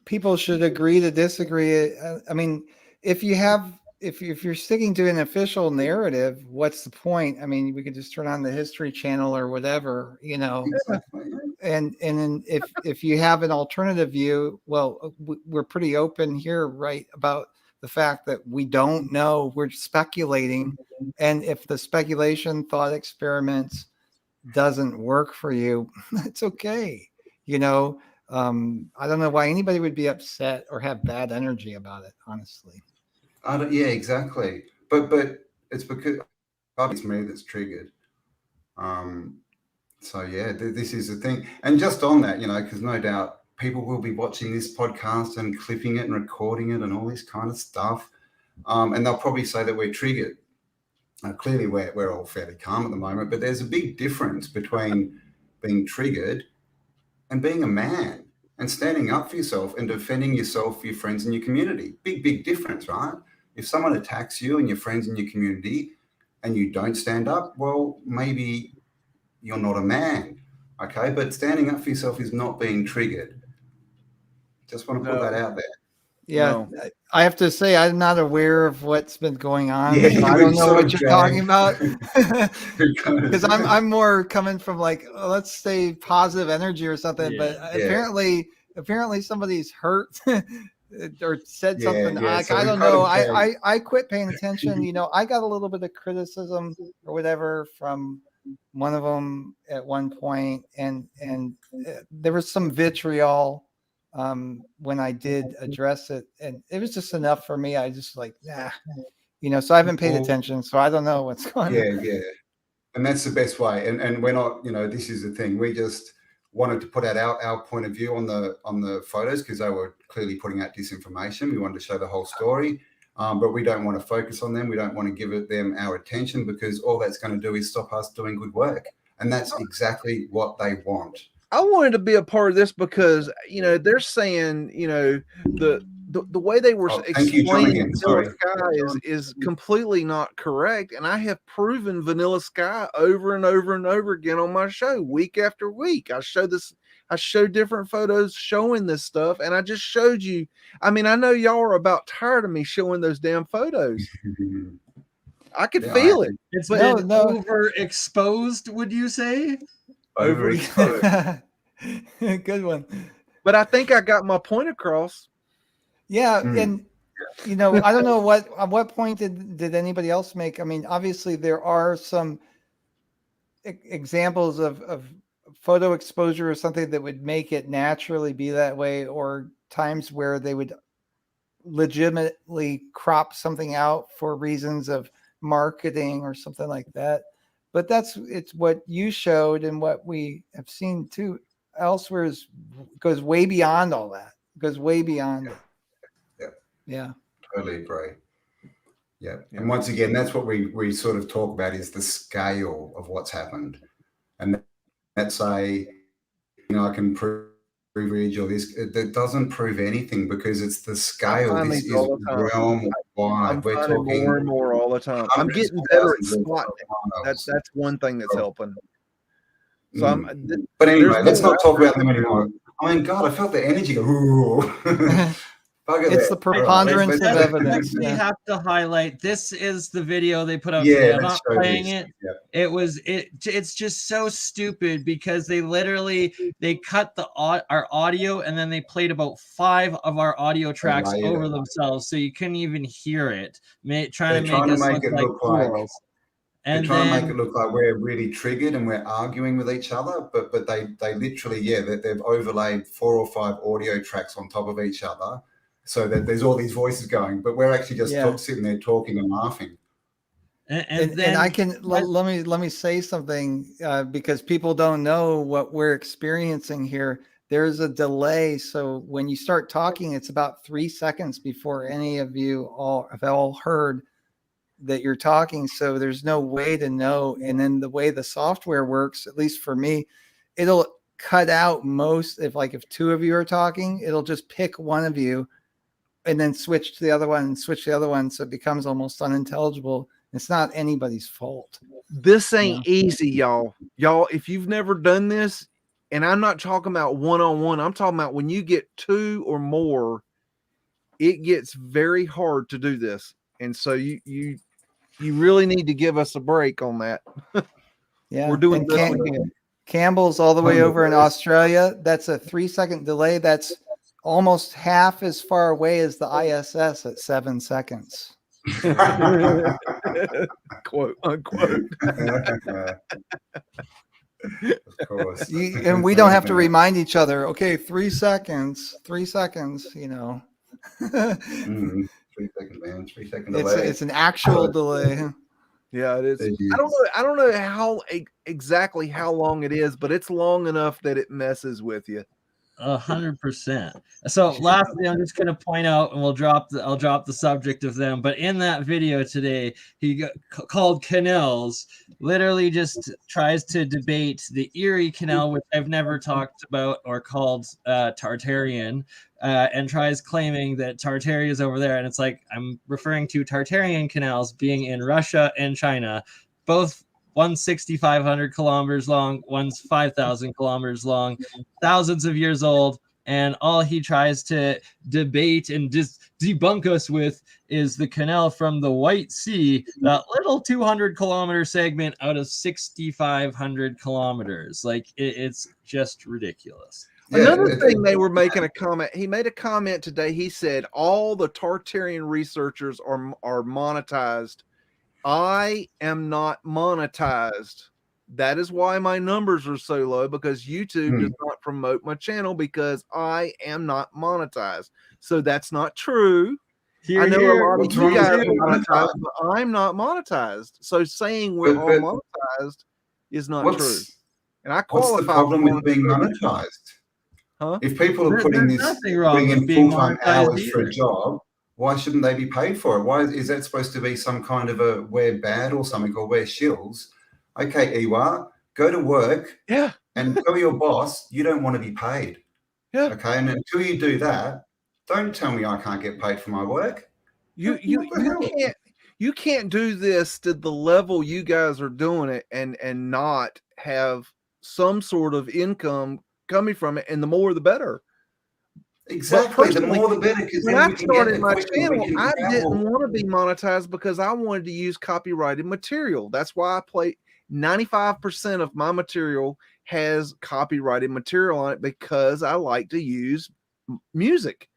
people should agree to disagree. I mean, if you're sticking to an official narrative, what's the point? I mean, we could just turn on the History Channel or whatever, and if you have an alternative view, well, we're pretty open here, right, about the fact that we don't know, we're speculating, and if the speculation thought experiments doesn't work for you, it's okay. I don't know why anybody would be upset or have bad energy about it, honestly. Yeah, exactly. But it's because it's me that's triggered. So yeah, this is the thing. And just on that, because no doubt people will be watching this podcast and clipping it and recording it and all this kind of stuff. And they'll probably say that we're triggered. Clearly, we're all fairly calm at the moment, but there's a big difference between being triggered and being a man and standing up for yourself and defending yourself, your friends, and your community. Big difference, right? If someone attacks you and your friends in your community and you don't stand up, well, maybe you're not a man, okay? But standing up for yourself is not being triggered. Just want to put that out there. Yeah, no. I have to say I'm not aware of what's been going on. Yeah, so I don't know what you're talking about. Because I'm more coming from like, let's say positive energy or something. Yeah, but apparently somebody's hurt or said something. Like, so I don't know. I quit paying attention. I got a little bit of criticism or whatever from one of them at one point, and there was some vitriol when I did address it, and it was just enough for me. I just like, so I haven't paid attention, so I don't know what's going on. Yeah. And that's the best way. And we're not, this is the thing. We just wanted to put out our point of view on the photos because they were clearly putting out disinformation. We wanted to show the whole story, but we don't want to focus on them. We don't want to give them our attention because all that's going to do is stop us doing good work. And that's exactly what they want. I wanted to be a part of this because, they're saying, the way they were explaining Vanilla Sky is completely not correct. And I have proven Vanilla Sky over and over and over again on my show, week after week. I show different photos showing this stuff. And I just showed you. I mean, I know y'all are about tired of me showing those damn photos. I could feel it. It's been overexposed, would you say? Overexposed. Good one. But I think I got my point across. Yeah, and I don't know at what point did anybody else make? I mean, obviously there are some examples of photo exposure or something that would make it naturally be that way, or times where they would legitimately crop something out for reasons of marketing or something like that. But it's what you showed and what we have seen too elsewhere goes way beyond all that. It goes way beyond it. Yeah. Totally agree. Yeah. And once again, that's what we sort of talk about is the scale of what's happened. And that's I can prove or this, that doesn't prove anything, because it's the scale. find This these is all the time. realm wide. I'm We're finding talking more and more all the time. I'm hundreds getting of better at thousands of spotting it. miles. That's one thing that's helping. So But anyway, there's let's more not talk about them anymore. I mean, God, I felt the energy go. Ooh. It's the preponderance of Let's evidence. quickly Yeah. have to highlight, this is the video they put up Yeah, today. I'm let's not show playing this. it. It's just so stupid, because they cut our audio, and then they played about 5 of our audio tracks over themselves, so you couldn't even hear it. Trying to make us look like fools. They're trying to make it look like we're really triggered and we're arguing with each other, but they literally, they've overlaid 4 or 5 audio tracks on top of each other, so that there's all these voices going, but we're actually just sitting there talking and laughing. And I can let me say something, because people don't know what we're experiencing here. There's a delay, so when you start talking, it's about 3 seconds before any of you have all heard that you're talking. So there's no way to know. And then the way the software works, at least for me, it'll cut out most. If 2 of you are talking, it'll just pick one of you and then switch to the other one and switch to the other one, so it becomes almost unintelligible. It's not anybody's fault. This ain't easy, y'all. Y'all, if you've never done this, and I'm not talking about one-on-one, I'm talking about when you get 2 or more, it gets very hard to do this. And so you really need to give us a break on that. Yeah, we're doing this. Campbell's all the way over in Australia. That's a 3-second delay. That's almost half as far away as the ISS at 7 seconds. Quote unquote. Of course. And we don't have to remind each other, okay, 3 seconds, 3 seconds, 3 second, man. 3 second delay. It's an actual delay. Yeah, it is. I don't know how exactly how long it is, but it's long enough that it messes with you. 100%. So lastly, I'm just going to point out, and I'll drop the subject of them, but in that video today, he called canals, literally just tries to debate the Erie Canal, which I've never talked about or called Tartarian, and tries claiming that Tartaria is over there. And it's like, I'm referring to Tartarian canals being in Russia and China, both. One's 6,500 kilometers long, one's 5,000 kilometers long, thousands of years old, and all he tries to debate and debunk us with is the canal from the White Sea, that little 200-kilometer segment out of 6,500 kilometers. Like, it's just ridiculous. Another thing, they were making a comment. He made a comment today. He said all the Tartarian researchers are monetized. I am not monetized. That is why my numbers are so low, because YouTube does not promote my channel, because I am not monetized. So that's not true. I know a lot of you guys are monetized, but I'm not monetized. So saying we're all monetized is not true. And I qualify. What's the problem with being monetized? Huh? If people are putting in full-time hours for a job, why shouldn't they be paid for it? Why is that supposed to be some kind of a we're bad or something, or we're shills? Okay, Iwa, go to work and tell your boss you don't want to be paid. Yeah. Okay, and until you do that, don't tell me I can't get paid for my work. You can't do this to the level you guys are doing it and not have some sort of income coming from it, and the more the better. Exactly. The more the better. When I started my channel, I didn't want to be monetized because I wanted to use copyrighted material. That's why I play 95% of my material has copyrighted material on it, because I like to use music.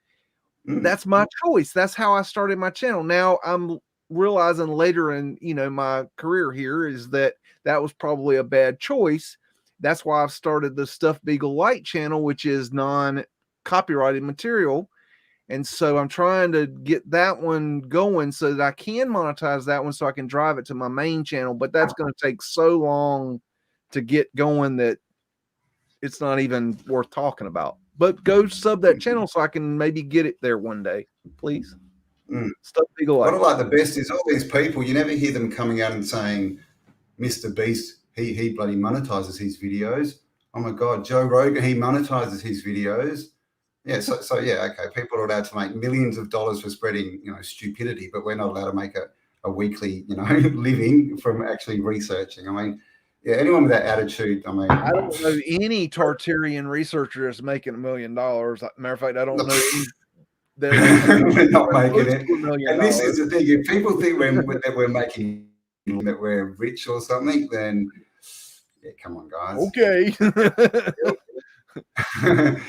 That's my choice. That's how I started my channel. Now I'm realizing later in my career here is that was probably a bad choice. That's why I've started the Stuffed Beagle Light channel, which is non-copyrighted material. And so I'm trying to get that one going so that I can monetize that one, so I can drive it to my main channel. But that's going to take so long to get going that it's not even worth talking about. But go sub that channel so I can maybe get it there one day, please. Stuffed Beagle Light. What I like the best is all these people, you never hear them coming out and saying, Mr. Beast, he bloody monetizes his videos. Oh my God, Joe Rogan, he monetizes his videos. Yeah, so yeah, okay. People are allowed to make millions of dollars for spreading, stupidity, but we're not allowed to make a weekly, living from actually researching. I mean, yeah, anyone with that attitude, I mean, I don't know any Tartarian researcher that's making $1 million. Matter of fact, I don't know any we're not making it. $1 million. And this is the thing: if people think that we're making, that we're rich or something, then yeah, come on, guys. Okay.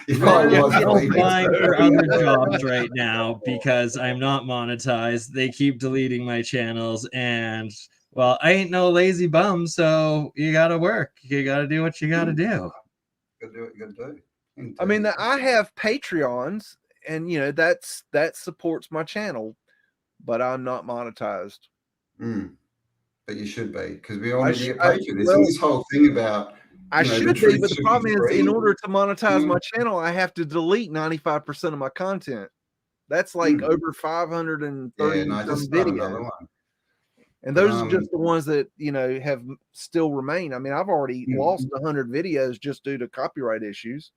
You probably was I'm believing applying it. for other jobs right now because I'm not monetized. They keep deleting my channels, and well, I ain't no lazy bum, so you gotta work. You gotta do what you gotta do. Gotta do what you gotta do. I mean, I have Patreons, and that supports my channel, but I'm not monetized. But you should be, because we all I need to get paid for this. well, And this whole thing about I the should be, truth but the should problem be is, free. in order to monetize my channel, I have to delete 95% of my content. That's like over 530 no, some just start another videos. one. And those are just the ones that have still remain. I mean, I've already lost 100 videos just due to copyright issues.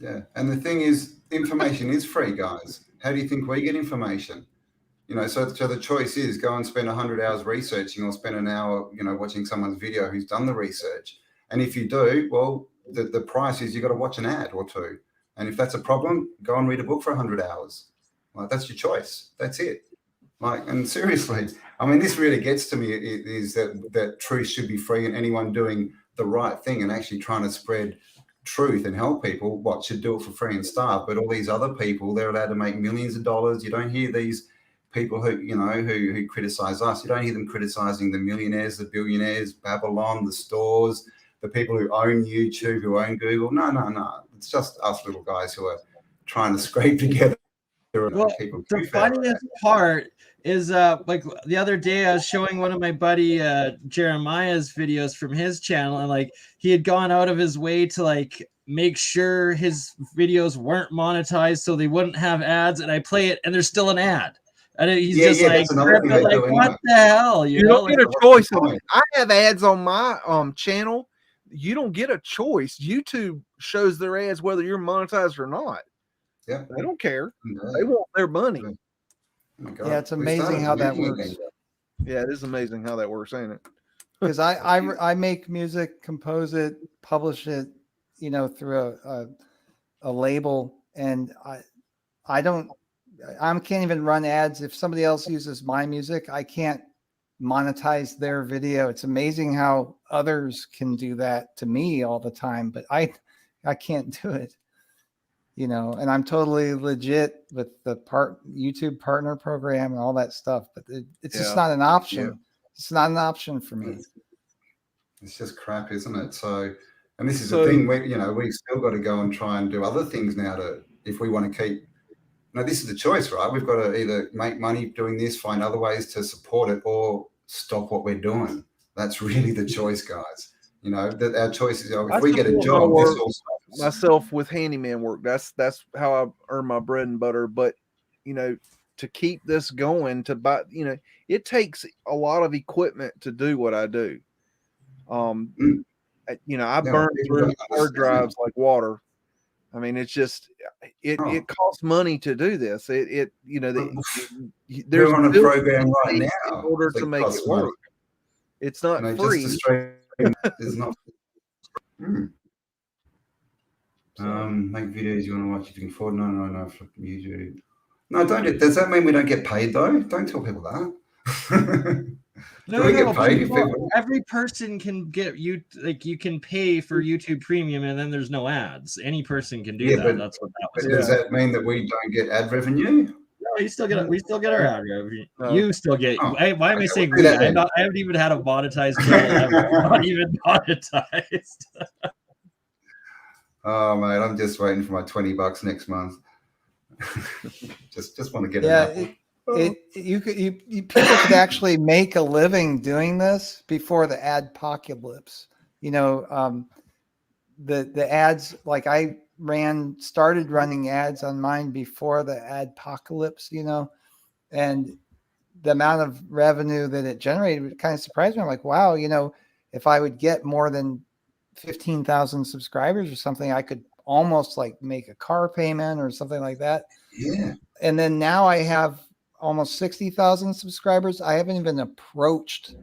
Yeah, and the thing is, information is free, guys. How do you think we get information? So the choice is go and spend 100 hours researching, or spend an hour, watching someone's video who's done the research. And if you do, well, the price is you got to watch an ad or two. And if that's a problem, go and read a book for 100 hours. Like, that's your choice. That's it. Like, and seriously, I mean, this really gets to me, is that truth should be free, and anyone doing the right thing and actually trying to spread truth and help people, should do it for free and starve. But all these other people, they're allowed to make millions of dollars. You don't hear these people who criticize us. You don't hear them criticizing the millionaires, the billionaires, Babylon, the stores, the people who own YouTube, who own Google. No. It's just us little guys who are trying to scrape together. Well, the funniest part is like the other day I was showing one of my buddy Jeremiah's videos from his channel, and like he had gone out of his way to like make sure his videos weren't monetized so they wouldn't have ads, and I play it and there's still an ad. And he's just like, what the hell? You don't get a choice. I have ads on my channel. You don't get a choice. YouTube shows their ads whether you're monetized or not. Yeah, they don't care. They want their money. Oh, yeah, it's amazing how that works. Yeah, it is amazing how that works, ain't it? Because I make music, compose it, publish it, through a label, and I can't even run ads. If somebody else uses my music, I can't monetize their video. It's amazing how others can do that to me all the time, but I can't do it. And I'm totally legit with the YouTube partner program and all that stuff, but it's just not an option. Yeah. It's not an option for me. It's just crap, isn't it? So, and this is the thing, we've still got to go and try and do other things now if we want to keep. No, this is the choice, right? We've got to either make money doing this, find other ways to support it, or stop what we're doing. That's really the choice, guys. That our choice is, if we get a job, this all stops. Myself with handyman work. That's how I earn my bread and butter. But to keep this going, to buy, it takes a lot of equipment to do what I do. I burn through hard drives like water. I mean, it's just it costs money to do this. There's on a program right now in order to make it work. It's not free. It's not. Make videos you want to watch if you can afford. No, for YouTube. No, don't. Does that mean we don't get paid though? Don't tell people that. No, every person can get you can pay for YouTube Premium, and then there's no ads. Any person can do that. But, that's what that was. Does that mean that we don't get ad revenue? No, we still get our ad revenue. You still get. Why am I saying we? I haven't even had a monetized channel ever. Not even monetized. Oh mate, I'm just waiting for my $20 next month. just want to get it. People could actually make a living doing this before the adpocalypse. The ads, like I started running ads on mine before the adpocalypse, and the amount of revenue that it generated kind of surprised me. I'm like, wow, if I would get more than 15,000 subscribers or something, I could almost like make a car payment or something like that. Yeah. And then now I have almost 60,000 subscribers. I haven't even approached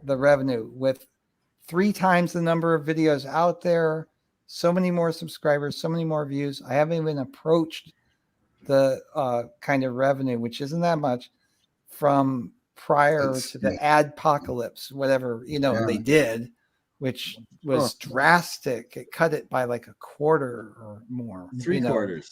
the revenue with 3 times the number of videos out there, so many more subscribers, so many more views. I haven't even approached the kind of revenue, which isn't that much, from prior to the adpocalypse, whatever, they did, which was drastic. It cut it by like a quarter or more. 3/4.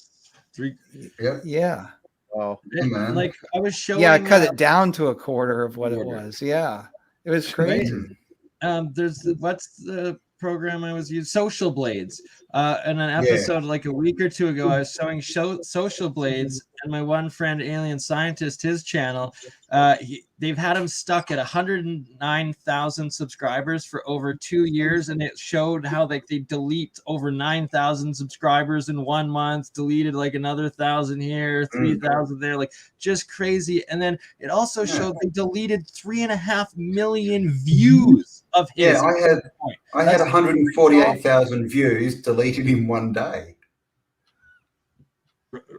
Yeah. Oh, man. Like I was showing. Yeah, I cut it down to a quarter of what it was. Yeah. It was crazy. There's what's the program I was using? Social Blades. In an episode like a week or two ago, I was showing Social Blades, and my one friend, Alien Scientist, his channel, they've had him stuck at 109,000 subscribers for over 2 years, and it showed how they delete over 9,000 subscribers in 1 month, deleted like another 1,000 here, 3,000 there, like just crazy. And then it also showed they deleted 3.5 million views of his. Yeah, I had 148,000 views deleted in 1 day.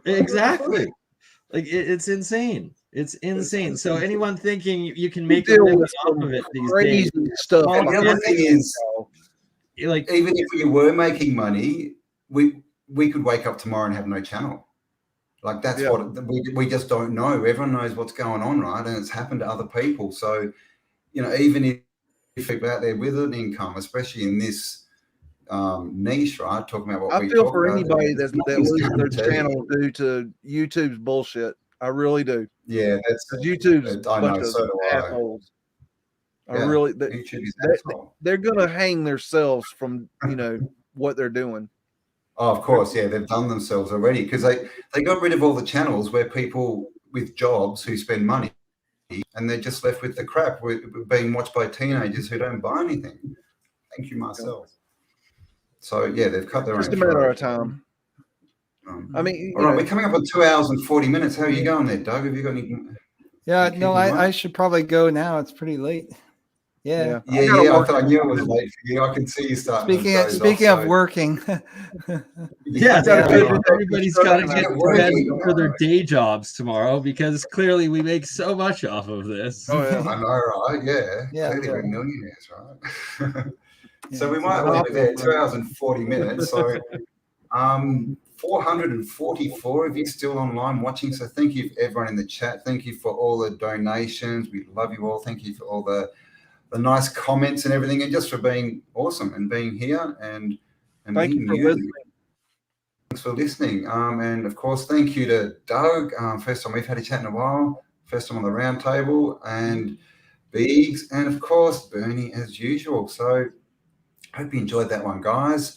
Exactly. Like it's insane. It's insane. So anyone thinking you can make a living off of it these days, stuff. And the other thing is, like, even if we were making money, we could wake up tomorrow and have no channel. Like that's what we just don't know. Everyone knows what's going on, right? And it's happened to other people. So, even if people out there with an income, especially in this niche, right? Talking about what I feel for anybody that loses their channel due to YouTube's bullshit. I really do. Yeah, that's YouTube's I know, so do I. assholes. They're gonna hang themselves from what they're doing. Oh, of course, yeah, they've done themselves already because they got rid of all the channels where people with jobs who spend money, and they're just left with the crap being watched by teenagers who don't buy anything. Thank you, Marcel. So yeah, they've cut their own. Just a matter of time. I mean, all right, we're coming up on 2 hours and 40 minutes. How are you going there, Doug? Have you got any? Yeah, no, I should probably go now. It's pretty late. Yeah. I knew it was late for you. I can see you starting. Speaking of working. Everybody's got to get to bed for their day jobs tomorrow because clearly we make so much off of this. Oh, yeah. I know, right? Yeah. Clearly we're millionaires, right? So we might leave it there. 2 hours and 40 minutes. So 444 of you still online watching. So thank you for everyone in the chat. Thank you for all the donations. We love you all. Thank you for all the nice comments and everything, and just for being awesome and being here and thank you for listening. Thanks for listening. And of course, thank you to Doug. First time we've had a chat in a while. First time on the round table, and Biggs, and of course Bernie as usual. So hope you enjoyed that one, guys.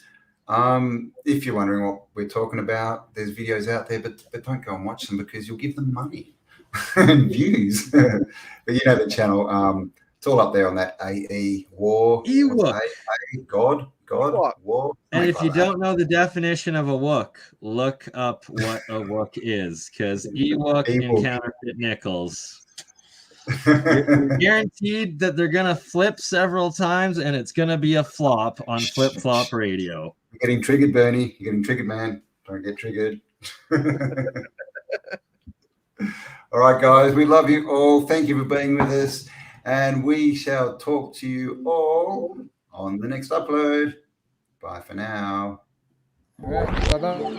If you're wondering what we're talking about, there's videos out there, but don't go and watch them because you'll give them money and views. But you know the channel. It's all up there on that AE War. God, War. And if you don't know the definition of a wook, look up what a wook is, because Ewok and counterfeit nickels. You're guaranteed that they're going to flip several times, and it's going to be a flop on Flip Flop Radio. You're getting triggered, Bernie. You're getting triggered, man. Don't get triggered. All right, guys. We love you all. Thank you for being with us. And we shall talk to you all on the next upload. Bye for now. All right. Bye-bye.